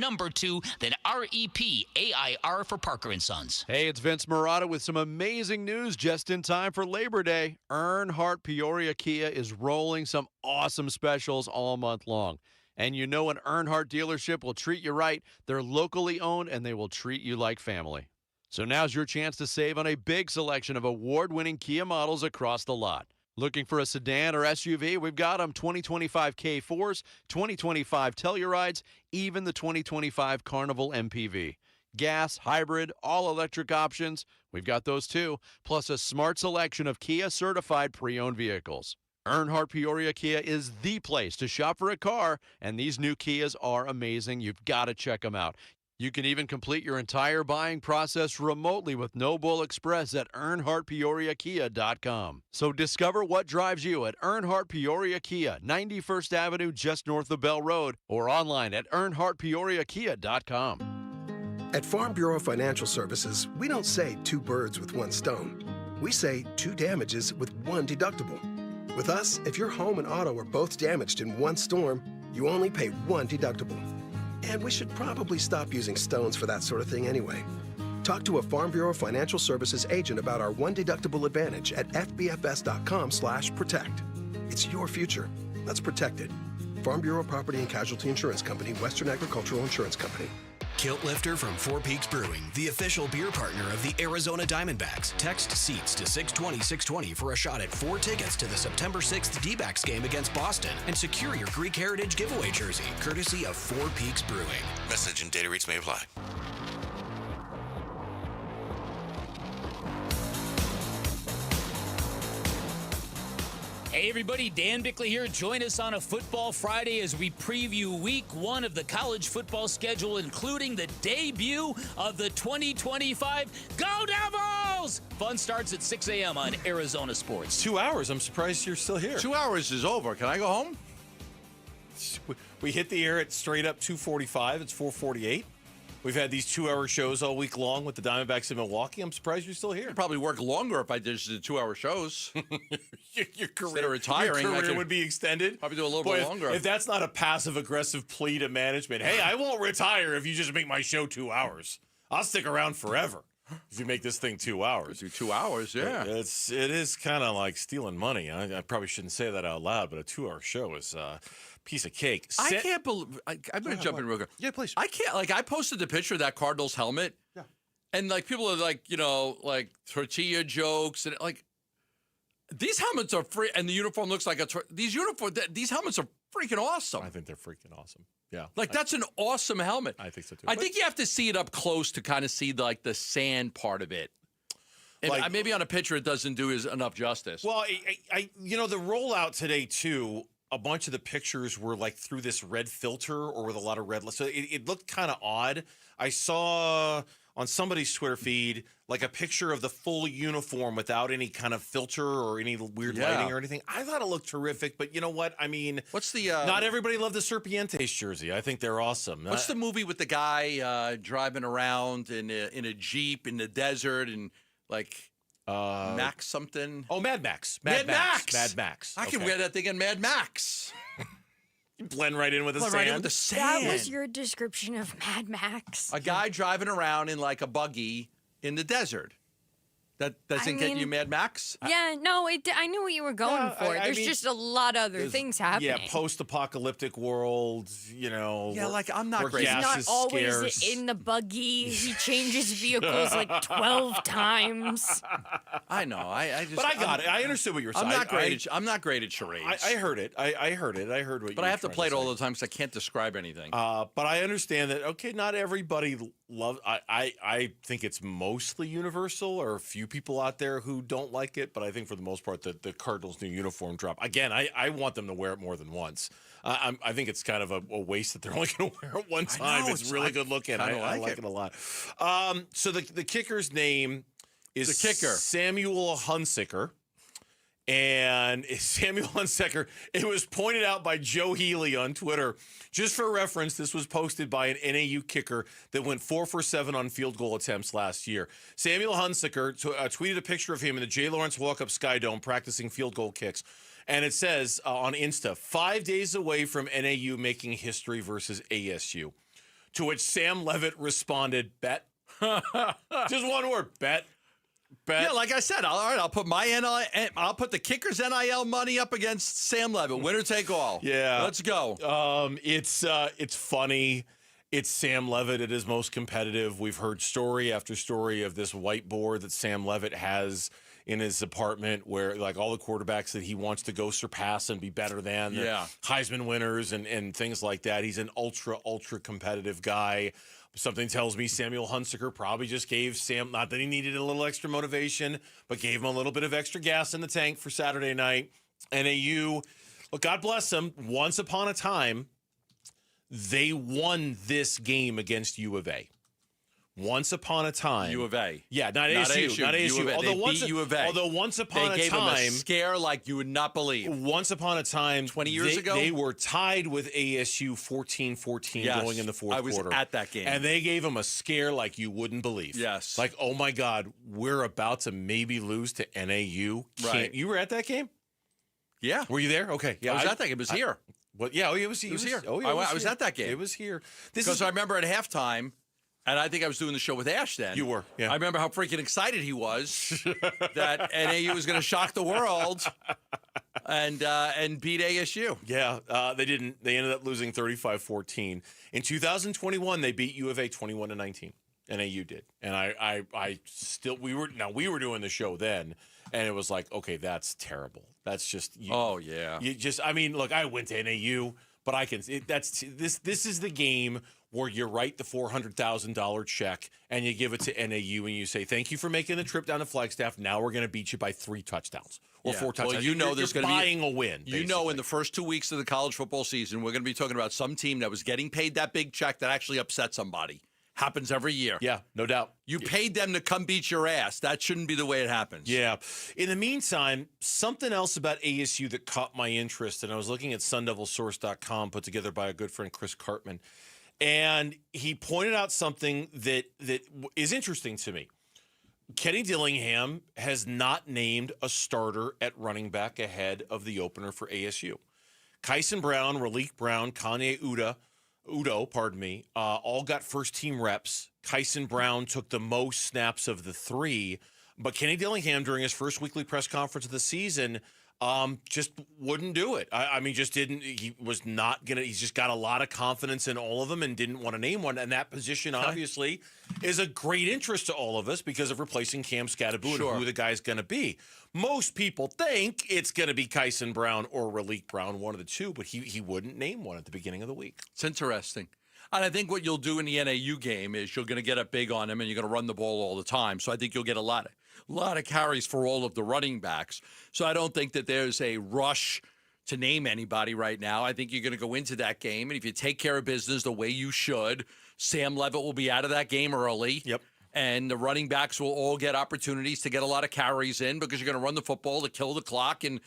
REPAIR for Parker & Sons. Hey, it's Vince Marotta with some amazing news just in time for Labor Day. Earnhardt Peoria Kia is rolling some awesome specials all month long. And you know an Earnhardt dealership will treat you right. They're locally owned, and they will treat you like family. So now's your chance to save on a big selection of award-winning Kia models across the lot. Looking for a sedan or SUV? We've got them. 2025 K4s, 2025 Tellurides, even the 2025 Carnival MPV. Gas, hybrid, all-electric options. We've got those too, plus a smart selection of Kia-certified pre-owned vehicles. Earnhardt Peoria Kia is the place to shop for a car, and these new Kias are amazing. You've got to check them out. You can even complete your entire buying process remotely with No Bull Express at EarnhardtPeoriaKia.com. So discover what drives you at Earnhardt Peoria Kia, 91st Avenue just north of Bell Road, or online at EarnhardtPeoriaKia.com. At Farm Bureau Financial Services, we don't say two birds with one stone. We say two damages with one deductible. With us, if your home and auto are both damaged in one storm, you only pay one deductible. And we should probably stop using stones for that sort of thing anyway. Talk to a Farm Bureau Financial Services agent about our one deductible advantage at fbfs.com/protect. It's your future. Let's protect it. Farm Bureau Property and Casualty Insurance Company, Western Agricultural Insurance Company. Kilt Lifter from Four Peaks Brewing, the official beer partner of the Arizona Diamondbacks. Text SEATS to 620-620 for a shot at 4 tickets to the September 6th D-backs game against Boston and secure your Greek Heritage giveaway jersey, courtesy of Four Peaks Brewing. Message and data rates may apply. Hey everybody, Dan Bickley here. Join us on a Football Friday as we preview week 1 of the college football schedule, including the debut of the 2025 Go Devils! Fun starts at 6 a.m. on Arizona Sports. 2 hours. I'm surprised you're still here. 2 hours is over. Can I go home? We hit the air at straight up 2:45. It's 4:48. We've had these 2-hour shows all week long with the Diamondbacks in Milwaukee. I'm surprised you're still here. I'd probably work longer if I did the 2-hour shows. Your career, Instead of retiring, your career would be extended. Probably do a little bit longer. If that's not a passive-aggressive plea to management, hey, I won't retire if you just make my show 2 hours. I'll stick around forever if you make this thing 2 hours. Do 2 hours, yeah. It is kind of like stealing money. I probably shouldn't say that out loud, but a 2-hour show is piece of cake. I can't believe. I'm going to jump in real quick. Yeah, please. I can't. Like, I posted the picture of that Cardinals helmet. Yeah. And like people are like, like tortilla jokes and like these helmets are free, and the uniform looks like these helmets are freaking awesome. I think they're freaking awesome. Yeah. Like that's an awesome helmet. I think so too. I think you have to see it up close to kind of see like the sand part of it. And maybe on a picture it doesn't do enough justice. Well, the rollout today too. A bunch of the pictures were like through this red filter or with a lot of red. So it looked kind of odd. I saw on somebody's Twitter feed like a picture of the full uniform without any kind of filter or any weird lighting or anything. I thought it looked terrific, but you know what? I mean, what's the? Not everybody loved the Serpientes jersey. I think they're awesome. What's the movie with the guy driving around in a Jeep in the desert and like? Max something. Oh, Mad Max. Mad Max. I can wear that thing in Mad Max. You blend right in with the sand. Right in with the sand. That was your description of Mad Max. A guy driving around in like a buggy in the desert. That doesn't get you Mad Max? Yeah, no, I knew what you were going for. There's just a lot of other things happening. Yeah, post-apocalyptic world, Yeah, like I'm not great. He's not always in the buggy. He changes vehicles like 12 times. I know. I just. But I got it. I understood what you were saying. I'm not great at charades. I heard it. I heard it. I heard what you were But I have to trying play it say. all the time because I can't describe anything. But I understand that. Okay, not everybody loves. I think it's mostly universal, or a few people out there who don't like it. But I think for the most part, the Cardinals' new uniform drop. Again, I want them to wear it more than once. I think it's kind of a waste that they're only going to wear it one time. It's really good looking. I like it a lot. So the kicker's name is the kicker Samuel Hunsicker. And Samuel Hunsicker, it was pointed out by Joe Healy on Twitter. Just for reference, this was posted by an NAU kicker that went 4 for 7 on field goal attempts last year. Samuel Hunsicker tweeted a picture of him in the J. Lawrence Walkup Sky Dome practicing field goal kicks. And it says on Insta, 5 days away from NAU making history versus ASU. To which Sam Levitt responded, bet. Just one word, bet. Yeah, like I said, I'll put I'll put the kicker's NIL money up against Sam Levitt. Winner take all. Yeah, let's go. It's funny. It's Sam Levitt at his most competitive. We've heard story after story of this whiteboard that Sam Levitt has in his apartment, where like all the quarterbacks that he wants to go surpass and be better than, the Heisman winners and things like that. He's an ultra competitive guy. Something tells me Samuel Hunsicker probably just gave Sam, not that he needed a little extra motivation, but gave him a little bit of extra gas in the tank for Saturday night. NAU, look, God bless them. Once upon a time, they won this game against U of A. Once upon a time. U of A. Yeah, not ASU. Not ASU. U of A. Although they once, beat U of A. Although once upon a time. They gave them a scare like you would not believe. Once upon a time. 20 years ago? They were tied with ASU 14-14 going in the fourth quarter. I was at that game. And they gave them a scare like you wouldn't believe. Yes. Like, oh my God, we're about to maybe lose to NAU. Right. You were at that game? Yeah. Were you there? Okay. Yeah, I was at that game. It was here. Well, yeah, it was here. Oh, yeah, I was at that game. It was here. Because I remember at halftime, and I think I was doing the show with Ash then. You were, yeah. I remember how freaking excited he was that NAU was going to shock the world and beat ASU. Yeah, they didn't. They ended up losing 35-14. In 2021, they beat U of A 21-19. NAU did, and I still we were doing the show then, and it was like, okay, that's terrible. That's just oh yeah. You just I mean, look, I went to NAU, but I can this is the game where you write the $400,000 check and you give it to NAU and you say, thank you for making the trip down to Flagstaff. Now we're going to beat you by 3 touchdowns or 4 touchdowns. Well, you know there's going to be buying a win. You know, in the first 2 weeks of the college football season, we're going to be talking about some team that was getting paid that big check that actually upset somebody. Happens every year. Yeah, no doubt. You paid them to come beat your ass. That shouldn't be the way it happens. Yeah. In the meantime, something else about ASU that caught my interest, and I was looking at SunDevilSource.com, put together by a good friend, Chris Cartman, and he pointed out something that is interesting to me. Kenny Dillingham has not named a starter at running back ahead of the opener for ASU. Kyson Brown, Raleek Brown, Kanye Udo, all got first-team reps. Kyson Brown took the most snaps of the 3, but Kenny Dillingham, during his first weekly press conference of the season, just wouldn't do it. I mean, just didn't. He was not going to. He's just got a lot of confidence in all of them and didn't want to name one. And that position, obviously, is a great interest to all of us because of replacing Cam Scadaboo and who the guy's going to be. Most people think it's going to be Kyson Brown or Raleek Brown, one of the two, but he wouldn't name one at the beginning of the week. It's interesting. And I think what you'll do in the NAU game is you're going to get up big on him and you're going to run the ball all the time. So I think you'll get a lot of carries for all of the running backs. So I don't think that there's a rush to name anybody right now. I think you're going to go into that game, and if you take care of business the way you should, Sam Levitt will be out of that game early. Yep. And the running backs will all get opportunities to get a lot of carries in because you're going to run the football to kill the clock and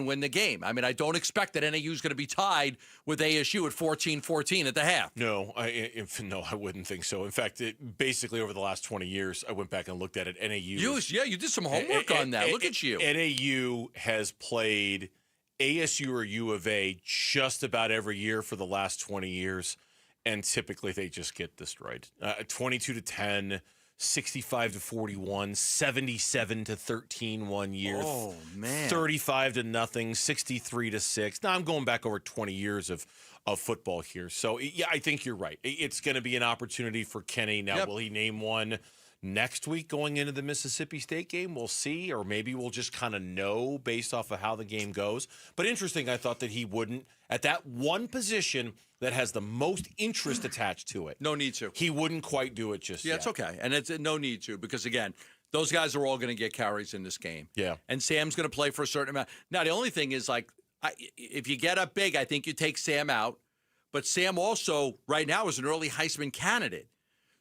win the game. I mean, I don't expect that NAU is going to be tied with ASU at 14-14 at the half. No, I wouldn't think so. In fact, basically over the last 20 years, I went back and looked at it. NAU. You did some homework on that. Look at you. NAU has played ASU or U of A just about every year for the last 20 years, and typically they just get destroyed. 22-10. 65-41, 77-13 one year. Oh man, 35-0, 63-6. Now I'm going back over 20 years of football here. So yeah, I think you're right. It's going to be an opportunity for Kenny. Now, will he name one next week going into the Mississippi State game? We'll see, or maybe we'll just kind of know based off of how the game goes. But interesting, I thought that he wouldn't at that one position that has the most interest attached to it. No need to. He wouldn't quite do it just yet. Yeah, it's okay. And it's no need to because, again, those guys are all going to get carries in this game. Yeah. And Sam's going to play for a certain amount. Now, the only thing is, if you get up big, I think you take Sam out. But Sam also, right now, is an early Heisman candidate.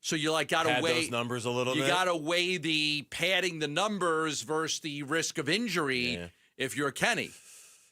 So you got to weigh those numbers a little bit. You got to weigh the padding the numbers versus the risk of injury if you're Kenny.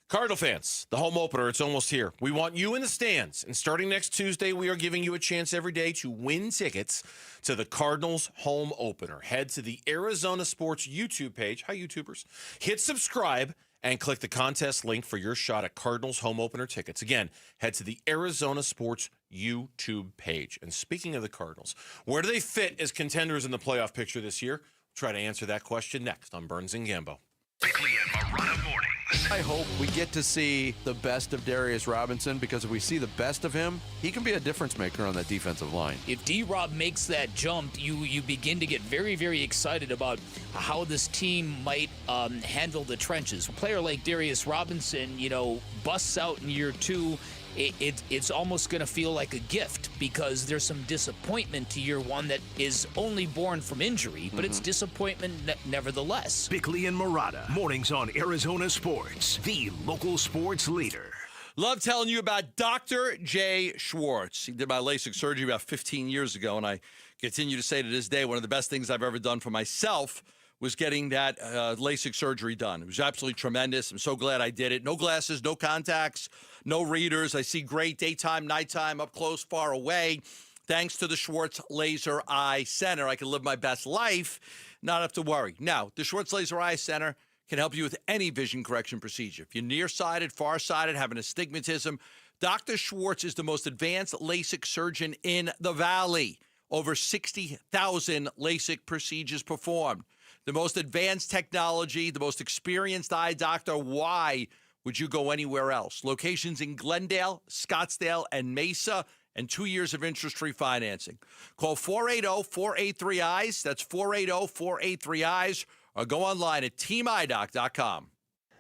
Cardinal fans, the home opener, it's almost here. We want you in the stands. And starting next Tuesday, we are giving you a chance every day to win tickets to the Cardinals home opener. Head to the Arizona Sports YouTube page. Hi, YouTubers. Hit subscribe and click the contest link for your shot at Cardinals home opener tickets. Again, head to the Arizona Sports YouTube page. And speaking of the Cardinals, where do they fit as contenders in the playoff picture this year? We'll try to answer that question next on Burns and Gambo. Bickley and Marana mornings. I hope we get to see the best of Darius Robinson, because if we see the best of him, he can be a difference maker on that defensive line. If D-Rob makes that jump, you begin to get very, very excited about how this team might handle the trenches. A player like Darius Robinson, busts out in year 2. it's almost going to feel like a gift because there's some disappointment to year one that is only born from injury, but it's disappointment nevertheless. Bickley and Murata, mornings on Arizona Sports, the local sports leader. Love telling you about Dr. Jay Schwartz. He did my LASIK surgery about 15 years ago, and I continue to say to this day, one of the best things I've ever done for myself was getting that LASIK surgery done. It was absolutely tremendous. I'm so glad I did it. No glasses, no contacts, no readers. I see great daytime, nighttime, up close, far away. Thanks to the Schwartz Laser Eye Center, I can live my best life, not have to worry. Now, the Schwartz Laser Eye Center can help you with any vision correction procedure. If you're nearsighted, farsighted, having astigmatism, Dr. Schwartz is the most advanced LASIK surgeon in the Valley. Over 60,000 LASIK procedures performed. The most advanced technology, the most experienced eye doctor. Why would you go anywhere else? Locations in Glendale, Scottsdale, and Mesa, and 2 years of interest-free financing. Call 480-483-EYES. That's 480-483-EYES. Or go online at teamidoc.com.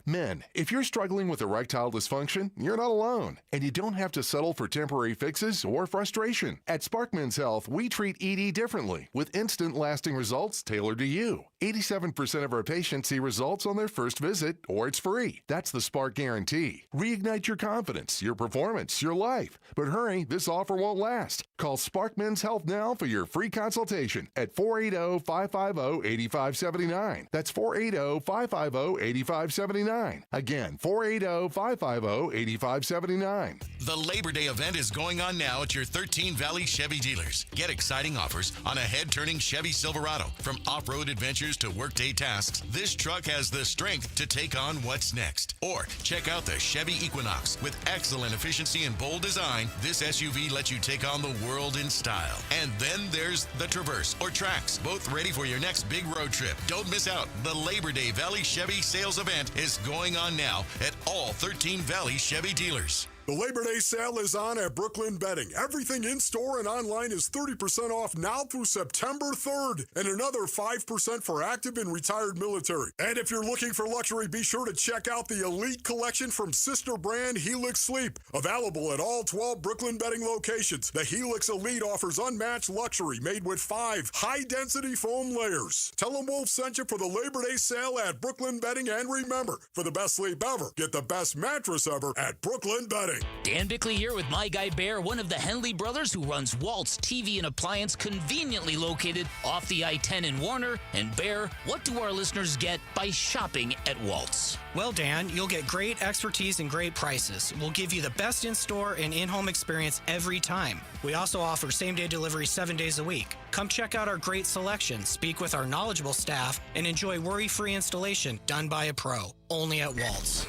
Men, if you're struggling with erectile dysfunction, you're not alone, and you don't have to settle for temporary fixes or frustration. At Spark Men's Health, we treat ED differently, with instant lasting results tailored to you. 87% of our patients see results on their first visit, or it's free. That's the Spark Guarantee. Reignite your confidence, your performance, your life. But hurry, this offer won't last. Call Spark Men's Health now for your free consultation at 480-550-8579. That's 480-550-8579. Again, 480-550-8579. The Labor Day event is going on now at your 13 Valley Chevy dealers. Get exciting offers on a head-turning Chevy Silverado. From off-road adventures to workday tasks, this truck has the strength to take on what's next. Or check out the Chevy Equinox. With excellent efficiency and bold design, this SUV lets you take on the world in style. And then there's the Traverse or Trax, both ready for your next big road trip. Don't miss out. The Labor Day Valley Chevy sales event is going on now at all 13 Valley Chevy dealers. The Labor Day sale is on at Brooklyn Bedding. Everything in-store and online is 30% off now through September 3rd, and another 5% for active and retired military. And if you're looking for luxury, be sure to check out the Elite Collection from sister brand Helix Sleep. Available at all 12 Brooklyn Bedding locations, the Helix Elite offers unmatched luxury made with 5 high-density foam layers. Tell them Wolf sent you for the Labor Day sale at Brooklyn Bedding, and remember, for the best sleep ever, get the best mattress ever at Brooklyn Bedding. Dan Bickley here with my guy Bear, one of the Henley brothers who runs Walt's TV and Appliance, conveniently located off the I-10 in Warner. And Bear, what do our listeners get by shopping at Walt's? Well, Dan, you'll get great expertise and great prices. We'll give you the best in-store and in-home experience every time. We also offer same-day delivery 7 days a week. Come check out our great selection, speak with our knowledgeable staff, and enjoy worry-free installation done by a pro. Only at Walt's.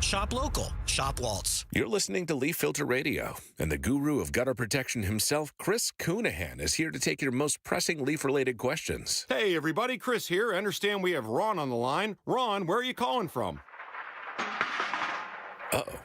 Shop local. Shop Waltz. You're listening to Leaf Filter Radio, and the guru of gutter protection himself, Chris Coonahan, is here to take your most pressing leaf-related questions. Hey, everybody. Chris here. I understand we have Ron on the line. Ron, where are you calling from? Uh-oh.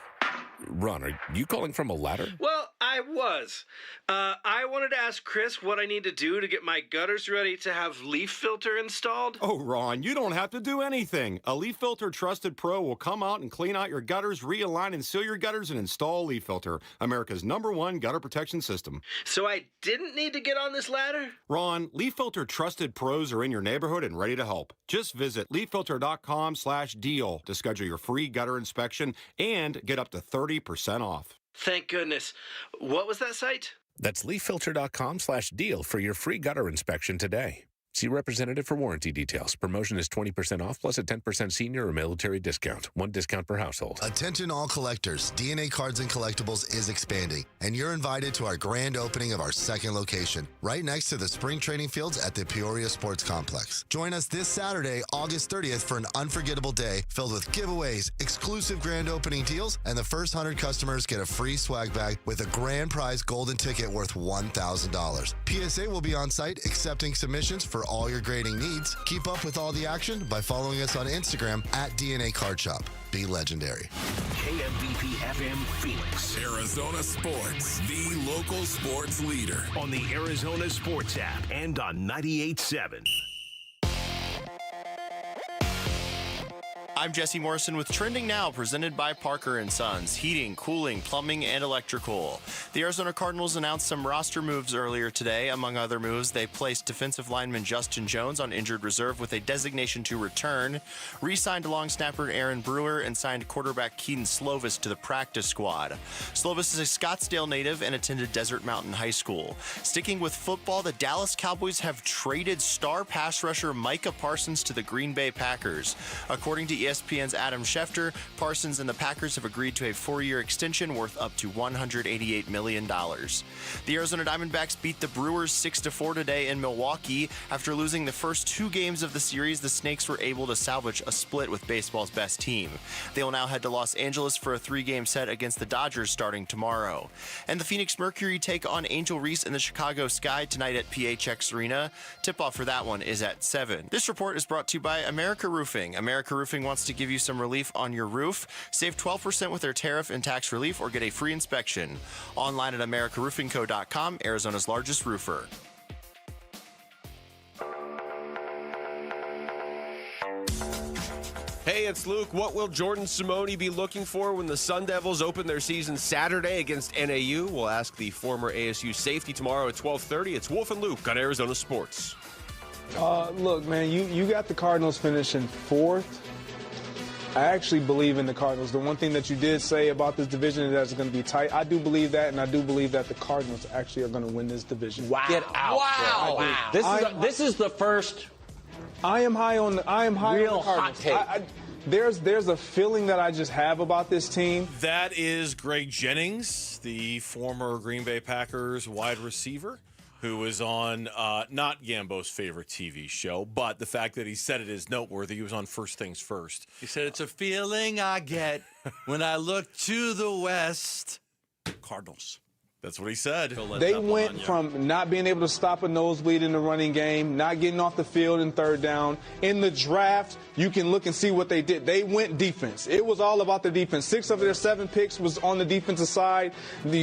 Ron, are you calling from a ladder? Well, I was. I wanted to ask Chris what I need to do to get my gutters ready to have leaf filter installed. Oh, Ron, you don't have to do anything. A Leaf Filter Trusted Pro will come out and clean out your gutters, realign and seal your gutters, and install a Leaf Filter, America's #1 gutter protection system. So I didn't need to get on this ladder? Ron, Leaf Filter Trusted Pros are in your neighborhood and ready to help. Just visit leaffilter.com/deal to schedule your free gutter inspection and get up to 30% off. Thank goodness. What was that site? That's leaffilter.com/deal for your free gutter inspection today. See representative for warranty details. Promotion is 20% off plus a 10% senior or military discount. 1 discount per household. Attention all collectors. DNA Cards and Collectibles is expanding, and you're invited to our grand opening of our second location, right next to the spring training fields at the Peoria Sports Complex. Join us this Saturday, August 30th, for an unforgettable day filled with giveaways, exclusive grand opening deals, and the first 100 customers get a free swag bag with a grand prize golden ticket worth $1,000. PSA will be on site accepting submissions for all your grading needs. Keep up with all the action by following us on Instagram at DNA Card Shop. Be legendary. KMBP FM Phoenix. Arizona Sports, the local sports leader. On the Arizona Sports app and on 98.7. I'm Jesse Morrison with Trending Now, presented by Parker & Sons, heating, cooling, plumbing, and electrical. The Arizona Cardinals announced some roster moves earlier today. Among other moves, they placed defensive lineman Justin Jones on injured reserve with a designation to return, re-signed long snapper Aaron Brewer, and signed quarterback Keaton Slovis to the practice squad. Slovis is a Scottsdale native and attended Desert Mountain High School. Sticking with football, the Dallas Cowboys have traded star pass rusher Micah Parsons to the Green Bay Packers. According to ESPN's Adam Schefter, Parsons and the Packers have agreed to a 4-year extension worth up to $188 million. The Arizona Diamondbacks beat the Brewers 6-4 today in Milwaukee. After losing the first 2 games of the series, the Snakes were able to salvage a split with baseball's best team. They will now head to Los Angeles for a 3-game set against the Dodgers starting tomorrow. And the Phoenix Mercury take on Angel Reese in the Chicago Sky tonight at PHX Arena. Tip-off for that one is at 7. This report is brought to you by America Roofing. America Roofing wants to give you some relief on your roof. Save 12% with their tariff and tax relief or get a free inspection. Online at americaroofingco.com, Arizona's largest roofer. Hey, it's Luke. What will Jordan Simone be looking for when the Sun Devils open their season Saturday against NAU? We'll ask the former ASU safety tomorrow at 12:30. It's Wolf and Luke on Arizona Sports. Look, man, you got the Cardinals finishing 4th. I actually believe in the Cardinals. The one thing that you did say about this division is that it's going to be tight. I do believe that, and I do believe that the Cardinals actually are going to win this division. Wow. Get out. Wow. This is the first I am high on the real hot take. There's a feeling that I just have about this team. That is Greg Jennings, the former Green Bay Packers wide receiver, who was on not Gambo's favorite TV show, but the fact that he said it is noteworthy. He was on First Things First. He said, it's a feeling I get when I look to the west. Cardinals. That's what he said. They went from not being able to stop a nosebleed in the running game, not getting off the field in 3rd down. In the draft, you can look and see what they did. They went defense. It was all about the defense. 6 of their 7 picks was on the defensive side.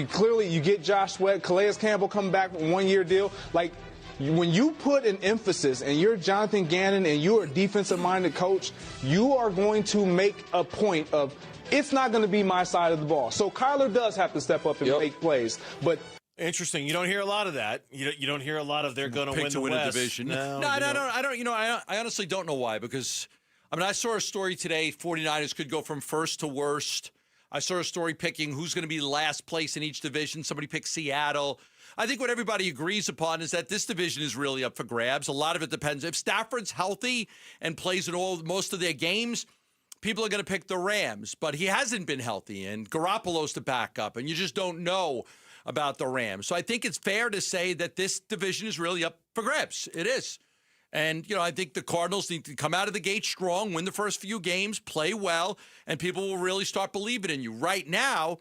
Clearly, you get Josh Sweat, Calais Campbell coming back with a 1-year deal. Like, when you put an emphasis and you're Jonathan Gannon and you're a defensive-minded coach, you are going to make a point of it's not going to be my side of the ball. So Kyler does have to step up and make plays. But interesting. You don't hear a lot of that. You don't hear a lot of they're going to win the West. A division. No, I don't. I honestly don't know why. Because I saw a story today. 49ers could go from first to worst. I saw a story picking who's going to be last place in each division. Somebody picked Seattle. I think what everybody agrees upon is that this division is really up for grabs. A lot of it depends. If Stafford's healthy and plays in most of their games, people are going to pick the Rams, but he hasn't been healthy, and Garoppolo's the backup, and you just don't know about the Rams. So I think it's fair to say that this division is really up for grabs. It is. And, I think the Cardinals need to come out of the gate strong, win the first few games, play well, and people will really start believing in you. Right now,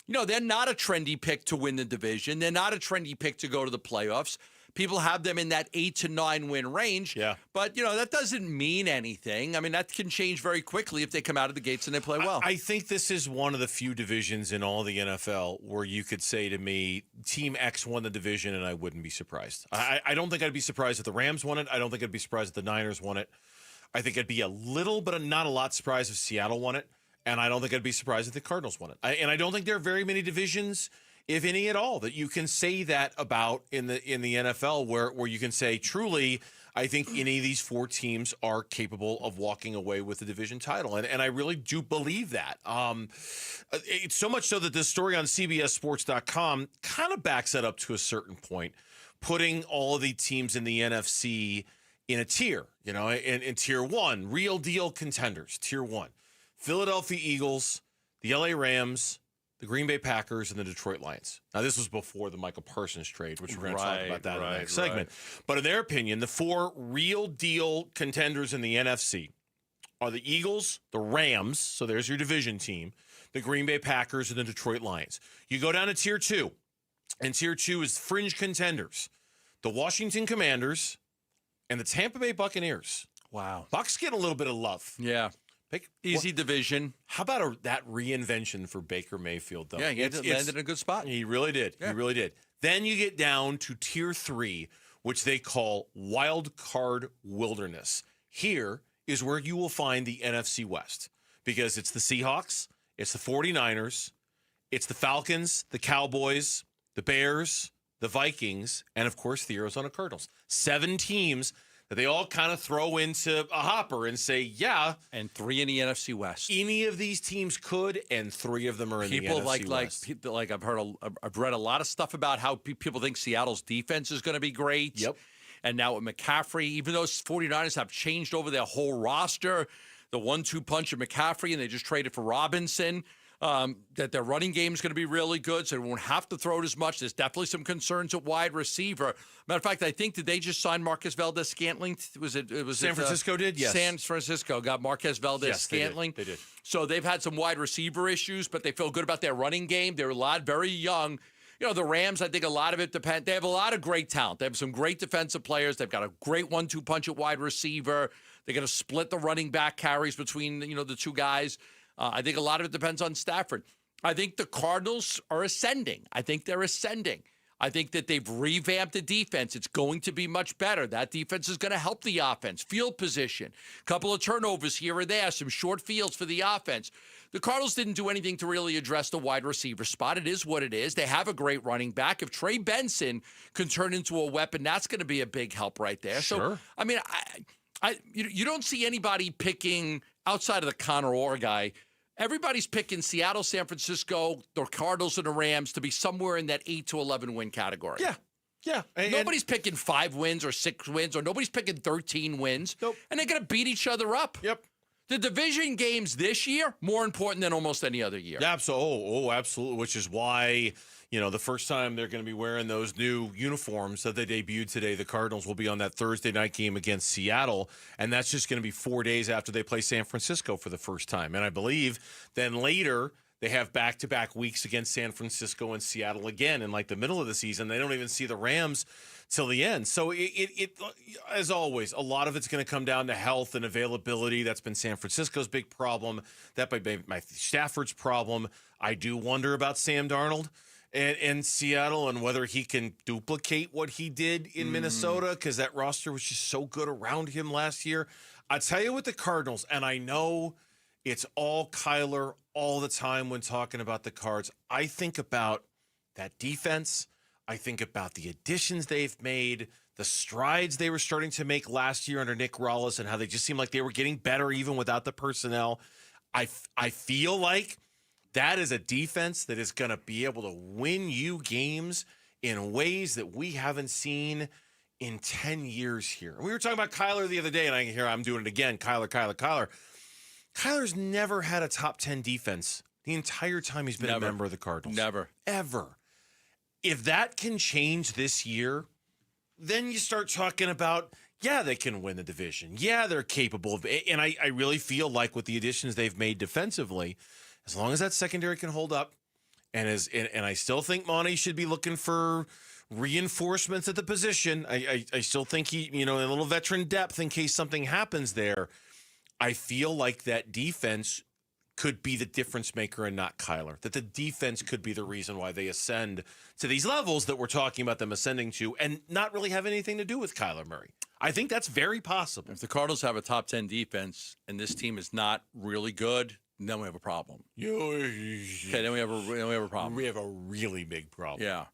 they're not a trendy pick to win the division. They're not a trendy pick to go to the playoffs. People have them in that 8 to 9 win range. Yeah. But, that doesn't mean anything. That can change very quickly if they come out of the gates and they play well. I think this is one of the few divisions in all the NFL where you could say to me, Team X won the division, and I wouldn't be surprised. I don't think I'd be surprised if the Rams won it. I don't think I'd be surprised if the Niners won it. I think I'd be a little, but not a lot surprised if Seattle won it. And I don't think I'd be surprised if the Cardinals won it. And I don't think there are very many divisions, if any at all, that you can say that about in the NFL where you can say truly, I think any of these 4 teams are capable of walking away with the division title. And I really do believe that. It's so much so that this story on CBSSports.com kind of backs that up to a certain point, putting all of the teams in the NFC in a tier, in tier 1, real deal contenders, tier 1. Philadelphia Eagles, the LA Rams, the Green Bay Packers, and the Detroit Lions. Now, this was before the Micah Parsons trade, which we're going to talk about that in the next segment. But in their opinion, the 4 real deal contenders in the NFC are the Eagles, the Rams, so there's your division team, the Green Bay Packers, and the Detroit Lions. You go down to tier 2, and tier 2 is fringe contenders, the Washington Commanders and the Tampa Bay Buccaneers. Wow. Bucs getting a little bit of love. Yeah. Easy division. How about that reinvention for Baker Mayfield, though? Yeah, he landed in a good spot. He really did. Yeah. He really did. Then you get down to tier 3, which they call wild card wilderness. Here is where you will find the NFC West, because it's the Seahawks, it's the 49ers, it's the Falcons, the Cowboys, the Bears, the Vikings, and, of course, the Arizona Cardinals. 7 teams that they all kind of throw into a hopper and say, yeah. And 3 in the NFC West. Any of these teams could, and 3 of them are in the NFC West. People I've read a lot of stuff about how people think Seattle's defense is going to be great. Yep. And now with McCaffrey, even though 49ers have changed over their whole roster, the 1-2 punch of McCaffrey, and they just traded for Robinson, that their running game is going to be really good, so they won't have to throw it as much. There's definitely some concerns at wide receiver. Matter of fact, I think, did they just sign Marquez Valdez-Scantling? San Francisco did, yes. San Francisco got Marquez Valdez-Scantling. They did. So they've had some wide receiver issues, but they feel good about their running game. They're very young. You know, the Rams, I think a lot of it depends. They have a lot of great talent. They have some great defensive players. They've got a great 1-2 punch at wide receiver. They're going to split the running back carries between, the two guys. I think a lot of it depends on Stafford. I think the Cardinals are ascending. I think they're ascending. I think that they've revamped the defense. It's going to be much better. That defense is going to help the offense. Field position, a couple of turnovers here or there, some short fields for the offense. The Cardinals didn't do anything to really address the wide receiver spot. It is what it is. They have a great running back. If Trey Benson can turn into a weapon, that's going to be a big help right there. Sure. So, I mean, you don't see anybody picking outside of the Connor Orr guy. Everybody's picking Seattle, San Francisco, the Cardinals, and the Rams to be somewhere in that 8 to 11 win category. Yeah. Nobody's picking 5 wins or 6 wins, or nobody's picking 13 wins. Nope. And they're going to beat each other up. Yep. The division games this year, more important than almost any other year. Absolutely. Which is why, the first time they're going to be wearing those new uniforms that they debuted today, the Cardinals will be on that Thursday night game against Seattle. And that's just going to be 4 days after they play San Francisco for the first time. And I believe then later they have back-to-back weeks against San Francisco and Seattle again in like the middle of the season. They don't even see the Rams till the end. So it as always, a lot of it's going to come down to health and availability. That's been San Francisco's big problem. That might be Stafford's problem. I do wonder about Sam Darnold and Seattle and whether he can duplicate what he did in Minnesota, because that roster was just so good around him last year. I tell you, with the Cardinals, and I know it's all Kyler all the time when talking about the Cards, I think about that defense. I think about the additions they've made, the strides they were starting to make last year under Nick Rawlis, and how they just seemed like they were getting better even without the personnel. I feel like that is a defense that is going to be able to win you games in ways that we haven't seen in 10 years here. We were talking about Kyler the other day, and I'm doing it again. Kyler. Kyler's never had a top 10 defense the entire time he's been a member of the Cardinals. Never. Ever. If that can change this year, then you start talking about, they can win the division. Yeah, they're capable of it. And I really feel like with the additions they've made defensively, as long as that secondary can hold up, and I still think Monty should be looking for reinforcements at the position. I still think he, a little veteran depth in case something happens there. I feel like that defense could be the difference maker and not Kyler. That the defense could be the reason why they ascend to these levels that we're talking about them ascending to, and not really have anything to do with Kyler Murray. I think that's very possible. If the Cardinals have a top 10 defense and this team is not really good, then we have a problem. Then we have a problem. We have a really big problem. Yeah.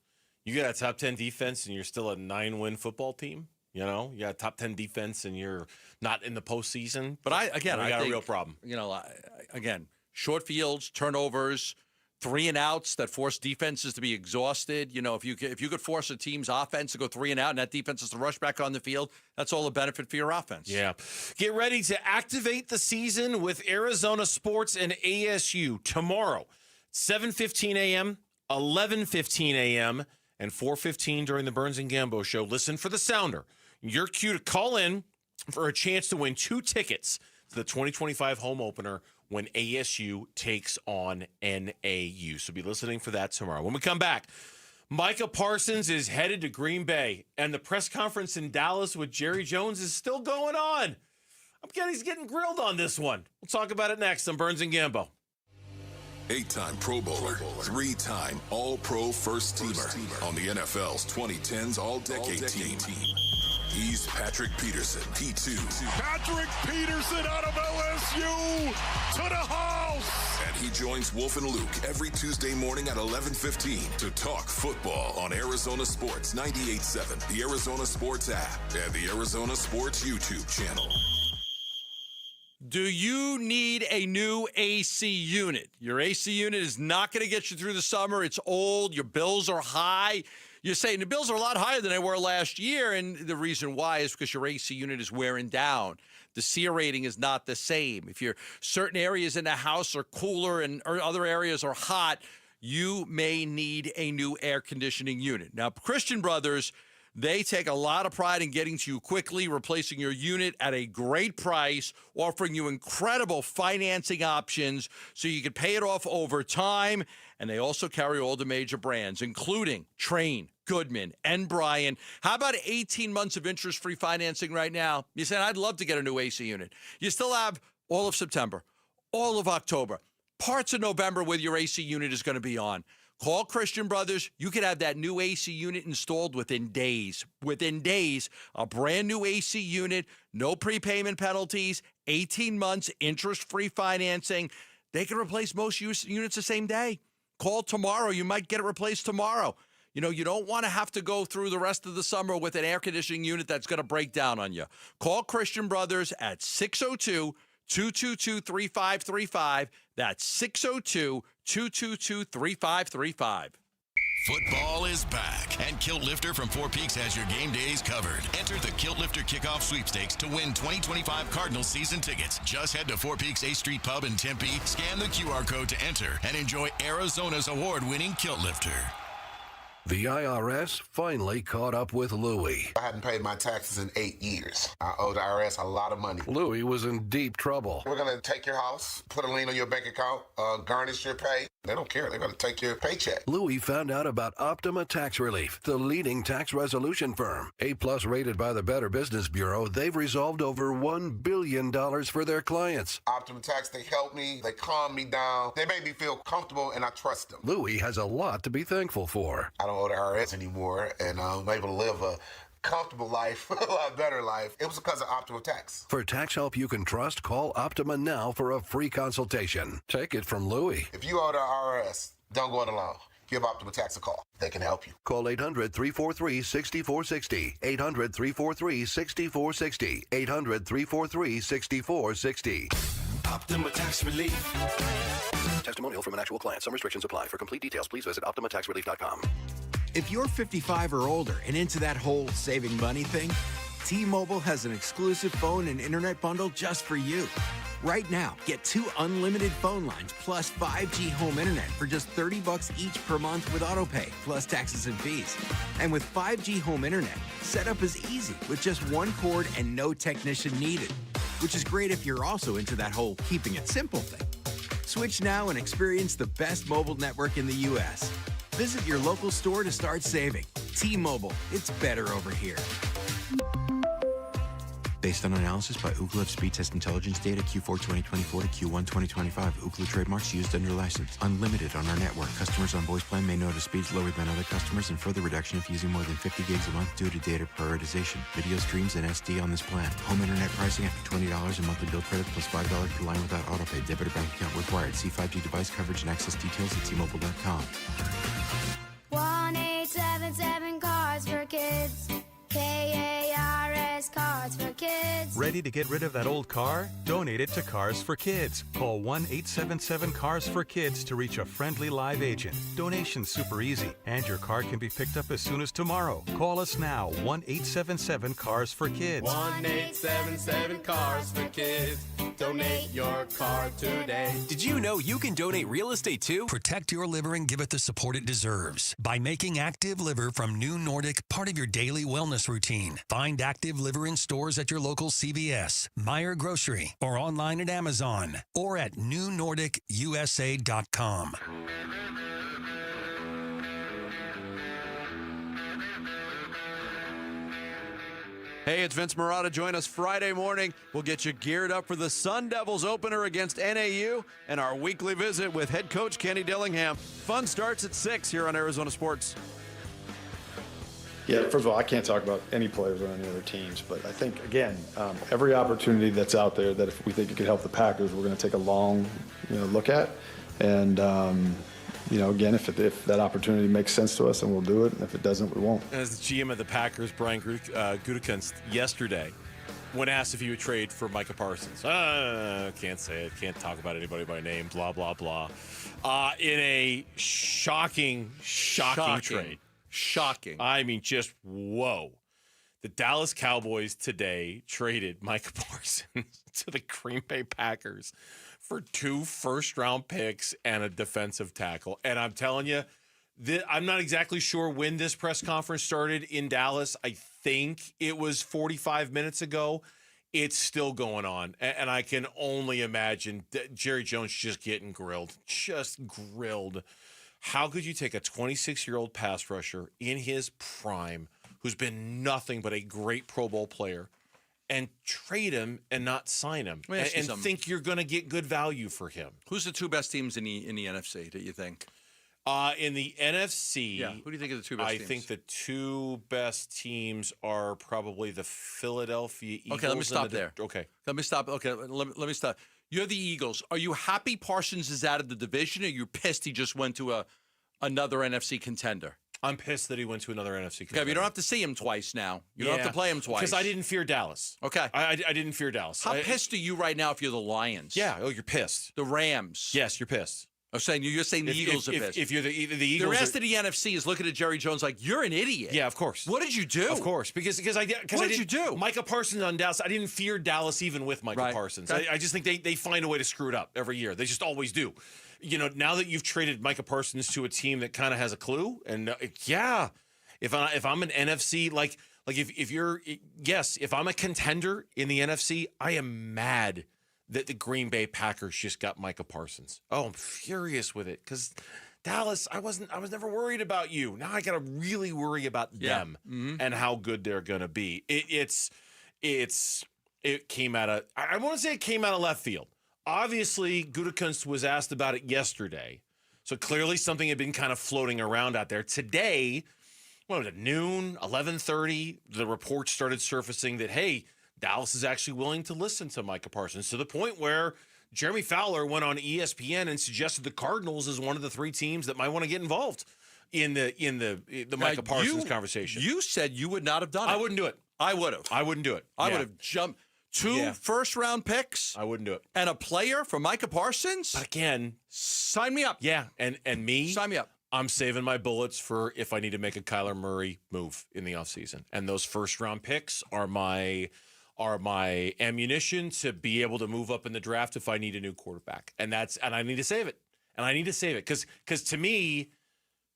You got a top 10 defense and you're still a 9-win football team? You got a top 10 defense and you're not in the postseason? But I think a real problem. Again, short fields, turnovers, 3 and outs that force defenses to be exhausted. If you could force a team's offense to go 3 and out and that defense is to rush back on the field, that's all a benefit for your offense. Yeah. Get ready to activate the season with Arizona Sports and ASU tomorrow, 7:15 a.m., 11:15 a.m., and 4:15 during the Burns and Gambo show. Listen for the sounder. Your cue to call in for a chance to win 2 tickets to the 2025 home opener when ASU takes on NAU. So be listening for that tomorrow. When we come back, Micah Parsons is headed to Green Bay, and the press conference in Dallas with Jerry Jones is still going on. He's getting grilled on this one. We'll talk about it next on Burns and Gambo. 8-time Pro Bowler, 3-time All-Pro First Teamer on the NFL's 2010s All-Decade Team. He's Patrick Peterson, P2. Patrick Peterson out of LSU to the house. And he joins Wolf and Luke every Tuesday morning at 11:15 to talk football on Arizona Sports 98.7, the Arizona Sports app, and the Arizona Sports YouTube channel. Do you need a new AC unit? Your AC unit is not going to get you through the summer. It's old. Your bills are high. You're saying the bills are a lot higher than they were last year, and the reason why is because your AC unit is wearing down. The SEER rating is not the same. If your certain areas in the house are cooler and or other areas are hot, you may need a new air conditioning unit. Now, Christian Brothers, they take a lot of pride in getting to you quickly, replacing your unit at a great price, offering you incredible financing options so you can pay it off over time. And they also carry all the major brands, including Trane, Goodman, and Bryan. How about 18 months of interest-free financing right now? You said, I'd love to get a new AC unit. You still have all of September, all of October, parts of November where your AC unit is going to be on. Call Christian Brothers. You could have that new AC unit installed within days. Within days, a brand new AC unit, no prepayment penalties, 18 months, interest-free financing. They can replace most units the same day. Call tomorrow. You might get it replaced tomorrow. You know, you don't want to have to go through the rest of the summer with an air conditioning unit that's going to break down on you. Call Christian Brothers at 602-222-3535. That's 602-222-3535. Football is back, and Kilt Lifter from Four Peaks has your game days covered. Enter the Kilt Lifter Kickoff Sweepstakes to win 2025 Cardinals season tickets. Just head to Four Peaks 8th Street Pub in Tempe, scan the QR code to enter, and enjoy Arizona's award-winning Kilt Lifter. The IRS finally caught up with Louie. I hadn't paid my taxes in 8 years. I owe the IRS a lot of money. Louie was in deep trouble. We're going to take your house, put a lien on your bank account, garnish your pay. They don't care. They're going to take your paycheck. Louie found out about Optima Tax Relief, the leading tax resolution firm. A-plus rated by the Better Business Bureau, they've resolved over $1 billion for their clients. Optima Tax, they help me. They calm me down. They make me feel comfortable, and I trust them. Louie has a lot to be thankful for. I don't owe the IRS anymore, and I'm able to live a comfortable life, a lot better life. It was because of Optima Tax. For tax help you can trust, call Optima now for a free consultation. Take it from Louie. If you owe the IRS, don't go it alone. Give Optima Tax a call. They can help you. Call 800-343-6460. 800-343-6460. 800-343-6460. Optima Tax Relief. Testimonial from an actual client. Some restrictions apply. For complete details, please visit OptimaTaxRelief.com. If you're 55 or older and into that whole saving money thing, T-Mobile has an exclusive phone and internet bundle just for you. Right now, get 2 unlimited phone lines plus 5G home internet for just $30 each per month with autopay, plus taxes and fees. And with 5G home internet, setup is easy with just one cord and no technician needed, which is great if you're also into that whole keeping it simple thing. Switch now and experience the best mobile network in the U.S. Visit your local store to start saving. T-Mobile, it's better over here. Based on analysis by Ookla of speed test intelligence data Q4 2024 to Q1 2025. Ookla trademarks used under license. Unlimited on our network. Customers on voice plan may notice speeds lower than other customers and further reduction if using more than 50 gigs a month due to data prioritization. Video streams and SD on this plan. Home internet pricing after $20 a monthly bill credit plus $5 per line without autopay. Debit or bank account required. See 5G device coverage and access details at T-Mobile.com. 1-877 Cars for Kids. KARS Cars for Kids. Ready to get rid of that old car? Donate it to Cars for Kids. Call 1-877 Cars for Kids to reach a friendly live agent. Donation's super easy, and your car can be picked up as soon as tomorrow. Call us now, 1-877 Cars for Kids. 1-877 Cars for Kids. Donate your car today. Did you know you can donate real estate too? Protect your liver and give it the support it deserves by making Active Liver from New Nordic part of your daily wellness routine. Find Active Liver in stores at your local CVS, Meijer Grocery, or online at Amazon, or at newnordicusa.com. Hey, it's Vince Marotta. Join us Friday morning. We'll get you geared up for the Sun Devils opener against NAU and our weekly visit with head coach Kenny Dillingham. Fun starts at 6 here on Arizona Sports. Yeah, first of all, I can't talk about any players on any other teams, but I think, again, every opportunity that's out there that if we think it could help the Packers, we're going to take a long look at. And, again, if that opportunity makes sense to us, then we'll do it. And if it doesn't, we won't. As the GM of the Packers, Brian Gutekunst, yesterday, when asked if he would trade for Micah Parsons, can't say it, can't talk about anybody by name, blah, blah, blah. In a shocking trade. Shocking. I mean, just whoa. The Dallas Cowboys today traded Micah Parsons to the Green Bay Packers for 2 first-round picks and a defensive tackle. And I'm telling you, I'm not exactly sure when this press conference started in Dallas. I think it was 45 minutes ago. It's still going on. And I can only imagine Jerry Jones just getting grilled. Just grilled. How could you take a 26-year-old pass rusher in his prime who's been nothing but a great Pro Bowl player and trade him and not sign him and think you're going to get good value for him? Who's the 2 best teams in the NFC, do you think? In the NFC, who do you think are the 2 best teams? I think the 2 best teams are probably the Philadelphia Eagles. Okay, let me stop there. Okay. Let me stop. Okay, let me stop. You're the Eagles. Are you happy Parsons is out of the division, or are you pissed he just went to another NFC contender? I'm pissed that he went to another NFC contender. Okay, but you don't have to see him twice now. You don't have to play him twice. Because I didn't fear Dallas. Okay. I didn't fear Dallas. How pissed are you right now if you're the Lions? Yeah. Oh, you're pissed. The Rams. Yes, you're pissed. I'm saying you're saying the Eagles are pissed. If you're the Eagles, the rest of the NFC is looking at Jerry Jones like you're an idiot. Yeah, of course. What did you do? Of course, because what did you do? Micah Parsons on Dallas. I didn't fear Dallas even with Micah Parsons. I just think they find a way to screw it up every year. They just always do. Now that you've traded Micah Parsons to a team that kind of has a clue, and if I'm an NFC if I'm a contender in the NFC, I am mad that the Green Bay Packers just got Micah Parsons. Oh, I'm furious with it because Dallas, I was never worried about you. Now I got to really worry about them and how good they're going to be. It came out of, I want to say it came out of left field. Obviously, Gutekunst was asked about it yesterday. So clearly something had been kind of floating around out there. Today, what was it, noon, 11:30, the reports started surfacing that, hey, Dallas is actually willing to listen to Micah Parsons to the point where Jeremy Fowler went on ESPN and suggested the Cardinals is one of the 3 teams that might want to get involved in the Micah Parsons conversation. You said you would not have done it. I wouldn't do it. I would have. I wouldn't do it. I would have jumped 2 first-round picks. I wouldn't do it. And a player for Micah Parsons? But again, sign me up. Yeah, and me? Sign me up. I'm saving my bullets for if I need to make a Kyler Murray move in the offseason. And those first-round picks are my ammunition to be able to move up in the draft if I need a new quarterback. And I need to save it. And I need to save it because to me,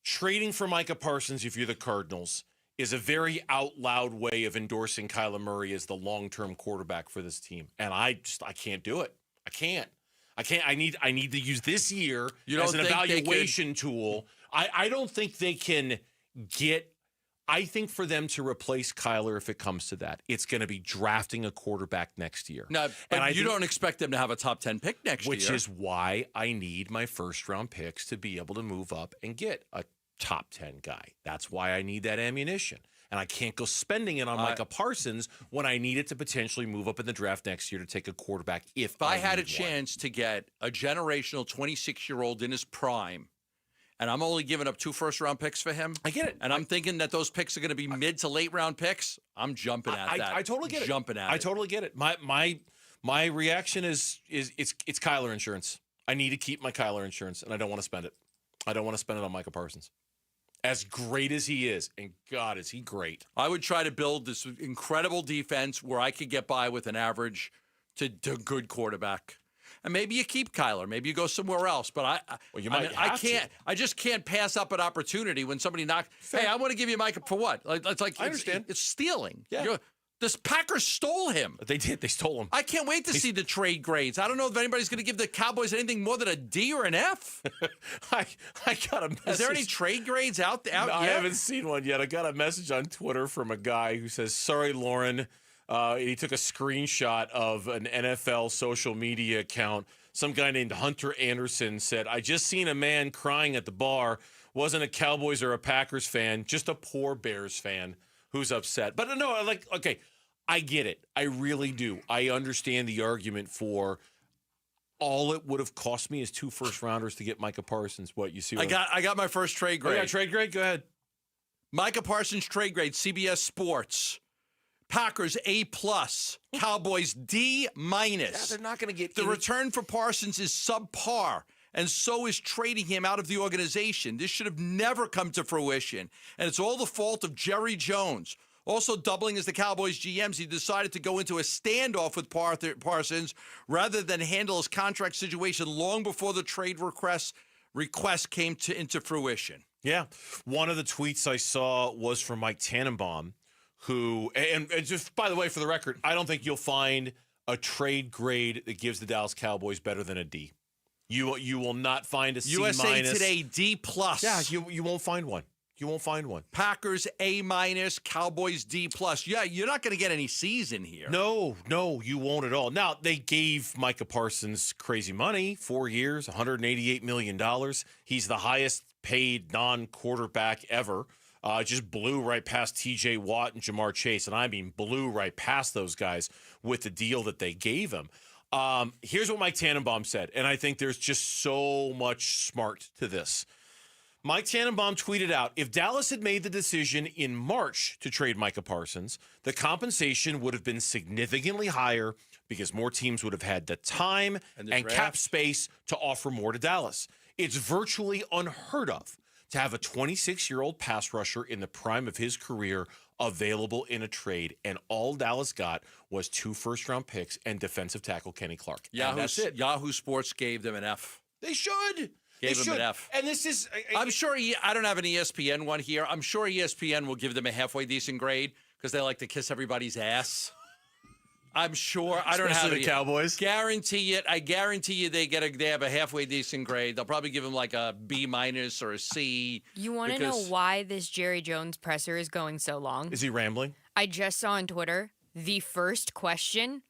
trading for Micah Parsons, if you're the Cardinals, is a very out loud way of endorsing Kyler Murray as the long-term quarterback for this team. And I can't do it. I can't. I need to use this year as an evaluation tool. I don't think they can get. I think for them to replace Kyler, if it comes to that, it's going to be drafting a quarterback next year. No, but you don't expect them to have a top 10 pick next year. Which is why I need my first-round picks to be able to move up and get a top 10 guy. That's why I need that ammunition. And I can't go spending it on Micah Parsons when I need it to potentially move up in the draft next year to take a quarterback if I had a chance to get a generational 26-year-old in his prime, and I'm only giving up 2 first-round picks for him. I get it. And I'm thinking that those picks are going to be mid to late-round picks. I'm jumping at that. I totally get it. Jumping at it. I totally get it. My reaction is it's Kyler insurance. I need to keep my Kyler insurance, and I don't want to spend it. I don't want to spend it on Micah Parsons. As great as he is, and God, is he great. I would try to build this incredible defense where I could get by with an average to good quarterback. And maybe you keep Kyler. Maybe you go somewhere else. But I just can't pass up an opportunity when somebody knocks. Hey, I want to give you Micah for what? It's like I understand. It's stealing. Yeah. The Packers stole him. They did. They stole him. I can't wait to see the trade grades. I don't know if anybody's going to give the Cowboys anything more than a D or an F. I got a message. Is there any trade grades out yet? I haven't seen one yet. I got a message on Twitter from a guy who says, "Sorry, Lauren." He took a screenshot of an NFL social media account. Some guy named Hunter Anderson said, "I just seen a man crying at the bar. Wasn't a Cowboys or a Packers fan, just a poor Bears fan." who's upset. But no, okay, I get it. I really do. I understand the argument for all it would have cost me is 2 first-rounders to get Micah Parsons. What, you see? I got my first trade grade. Oh, yeah, trade grade? Go ahead. Micah Parsons trade grade, CBS Sports. Packers A+, Cowboys D-. Yeah, they're not going to get The return for Parsons is subpar, and so is trading him out of the organization. This should have never come to fruition, and it's all the fault of Jerry Jones. Also doubling as the Cowboys GMs, he decided to go into a standoff with Parsons rather than handle his contract situation long before the trade request came into fruition. Yeah. One of the tweets I saw was from Mike Tannenbaum, who, and just by the way, for the record, I don't think you'll find a trade grade that gives the Dallas Cowboys better than a D. You will not find a C-. USA Today D+. Yeah, you won't find one. You won't find one. Packers A-, Cowboys D+. Yeah, you're not going to get any C's in here. No, you won't at all. Now, they gave Micah Parsons crazy money, 4 years, $188 million. He's the highest paid non-quarterback ever. Just blew right past T.J. Watt and Jamar Chase, and I mean blew right past those guys with the deal that they gave him. Here's what Mike Tannenbaum said, and I think there's just so much smart to this. Mike Tannenbaum tweeted out, if Dallas had made the decision in March to trade Micah Parsons, the compensation would have been significantly higher because more teams would have had the time and cap space to offer more to Dallas. It's virtually unheard of to have a 26-year-old pass rusher in the prime of his career available in a trade, and all Dallas got was 2 first-round picks and defensive tackle Kenny Clark. And that's it. Yahoo Sports gave them an F. They should. Gave him an F. And this is... I'm sure... I don't have an ESPN one here. I'm sure ESPN will give them a halfway decent grade because they like to kiss everybody's ass. I'm sure. I don't have the Cowboys. Guarantee it. I guarantee you they have a halfway decent grade. They'll probably give them like a B- or a C. You want to know why this Jerry Jones presser is going so long? Is he rambling? I just saw on Twitter the first question.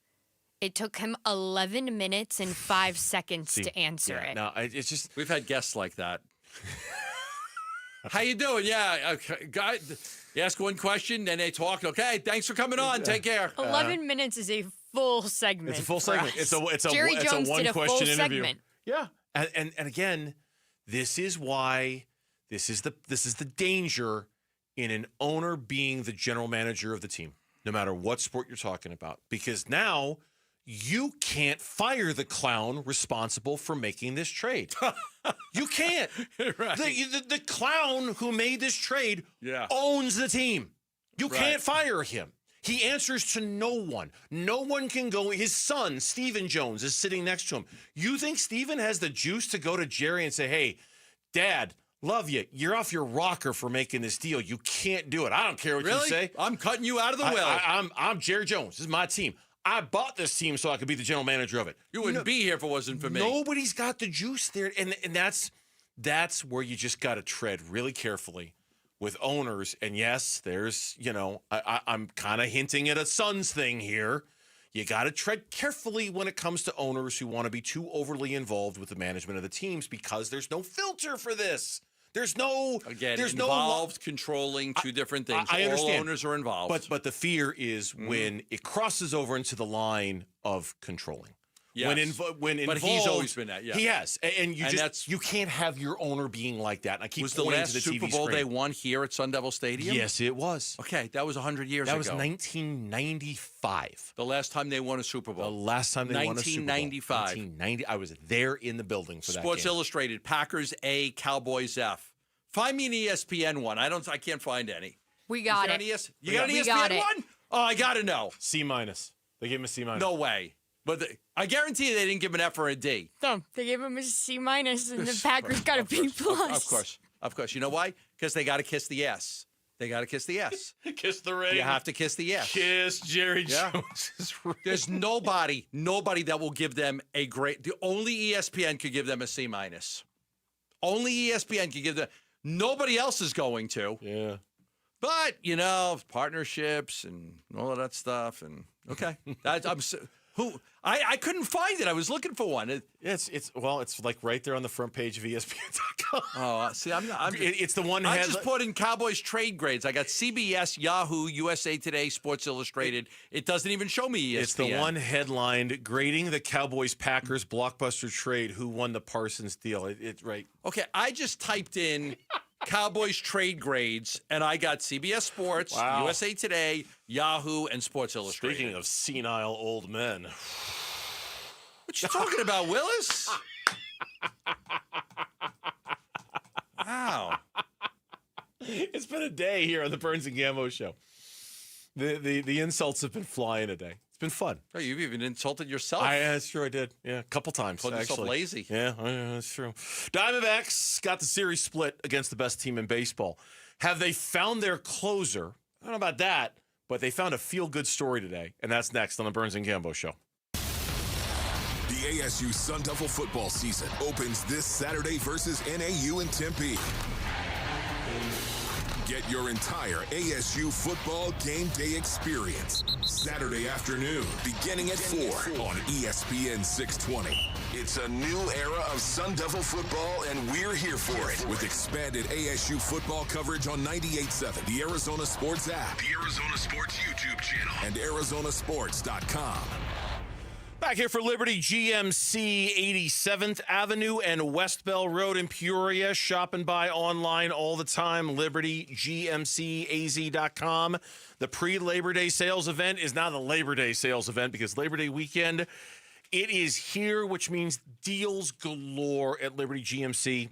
It took him 11 minutes and 5 seconds to answer it. No, it's just... We've had guests like that. How you doing? Yeah, okay, guy. You ask one question, and they talk. Okay, thanks for coming on. Take care. 11 minutes is a full segment. It's a full segment. It's a Jerry Jones one did a question full interview. segment. Yeah, and again, this is why this is the danger in an owner being the general manager of the team, no matter what sport you're talking about, because now you can't fire the clown responsible for making this trade. You can't. Right. The clown who made this trade owns the team. You can't fire him. He answers to no one. No one can go. His son, Stephen Jones, is sitting next to him. You think Stephen has the juice to go to Jerry and say, hey, Dad, love you. You're off your rocker for making this deal. You can't do it. I don't care what you say. I'm cutting you out of the will. I'm Jerry Jones. This is my team. I bought this team so I could be the general manager of it. You wouldn't be here if it wasn't for me. Nobody's got the juice there. And that's where you just got to tread really carefully with owners. And yes, there's, I'm kind of hinting at a Suns thing here. You got to tread carefully when it comes to owners who want to be too overly involved with the management of the teams because there's no filter for this. There's no... Again, there's involved, controlling, two different things. I understand. All owners are involved. But the fear is when it crosses over into the line of controlling. Yes. When but involved, he's always been that, yeah. He has. And you can't have your owner being like that. And I keep pointing to the TV Was the last Super Bowl they won here at Sun Devil Stadium? Yes, it was. Okay, that was 100 years ago. That was 1995. The last time they won a Super Bowl. The last time they won a Super Bowl. 1995. 1990. I was there in the building for that game. Sports Illustrated, Packers A, Cowboys F. Find me an ESPN one. I can't find any. We got it. You got an ESPN one? Oh, I got to know. C-. They gave him a C-. No way. But I guarantee you they didn't give him an F or a D. No, they gave him a C- and the Packers got a B+. Of course. You know why? Because they got to kiss the S. They got to kiss the S. Kiss the ring. You have to kiss the S. Kiss Jerry Jones' ring. There's nobody that will give them a great... The only ESPN could give them a C-. Only ESPN could give them... Nobody else is going to. Yeah. But, partnerships and all of that stuff. And okay. Who? I couldn't find it. I was looking for one. It's like right there on the front page of ESPN.com. Oh, see, it's the one. I just put in Cowboys trade grades. I got CBS, Yahoo, USA Today, Sports Illustrated. It doesn't even show me ESPN. It's the one headlined grading the Cowboys-Packers blockbuster trade. Who won the Parsons deal? It's right. Okay, I just typed in Cowboys trade grades, and I got CBS Sports, USA Today, Yahoo, and Sports Illustrated. Speaking of senile old men. What you talking about, Willis? Wow. It's been a day here on the Burns and Gambo show. The insults have been flying today. It's been fun. Oh, you've even insulted yourself. That's true, I did. Yeah, a couple times. Called yourself lazy. Yeah, that's true. Diamondbacks got the series split against the best team in baseball. Have they found their closer? I don't know about that, but they found a feel-good story today, and that's next on the Burns and Gambo show. The ASU Sun Devil football season opens this Saturday versus NAU in Tempe. Get your entire ASU football game day experience Saturday afternoon, beginning at 4 on ESPN 620. It's a new era of Sun Devil football, and we're here for it. With expanded ASU football coverage on 98.7, the Arizona Sports app, the Arizona Sports YouTube channel, and ArizonaSports.com. Back here for Liberty GMC, 87th Avenue and West Bell Road in Peoria. Shop and buy online all the time. LibertyGMCAZ.com. The pre-Labor Day sales event is now the Labor Day sales event because Labor Day weekend, it is here, which means deals galore at Liberty GMC,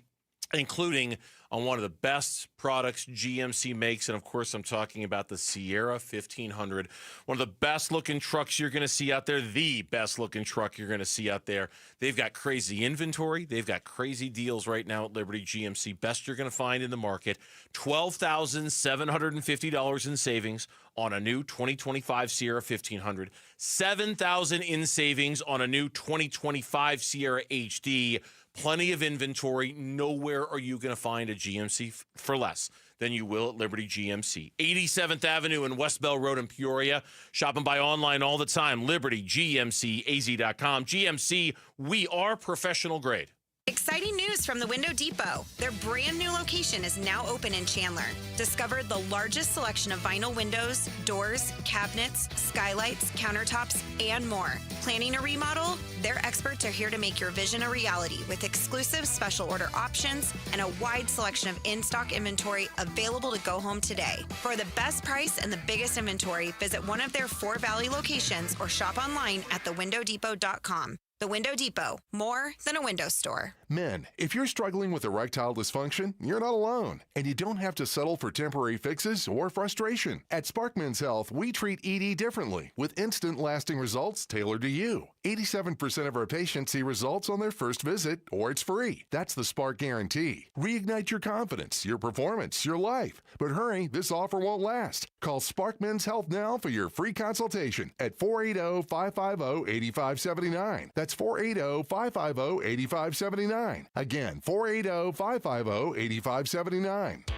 including on one of the best products GMC makes. And, of course, I'm talking about the Sierra 1500, one of the best-looking trucks you're going to see out there, the best-looking truck you're going to see out there. They've got crazy inventory. They've got crazy deals right now at Liberty GMC. Best you're going to find in the market. $12,750 in savings on a new 2025 Sierra 1500. $7,000 in savings on a new 2025 Sierra HD. Plenty of inventory. Nowhere are you going to find a GMC for less than you will at Liberty GMC. 87th Avenue and West Bell Road in Peoria. Shop and buy online all the time. LibertyGMCAZ.com. GMC, we are professional grade. Exciting news from the Window Depot. Their brand new location is now open in Chandler. Discover the largest selection of vinyl windows, doors, cabinets, skylights, countertops, and more. Planning a remodel? Their experts are here to make your vision a reality with exclusive special order options and a wide selection of in-stock inventory available to go home today. For the best price and the biggest inventory, visit one of their 4 Valley locations or shop online at thewindowdepot.com. The Window Depot, more than a window store. Men, if you're struggling with erectile dysfunction, you're not alone, and you don't have to settle for temporary fixes or frustration. At Spark Men's Health, we treat ED differently, with instant lasting results tailored to you. 87% of our patients see results on their first visit, or it's free. That's the Spark Guarantee. Reignite your confidence, your performance, your life. But hurry, this offer won't last. Call Spark Men's Health now for your free consultation at 480-550-8579. That's 480-550-8579. Again, 480-550-8579.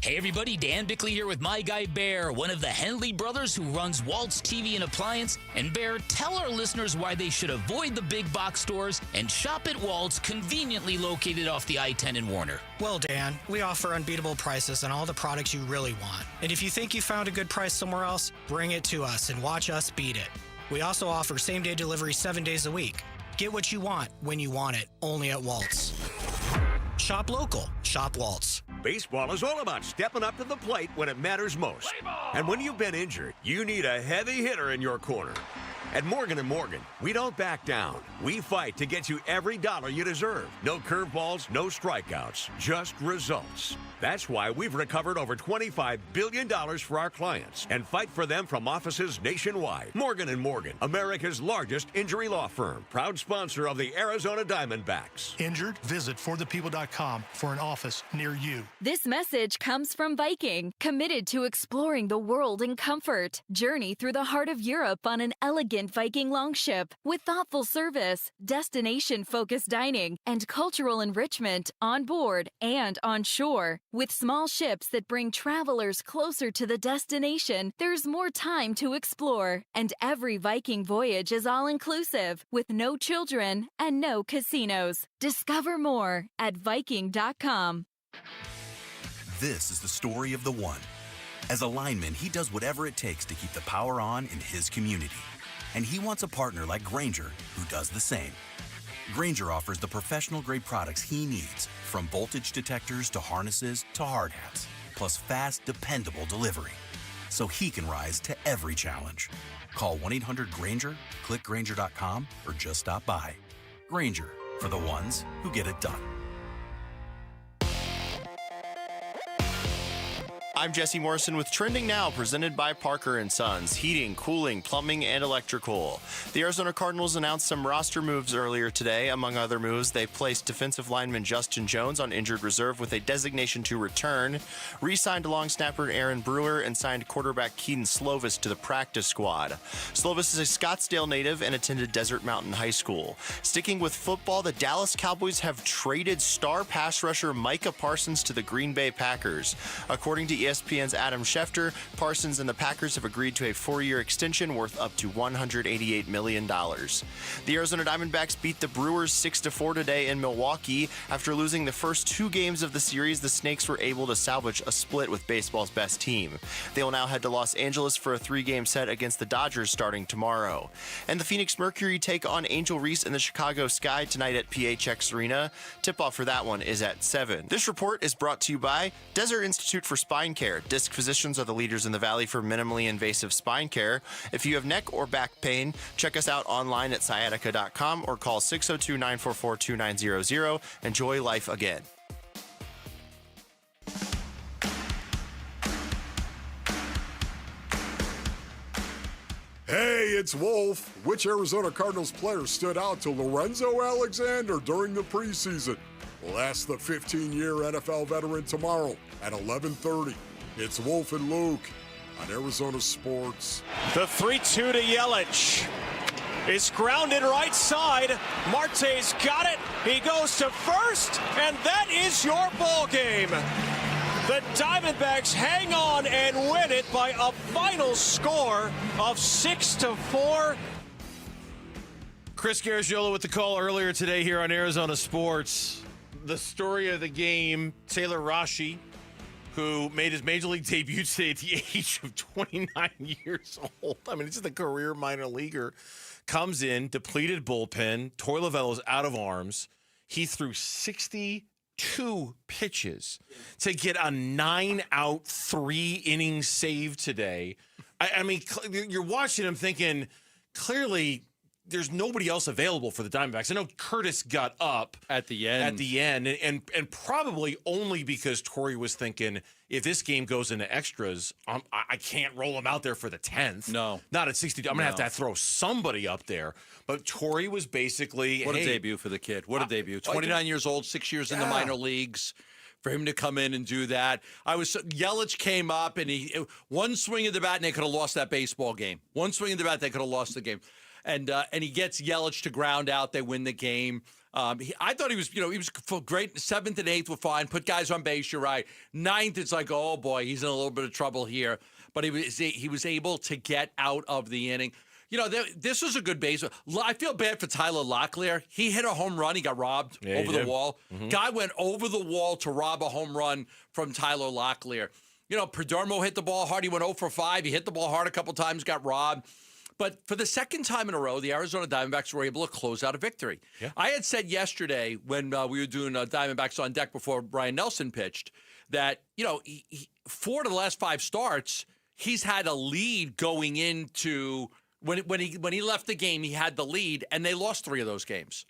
Hey everybody, Dan Bickley here with my guy Bear, one of the Henley brothers who runs Waltz TV and Appliance. And Bear, tell our listeners why they should avoid the big box stores and shop at Waltz, conveniently located off the I-10 in Warner. Well, Dan, we offer unbeatable prices on all the products you really want. And if you think you found a good price somewhere else, bring it to us and watch us beat it. We also offer same-day delivery 7 days a week. Get what you want when you want it, only at Waltz. Shop local. Shop Waltz. Baseball is all about stepping up to the plate when it matters most. And when you've been injured, you need a heavy hitter in your corner. At Morgan & Morgan, we don't back down. We fight to get you every dollar you deserve. No curveballs, no strikeouts, just results. That's why we've recovered over $25 billion for our clients and fight for them from offices nationwide. Morgan & Morgan, America's largest injury law firm. Proud sponsor of the Arizona Diamondbacks. Injured? Visit forthepeople.com for an office near you. This message comes from Viking, committed to exploring the world in comfort. Journey through the heart of Europe on an elegant elegant Viking Longship with thoughtful service, destination-focused dining, and cultural enrichment on board and on shore. With small ships that bring travelers closer to the destination, there's more time to explore. And every Viking voyage is all-inclusive with no children and no casinos. Discover more at Viking.com. This is the story of the one. As a lineman, he does whatever it takes to keep the power on in his community. And he wants a partner like Grainger who does the same. Grainger offers the professional-grade products he needs, from voltage detectors to harnesses to hard hats, plus fast, dependable delivery, so he can rise to every challenge. Call 1-800-GRAINGER, click Grainger.com, or just stop by. Grainger, for the ones who get it done. I'm Jesse Morrison with Trending Now, presented by Parker & Sons, heating, cooling, plumbing, and electrical. The Arizona Cardinals announced some roster moves earlier today. Among other moves, they placed defensive lineman Justin Jones on injured reserve with a designation to return, re-signed long snapper Aaron Brewer, and signed quarterback Keaton Slovis to the practice squad. Slovis is a Scottsdale native and attended Desert Mountain High School. Sticking with football, the Dallas Cowboys have traded star pass rusher Micah Parsons to the Green Bay Packers. According to ESPN's Adam Schefter, Parsons and the Packers have agreed to a 4-year extension worth up to $188 million. The Arizona Diamondbacks beat the Brewers 6-4 today in Milwaukee. After losing the first 2 games of the series, the Snakes were able to salvage a split with baseball's best team. They will now head to Los Angeles for a 3-game set against the Dodgers starting tomorrow. And the Phoenix Mercury take on Angel Reese in the Chicago Sky tonight at PHX Arena. Tip-off for that one is at 7. This report is brought to you by Desert Institute for Spine Care. Disc physicians are the leaders in the valley for minimally invasive spine care. If you have neck or back pain, check us out online at sciatica.com or call 602-944-2900. Enjoy life again. Hey, it's Wolf. Which Arizona Cardinals player stood out to Lorenzo Alexander during the preseason? We'll ask the 15-year NFL veteran tomorrow at 11:30. It's Wolf and Luke on Arizona Sports. The 3-2 to Yelich is grounded right side. Marte's got it. He goes to first, and that is your ball game. The Diamondbacks hang on and win it by a final score of 6-4. Chris Garagiola with the call earlier today here on Arizona Sports. The story of the game, Taylor Rossi, who made his Major League debut today at the age of 29 years old. I mean, it's just a career minor leaguer. Comes in, depleted bullpen. Troy Lavello's out of arms. He threw 62 pitches to get a 9-out, 3-inning save today. I mean, you're watching him thinking, clearly there's nobody else available for the Diamondbacks. I know Curtis got up at the end, and probably only because Torrey was thinking, if this game goes into extras, I can't roll him out there for the 10th. No. Not at 62. I'm going to have to throw somebody up there. But Torrey was basically, What a debut for the kid. What a debut. 29 years old, 6 years in the minor leagues. For him to come in and do that. Yelich came up, and one swing of the bat, and they could have lost that baseball game. One swing of the bat, they could have lost the game. And he gets Yelich to ground out. They win the game. I thought he was great. 7th and 8th were fine. Put guys on base. You're right. 9th, it's like, oh boy, he's in a little bit of trouble here. But he was able to get out of the inning. This was a good base. I feel bad for Tyler Locklear. He hit a home run. He got robbed over the wall. Mm-hmm. Guy went over the wall to rob a home run from Tyler Locklear. Perdomo hit the ball hard. He went 0 for 5. He hit the ball hard a couple times, got robbed. But for the second time in a row, the Arizona Diamondbacks were able to close out a victory. Yeah. I had said yesterday when we were doing Diamondbacks on Deck before Brian Nelson pitched that, 4 of the last 5 starts, he's had a lead going into when he left the game, he had the lead, and they lost 3 of those games.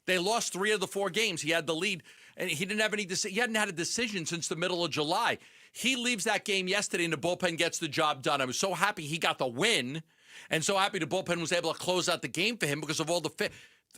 They lost 3 of the 4 games. He had the lead, and he didn't have he hadn't had a decision since the middle of July. He leaves that game yesterday, and the bullpen gets the job done. I was so happy he got the win. And so happy the bullpen was able to close out the game for him because of all the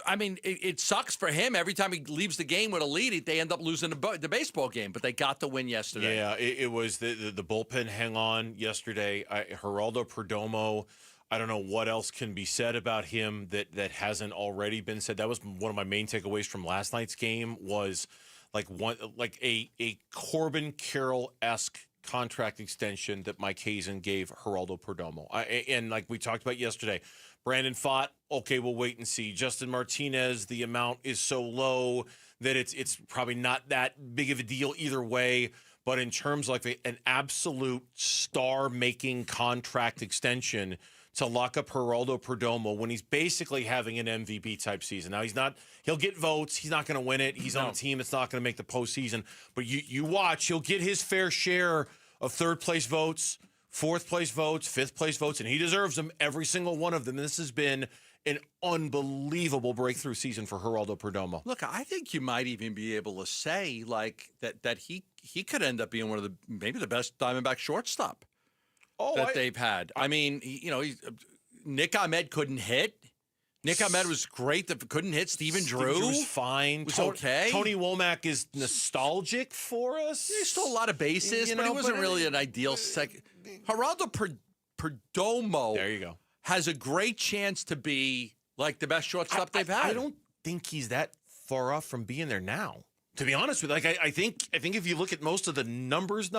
it sucks for him. Every time he leaves the game with a lead, they end up losing the baseball game. But they got the win yesterday. Yeah, it was the bullpen hang on yesterday. Geraldo Perdomo I don't know what else can be said about him that hasn't already been said. That was one of my main takeaways from last night's game was like a Corbin Carroll-esque contract extension that Mike Hazen gave Geraldo Perdomo. And like we talked about yesterday, Brandon Pfaadt, okay, we'll wait and see. Justin Martinez, the amount is so low that it's probably not that big of a deal either way. But in terms of like an absolute star-making contract extension to lock up Geraldo Perdomo when he's basically having an MVP type season. Now he'll get votes. He's not going to win it. He's on a team that's not going to make the postseason. But you watch, he'll get his fair share of third place votes, fourth place votes, fifth place votes, and he deserves them, every single one of them. This has been an unbelievable breakthrough season for Geraldo Perdomo. Look, I think you might even be able to say like that he could end up being one of maybe the best Diamondback shortstop they've had. I mean, Nick Ahmed couldn't hit. Nick Ahmed was great. That couldn't hit. Steven Drew was fine. Was okay. Tony Womack is nostalgic for us. He stole a lot of bases, but he wasn't really an ideal second. Geraldo Perdomo. There you go. Has a great chance to be like the best shortstop they've had. I don't think he's that far off from being there now. To be honest with you, like I think if you look at most of the numbers,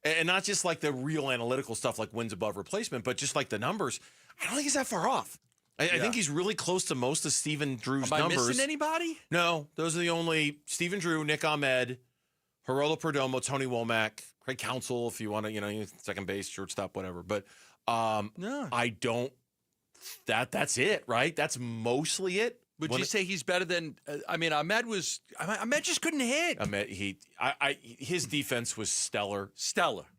and not just like the real analytical stuff like wins above replacement, but just like the numbers, I don't think he's that far off. I think he's really close to most of Steven Drew's numbers. Am I missing anybody? No, those are the only Steven Drew, Nick Ahmed, Geraldo Perdomo, Tony Womack, Craig Counsell, if you want to, second base, shortstop, whatever. But no. I don't. That's it, right? That's mostly it. Would you say he's better than? Ahmed just couldn't hit. Ahmed, his defense was stellar.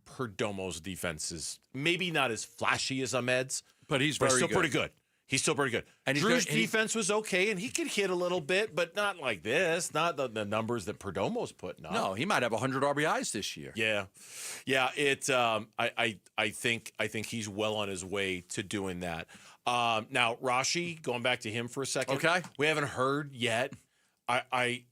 Perdomo's defense is maybe not as flashy as Ahmed's, but he's still good. pretty good. He's still pretty good. And Drew's defense was okay, and he could hit a little bit, but not like this. Not the numbers that Perdomo's putting up. No, he might have 100 RBIs this year. Yeah. It. I think he's well on his way to doing that. Now Rashi, going back to him for a second. Okay. We haven't heard yet.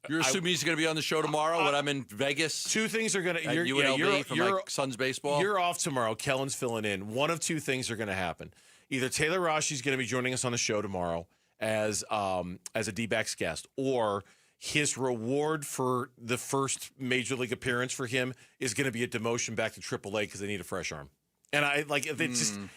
You're assuming he's going to be on the show tomorrow when I'm in Vegas? Two things are going to UNLV for my son's baseball. You're off tomorrow. Kellen's filling in. One of two things are going to happen. Either Taylor Rashi's going to be joining us on the show tomorrow as a D-backs guest, or his reward for the first major league appearance for him is going to be a demotion back to AAA because they need a fresh arm. And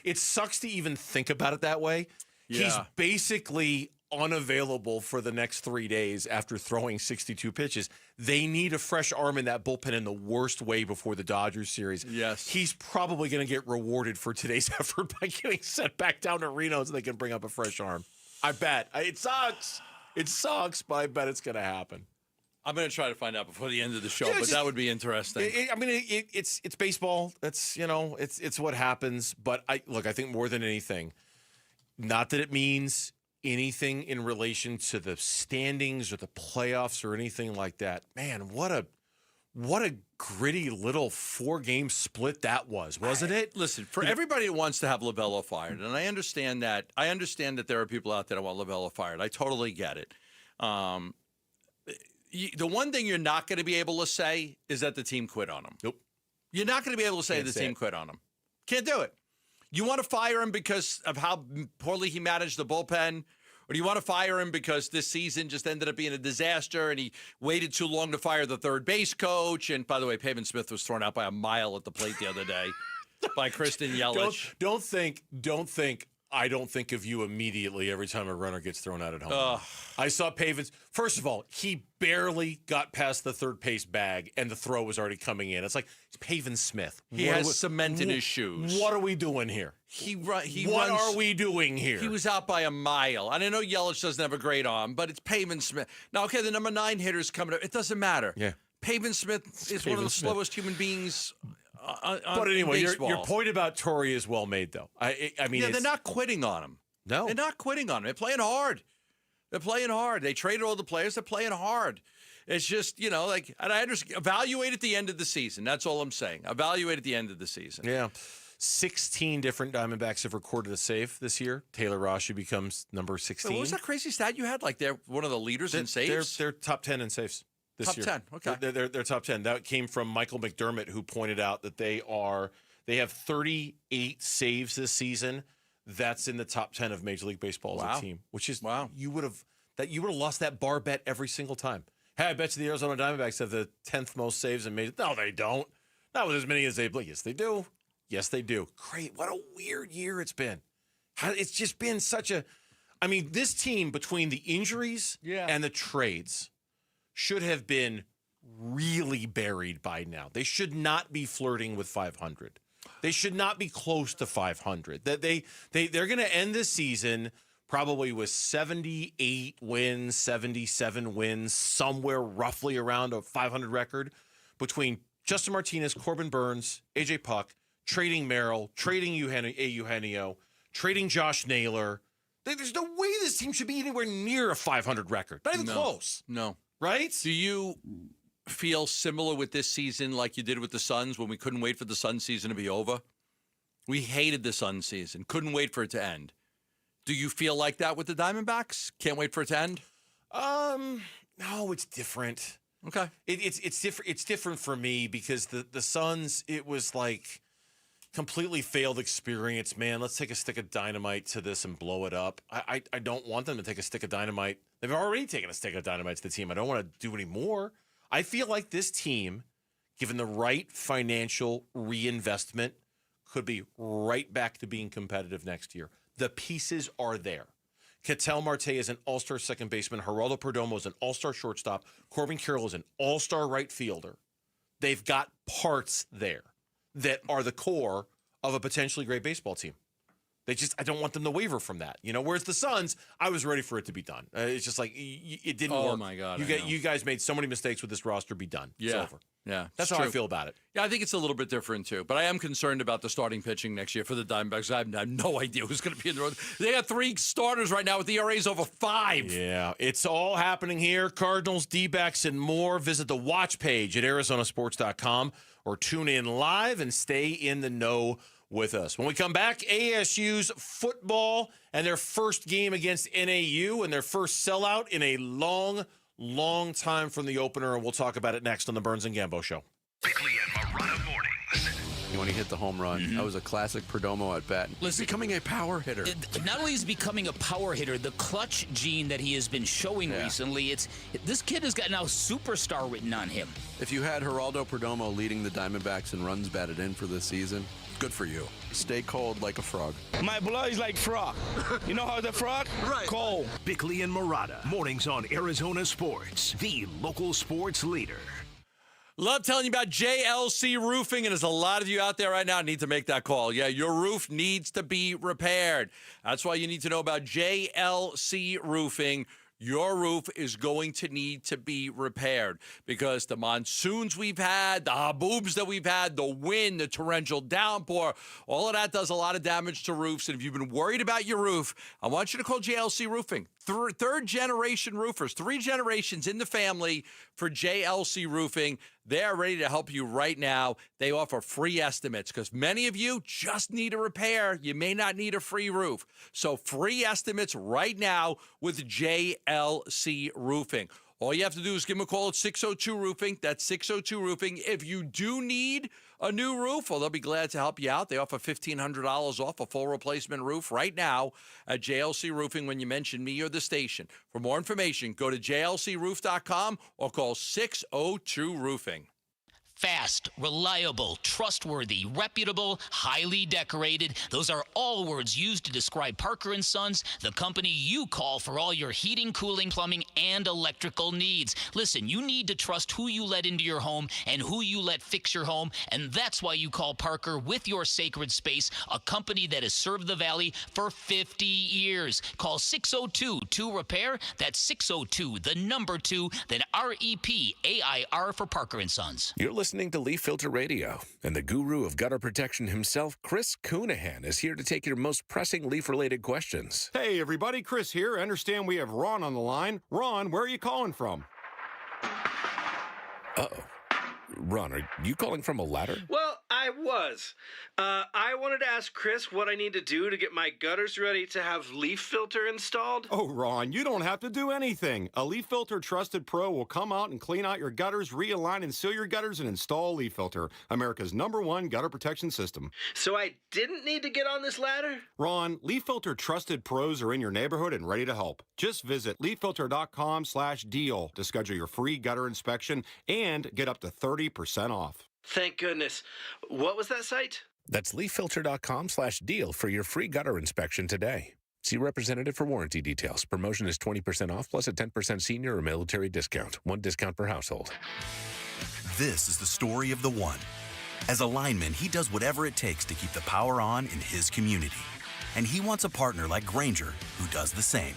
it sucks to even think about it that way. Yeah. He's basically unavailable for the next 3 days after throwing 62 pitches. They need a fresh arm in that bullpen in the worst way before the Dodgers series. Yes. He's probably going to get rewarded for today's effort by getting sent back down to Reno so they can bring up a fresh arm. I bet. It sucks. It sucks, but I bet it's going to happen. I'm going to try to find out before the end of the show, but that would be interesting. It's baseball. That's, it's what happens. But I think more than anything, not that it means anything in relation to the standings or the playoffs or anything like that. Man, what a gritty little 4-game split that was, wasn't it? Listen, for everybody who wants to have Lovello fired, and I understand that there are people out there that want Lovello fired. I totally get it. The one thing you're not going to be able to say is that the team quit on him. Nope. You're not going to be able to say the team quit on him. Can't do it. You want to fire him because of how poorly he managed the bullpen? Or do you want to fire him because this season just ended up being a disaster and he waited too long to fire the third base coach? And by the way, Pavin Smith was thrown out by a mile at the plate the other day by Kristen Yelich. Don't think I don't think of you immediately every time a runner gets thrown out at home. I saw Pavin's. First of all, he barely got past the third base bag, and the throw was already coming in. It's like, it's Pavin Smith. He has cement in his shoes. What are we doing here? What are we doing here? He was out by a mile. And I know Yelich doesn't have a great arm, but it's Pavin Smith. Now, okay, the number 9 hitter's coming up. It doesn't matter. Yeah. Pavin Smith is one of the slowest human beings but anyway, your point about Torrey is well made, though. I mean, they're not quitting on him. No, they're not quitting on him. They're playing hard. They traded all the players. They're playing hard. It's just, and I understand. Evaluate at the end of the season. That's all I'm saying. Evaluate at the end of the season. Yeah. 16 different Diamondbacks have recorded a save this year. Taylor Rashi becomes number 16. What was that crazy stat you had? Like they're one of the leaders in saves? They're top 10 in saves. This year. Top 10, okay. They're top 10. That came from Michael McDermott, who pointed out that they have 38 saves this season that's in the top 10 of Major League Baseball as a team, which is you would have lost that bar bet every single time. Hey, I bet you the Arizona Diamondbacks have the 10th most saves in Major. No, they don't. Not with as many as they play. Yes, they do. Yes, they do. Great. What a weird year it's been. It's just been such a. I mean, this team between the injuries and the trades should have been really buried by now. They should not be flirting with 500. They should not be close to 500. That they're going to end this season probably with 78 wins, 77 wins, somewhere roughly around a 500 record between Justin Martinez, Corbin Burns, AJ Puck, trading Merrill, trading Eugenio, trading Josh Naylor. There's no way this team should be anywhere near a 500 record. Not even close. No. Right? Do you feel similar with this season like you did with the Suns when we couldn't wait for the Suns season to be over? We hated the Suns season. Couldn't wait for it to end. Do you feel like that with the Diamondbacks? Can't wait for it to end? No, it's different. Okay. It's different. It's different for me because the Suns, it was like completely failed experience. Man, let's take a stick of dynamite to this and blow it up. I don't want them to take a stick of dynamite. They've already taken a stick of dynamite to the team. I don't want to do any more. I feel like this team, given the right financial reinvestment, could be right back to being competitive next year. The pieces are there. Ketel Marte is an all-star second baseman. Geraldo Perdomo is an all-star shortstop. Corbin Carroll is an all-star right fielder. They've got parts there that are the core of a potentially great baseball team. I don't want them to waver from that. Whereas the Suns, I was ready for it to be done. It's just like, it didn't work. Oh, my God. You guys made so many mistakes with this roster. Be done. Yeah. It's over. Yeah. That's how I feel about it. Yeah, I think it's a little bit different, too. But I am concerned about the starting pitching next year for the Diamondbacks. I have no idea who's going to be in the road. They got 3 starters right now with ERAs over 5. Yeah, it's all happening here. Cardinals, D-backs, and more. Visit the watch page at arizonasports.com or tune in live and stay in the know with us. When we come back, ASU's football and their first game against NAU and their first sellout in a long time from the opener, and we'll talk about it next on the Burns and Gambo Show. Bickley and Morata mornings. When he hit the home run, that was a classic Perdomo at bat. Listen, becoming a power hitter. Not only is he becoming a power hitter, the clutch gene that he has been showing recently, this kid has got now superstar written on him. If you had Geraldo Perdomo leading the Diamondbacks in runs batted in for this season, good for you. Stay cold like a frog. My blood is like frog. You know how the frog? Right. Cold. Bickley and Morata, mornings on Arizona Sports, the local sports leader. Love telling you about JLC Roofing, and there's a lot of you out there right now need to make that call. Yeah, your roof needs to be repaired. That's why you need to know about JLC Roofing. Your roof is going to need to be repaired because the monsoons we've had, the haboobs that we've had, the wind, the torrential downpour, all of that does a lot of damage to roofs. And if you've been worried about your roof, I want you to call JLC Roofing. Third generation roofers, 3 generations in the family for JLC Roofing. They're ready to help you right now. They offer free estimates because many of you just need a repair. You may not need a free roof. So free estimates right now with JLC Roofing. All you have to do is give them a call at 602 Roofing. That's 602 Roofing. If you do need a new roof, well, they'll be glad to help you out. They offer $1,500 off a full replacement roof right now at JLC Roofing when you mention me or the station. For more information, go to jlcroof.com or call 602 Roofing. Fast, reliable, trustworthy, reputable, highly decorated. Those are all words used to describe Parker & Sons, the company you call for all your heating, cooling, plumbing, and electrical needs. Listen, you need to trust who you let into your home and who you let fix your home, and that's why you call Parker with your sacred space, a company that has served the Valley for 50 years. Call 602-2-REPAIR. That's 602-2, then REPAIR for Parker & Sons. You're listening to Leaf Filter Radio, and the guru of gutter protection himself, Chris Coonahan, is here to take your most pressing leaf-related questions. Hey, everybody, Chris here. I understand we have Ron on the line. Ron, where are you calling from? Uh-oh. Ron, are you calling from a ladder? Well, I was. I wanted to ask Chris what I need to do to get my gutters ready to have leaf filter installed. Oh, Ron, you don't have to do anything. A Leaf Filter Trusted Pro will come out and clean out your gutters, realign and seal your gutters, and install a Leaf Filter, America's #1 gutter protection system. So I didn't need to get on this ladder? Ron, Leaf Filter Trusted Pros are in your neighborhood and ready to help. Just visit leaffilter.com/deal to schedule your free gutter inspection and get up to 30% off. Thank goodness. What was that site? That's leaffilter.com/deal for your free gutter inspection today. See representative for warranty details. Promotion is 20% off plus a 10% senior or military discount. One discount per household. This is the story of the one. As a lineman, he does whatever it takes to keep the power on in his community. And he wants a partner like Grainger who does the same.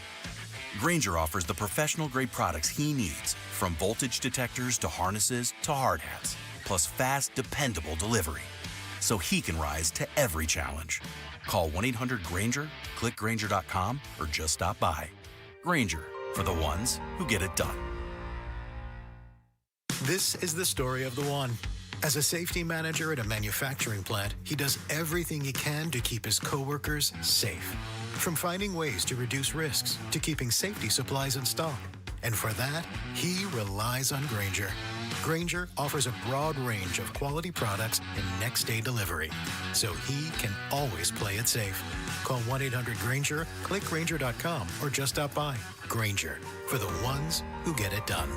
Grainger offers the professional-grade products he needs, from voltage detectors to harnesses to hard hats, plus fast, dependable delivery, so he can rise to every challenge. Call 1-800-GRAINGER, click Grainger.com, or just stop by. Grainger, for the ones who get it done. This is the story of the one. As a safety manager at a manufacturing plant, he does everything he can to keep his coworkers safe. From finding ways to reduce risks to keeping safety supplies in stock. And for that, he relies on Grainger. Grainger offers a broad range of quality products and next-day delivery, so he can always play it safe. Call 1-800-GRAINGER, click Grainger.com, or just stop by. Grainger, for the ones who get it done.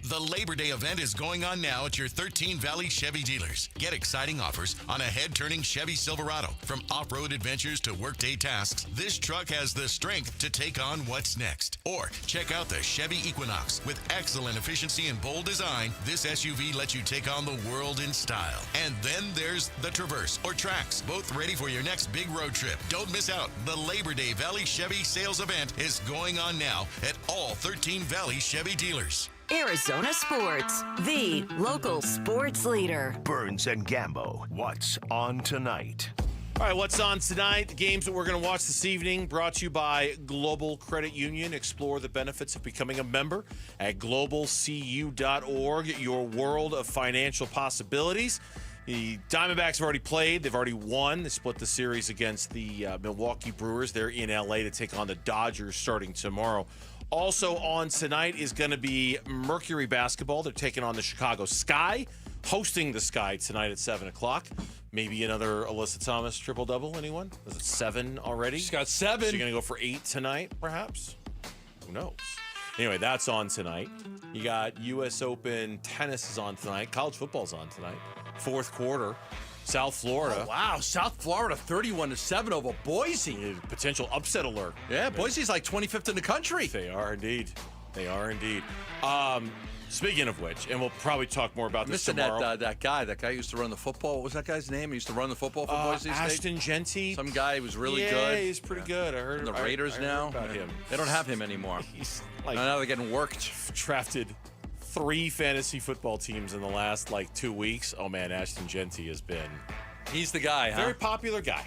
The Labor Day event is going on now at your 13 Valley Chevy dealers. Get exciting offers on a head-turning Chevy Silverado. From off-road adventures to workday tasks, this truck has the strength to take on what's next. Or check out the Chevy Equinox. With excellent efficiency and bold design, this SUV lets you take on the world in style. And then there's the Traverse or Trax, both ready for your next big road trip. Don't miss out. The Labor Day Valley Chevy sales event is going on now at all 13 Valley Chevy dealers. Arizona Sports, the local sports leader. Burns and Gambo, what's on tonight? All right, what's on tonight? The games that we're going to watch this evening brought to you by Global Credit Union. Explore the benefits of becoming a member at globalcu.org, your world of financial possibilities. The Diamondbacks have already played. They've already won. They split the series against the Milwaukee Brewers. They're in L.A. to take on the Dodgers starting tomorrow. Also on tonight is going to be Mercury basketball. They're taking on the Chicago Sky, hosting the Sky tonight at 7 o'clock. Maybe another Alyssa Thomas triple-double, anyone? Is it 7 already? She's got 7. Is she going to go for 8 tonight, perhaps? Who knows? Anyway, that's on tonight. You got U.S. Open tennis is on tonight. College football's on tonight. Fourth quarter. South Florida. Oh, wow, South Florida 31-7 over Boise. Potential upset alert. Yeah, Boise's like 25th in the country. They are indeed. They are indeed. Speaking of which, and we'll probably talk more about this tomorrow. That guy used to run the football. What was that guy's name? He used to run the football for Boise State. Ashton Genty. Some guy who was really good. Yeah, he's pretty good. I heard the Raiders now. About him. They don't have him anymore. He's like now they're getting worked. Drafted 3 fantasy football teams in the last 2 weeks. Oh man, Ashton Genty has been. He's the guy, huh? Very popular guy.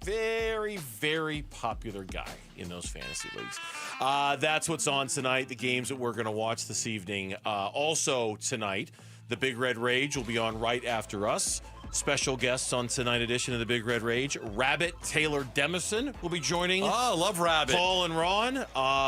Very, very popular guy in those fantasy leagues. That's what's on tonight, the games that we're going to watch this evening. Also tonight, the Big Red Rage will be on right after us. Special guests on tonight edition of the Big Red Rage. Rabbit Taylor Demison will be joining. Oh, love Rabbit. Paul and Ron.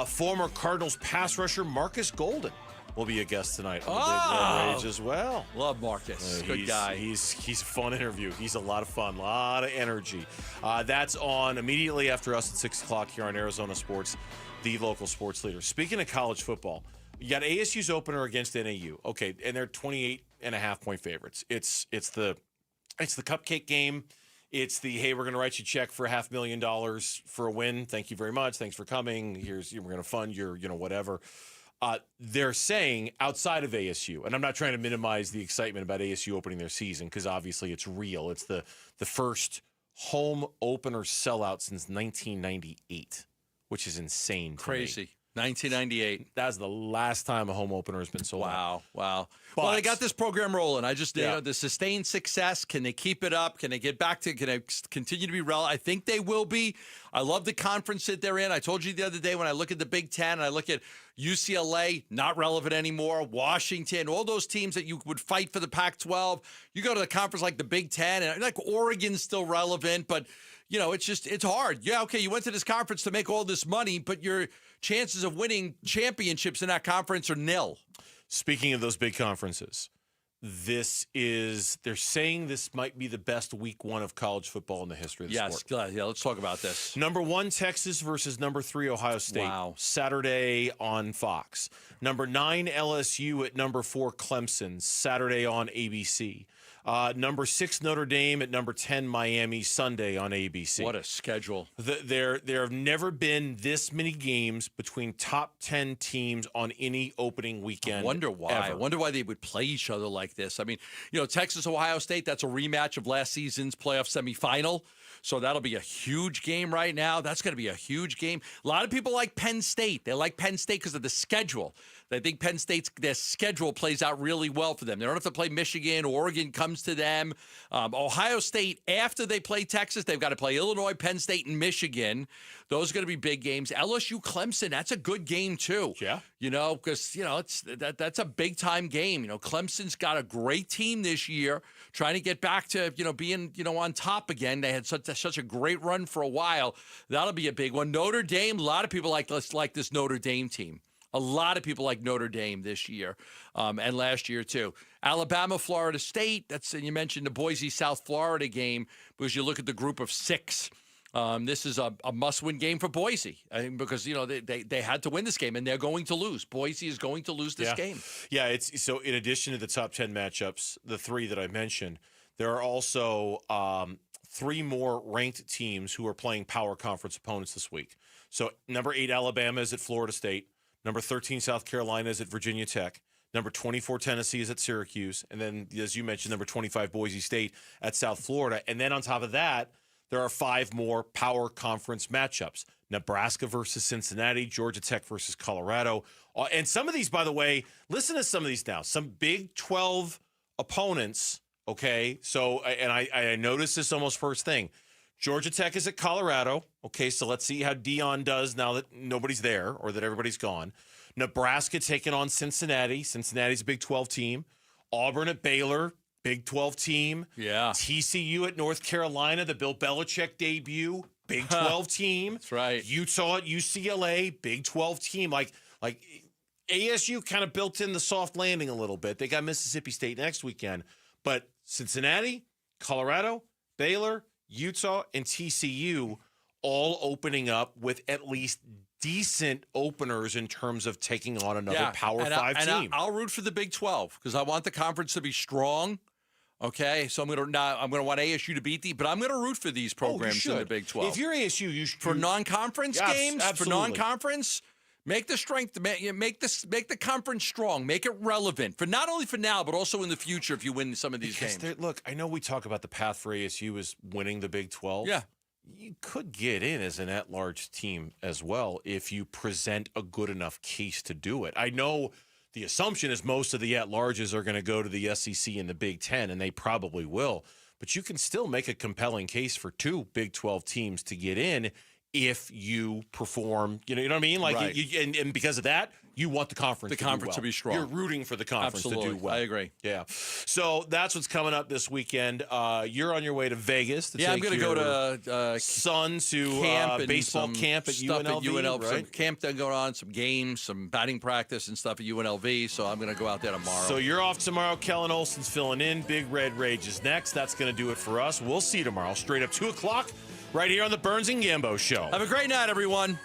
Former Cardinals pass rusher Marcus Golden will be a guest tonight on the Big Red Rage as well. Love Marcus. Good guy. He's a fun interview. He's a lot of fun, a lot of energy. That's on immediately after us at 6 o'clock here on Arizona Sports, the local sports leader. Speaking of college football, you got ASU's opener against NAU. Okay, and they're 28.5-point favorites. It's the cupcake game. It's the, hey, we're going to write you a check for $500,000 for a win. Thank you very much. Thanks for coming. We're going to fund your, whatever. They're saying outside of ASU, and I'm not trying to minimize the excitement about ASU opening their season because obviously it's real. It's the first home opener sellout since 1998, which is insane. Crazy. 1998. That's the last time a home opener has been sold out. Wow. But, Well, they got this program rolling. I just, the sustained success, can they keep it up? Can they get back to, can they continue to be relevant? I think they will be. I love the conference that they're in. I told you the other day when I look at the Big Ten and I look at UCLA, not relevant anymore, Washington, all those teams that you would fight for the Pac-12. You go to the conference like the Big Ten, and like Oregon's still relevant, but it's hard. Yeah, okay, you went to this conference to make all this money, but your chances of winning championships in that conference are nil. Speaking of those big conferences, they're saying this might be the best week one of college football in the history of the sport. Yeah, let's talk about this. Number 1, Texas versus number 3, Ohio State. Wow. Saturday on Fox. Number 9, LSU at number 4, Clemson. Saturday on ABC. Number 6, Notre Dame at number 10, Miami, Sunday on ABC. What a schedule. There have never been this many games between top 10 teams on any opening weekend. I wonder why. Ever. I wonder why they would play each other like this. I mean, Texas, Ohio State, that's a rematch of last season's playoff semifinal. So that'll be a huge game right now. That's going to be a huge game. A lot of people like Penn State. They like Penn State because of the schedule. They think Penn State's their schedule plays out really well for them. They don't have to play Michigan. Oregon comes to them. Ohio State, after they play Texas, they've got to play Illinois, Penn State, and Michigan. Those are going to be big games. LSU, Clemson, that's a good game too. Yeah. Because that's a big time game. Clemson's got a great team this year, trying to get back to being on top again. They had such a great run for a while. That'll be a big one. Notre Dame, a lot of people like this Notre Dame team. A lot of people like Notre Dame this year and last year too. Alabama, Florida State. You mentioned the Boise, South Florida game because you look at the group of 6. This is a must-win game for Boise because they had to win this game and they're going to lose. Boise is going to lose this game. Yeah, it's so. In addition to the top 10 matchups, the 3 that I mentioned, there are also 3 more ranked teams who are playing power conference opponents this week. So number 8 Alabama is at Florida State. Number 13 South Carolina is at Virginia Tech. Number 24 Tennessee is at Syracuse. And then, as you mentioned, number 25 Boise State at South Florida. And then on top of that, there are 5 more power conference matchups. Nebraska versus Cincinnati, Georgia Tech versus Colorado. And some of these, by the way, listen to some of these now. Some Big 12 opponents, okay? So, and I noticed this almost first thing. Georgia Tech is at Colorado. Okay, so let's see how Dion does now that nobody's there or that everybody's gone. Nebraska taking on Cincinnati. Cincinnati's a Big 12 team. Auburn at Baylor, Big 12 team. Yeah. TCU at North Carolina, the Bill Belichick debut, Big 12 team. That's right. Utah at UCLA, Big 12 team. Like ASU kind of built in the soft landing a little bit. They got Mississippi State next weekend. But Cincinnati, Colorado, Baylor, Utah, and TCU all opening up with at least decent openers in terms of taking on another Power 5 team. I'll root for the Big 12 because I want the conference to be strong. Okay, so I'm going to want ASU to beat but I'm going to root for these programs in the Big 12. If you're ASU, you should for non-conference games. Absolutely. For non-conference. Make the strength, make the conference strong, make it relevant for not only for now but also in the future. If you win some of these games, look, I know we talk about the path for ASU as winning the Big 12. Yeah, you could get in as an at-large team as well if you present a good enough case to do it. I know the assumption is most of the at-larges are going to go to the SEC and the Big 10, and they probably will. But you can still make a compelling case for 2 Big 12 teams to get in. If you perform, you know what I mean? Like, right. and because of that, you want the conference to be strong. You're rooting for the conference Absolutely. to do well. I agree. Yeah. So that's what's coming up this weekend. You're on your way to Vegas to take I'm going to go to son to camp baseball camp at UNLV, right? Some camp that going on, some games, some batting practice and stuff at UNLV. So I'm going to go out there tomorrow. So you're off tomorrow. Kellen Olson's filling in. Big Red Rage is next. That's going to do it for us. We'll see you tomorrow, straight up 2 o'clock. Right here on the Burns and Gambo Show. Have a great night, everyone.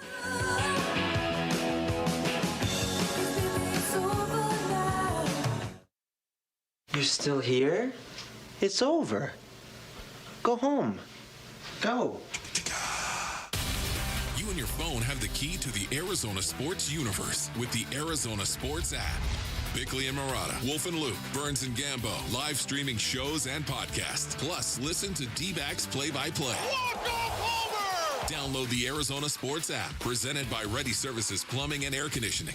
You're still here? It's over. Go home. Go. You and your phone have the key to the Arizona sports universe with the Arizona Sports app. Bickley and Murata, Wolf and Luke, Burns and Gambo, live streaming shows and podcasts. Plus, listen to D-backs play-by-play. Walk-off homer! Download the Arizona Sports app, presented by Ready Services Plumbing and Air Conditioning.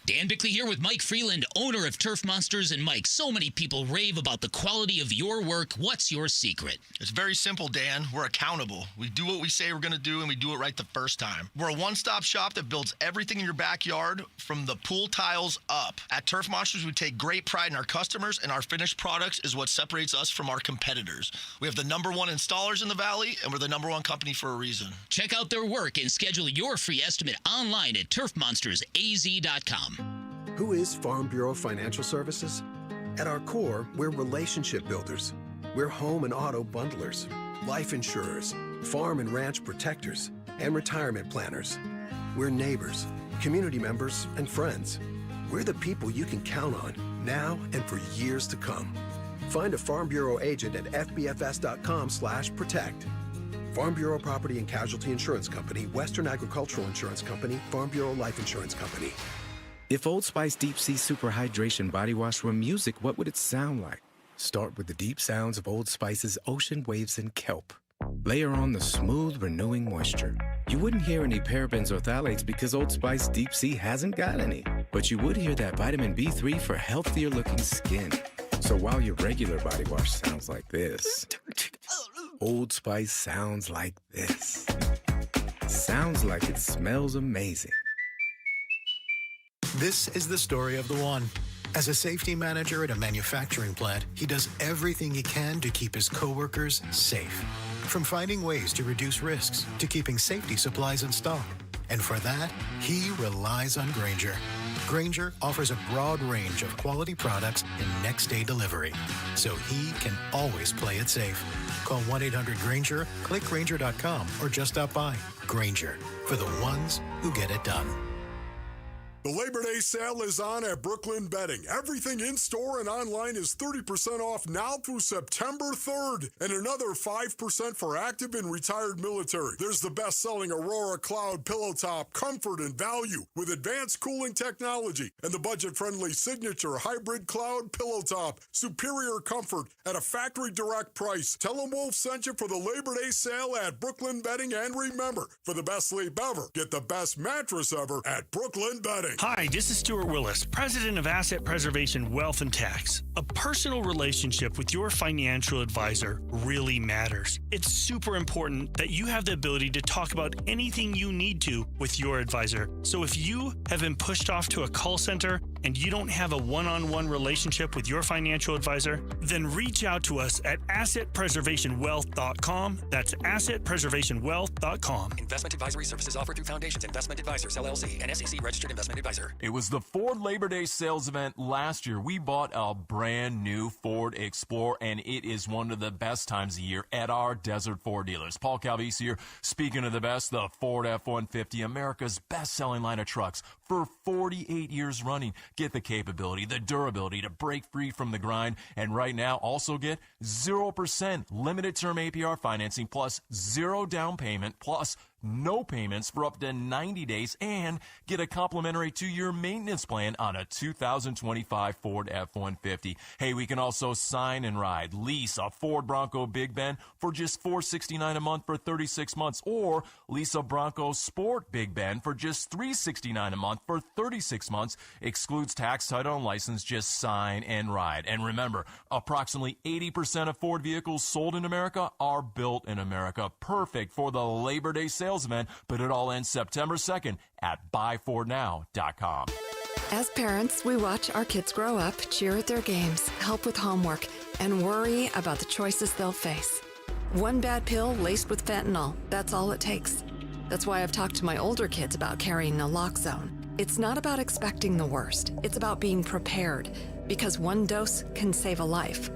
Dan Bickley here with Mike Freeland, owner of Turf Monsters. And Mike, so many people rave about the quality of your work. What's your secret? It's very simple, Dan. We're accountable. We do what we say we're going to do, and we do it right the first time. We're a one-stop shop that builds everything in your backyard from the pool tiles up. At Turf Monsters, we take great pride in our customers, and our finished products is what separates us from our competitors. We have the #1 installers in the Valley, and we're the #1 company for a reason. Check out their work and schedule your free estimate online at turfmonstersaz.com. Who is Farm Bureau Financial Services? At our core, we're relationship builders. We're home and auto bundlers, life insurers, farm and ranch protectors, and retirement planners. We're neighbors, community members, and friends. We're the people you can count on now and for years to come. Find a Farm Bureau agent at fbfs.com/protect. Farm Bureau Property and Casualty Insurance Company, Western Agricultural Insurance Company, Farm Bureau Life Insurance Company. If Old Spice Deep Sea Super Hydration Body Wash were music, what would it sound like? Start with the deep sounds of Old Spice's ocean waves and kelp. Layer on the smooth, renewing moisture. You wouldn't hear any parabens or phthalates because Old Spice Deep Sea hasn't got any. But you would hear that vitamin B3 for healthier looking skin. So while your regular body wash sounds like this, Old Spice sounds like this. Sounds like it smells amazing. This is the story of the one. As a safety manager at a manufacturing plant, he does everything he can to keep his coworkers safe. From finding ways to reduce risks to keeping safety supplies in stock. And for that, he relies on Grainger. Grainger offers a broad range of quality products and next-day delivery, so he can always play it safe. Call 1-800-GRAINGER, click Grainger.com, or just stop by. Grainger, for the ones who get it done. The Labor Day sale is on at Brooklyn Bedding. Everything in-store and online is 30% off now through September 3rd, and another 5% for active and retired military. There's the best-selling Aurora Cloud Pillow Top, comfort and value with advanced cooling technology, and the budget-friendly Signature Hybrid Cloud Pillow Top, superior comfort at a factory-direct price. Tell them Wolf sent you for the Labor Day sale at Brooklyn Bedding, and remember, for the best sleep ever, get the best mattress ever at Brooklyn Bedding. Hi, this is Stuart Willis, president of Asset Preservation Wealth and Tax. A personal relationship with your financial advisor really matters. It's super important that you have the ability to talk about anything you need to with your advisor. So if you have been pushed off to a call center and you don't have a one-on-one relationship with your financial advisor, then reach out to us at assetpreservationwealth.com. That's assetpreservationwealth.com. Investment advisory services offered through Foundations Investment Advisors, LLC, an SEC-registered investment advisor. It was the Ford Labor Day sales event last year. We bought a brand new Ford Explorer, and it is one of the best times of year at our Desert Ford dealers. Paul Calvise here. Speaking of the best, the Ford F-150, America's best-selling line of trucks for 48 years running. Get the capability, the durability to break free from the grind, and right now also get 0% limited term APR financing plus 0 down payment plus no payments for up to 90 days and get a complimentary 2-year maintenance plan on a 2025 Ford F-150. Hey, we can also sign and ride, lease a Ford Bronco Big Ben for just $469 a month for 36 months, or lease a Bronco Sport Big Ben for just $369 a month for 36 months. Excludes tax, title, and license. Just sign and ride. And remember, approximately 80% of Ford vehicles sold in America are built in America. Perfect for the Labor Day sales event, but it all ends September 2nd at buyfordnow.com. As parents, we watch our kids grow up, cheer at their games, help with homework, and worry about the choices they'll face. One bad pill laced with fentanyl, that's all it takes. That's why I've talked to my older kids about carrying naloxone. It's not about expecting the worst. It's about being prepared, because one dose can save a life.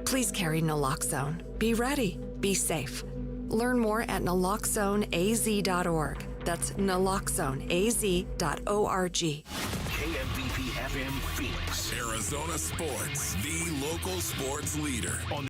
Please carry naloxone. Be ready. Be safe. Learn more at naloxoneaz.org. That's naloxoneaz.org. KMVP FM Phoenix. Arizona Sports, the local sports leader.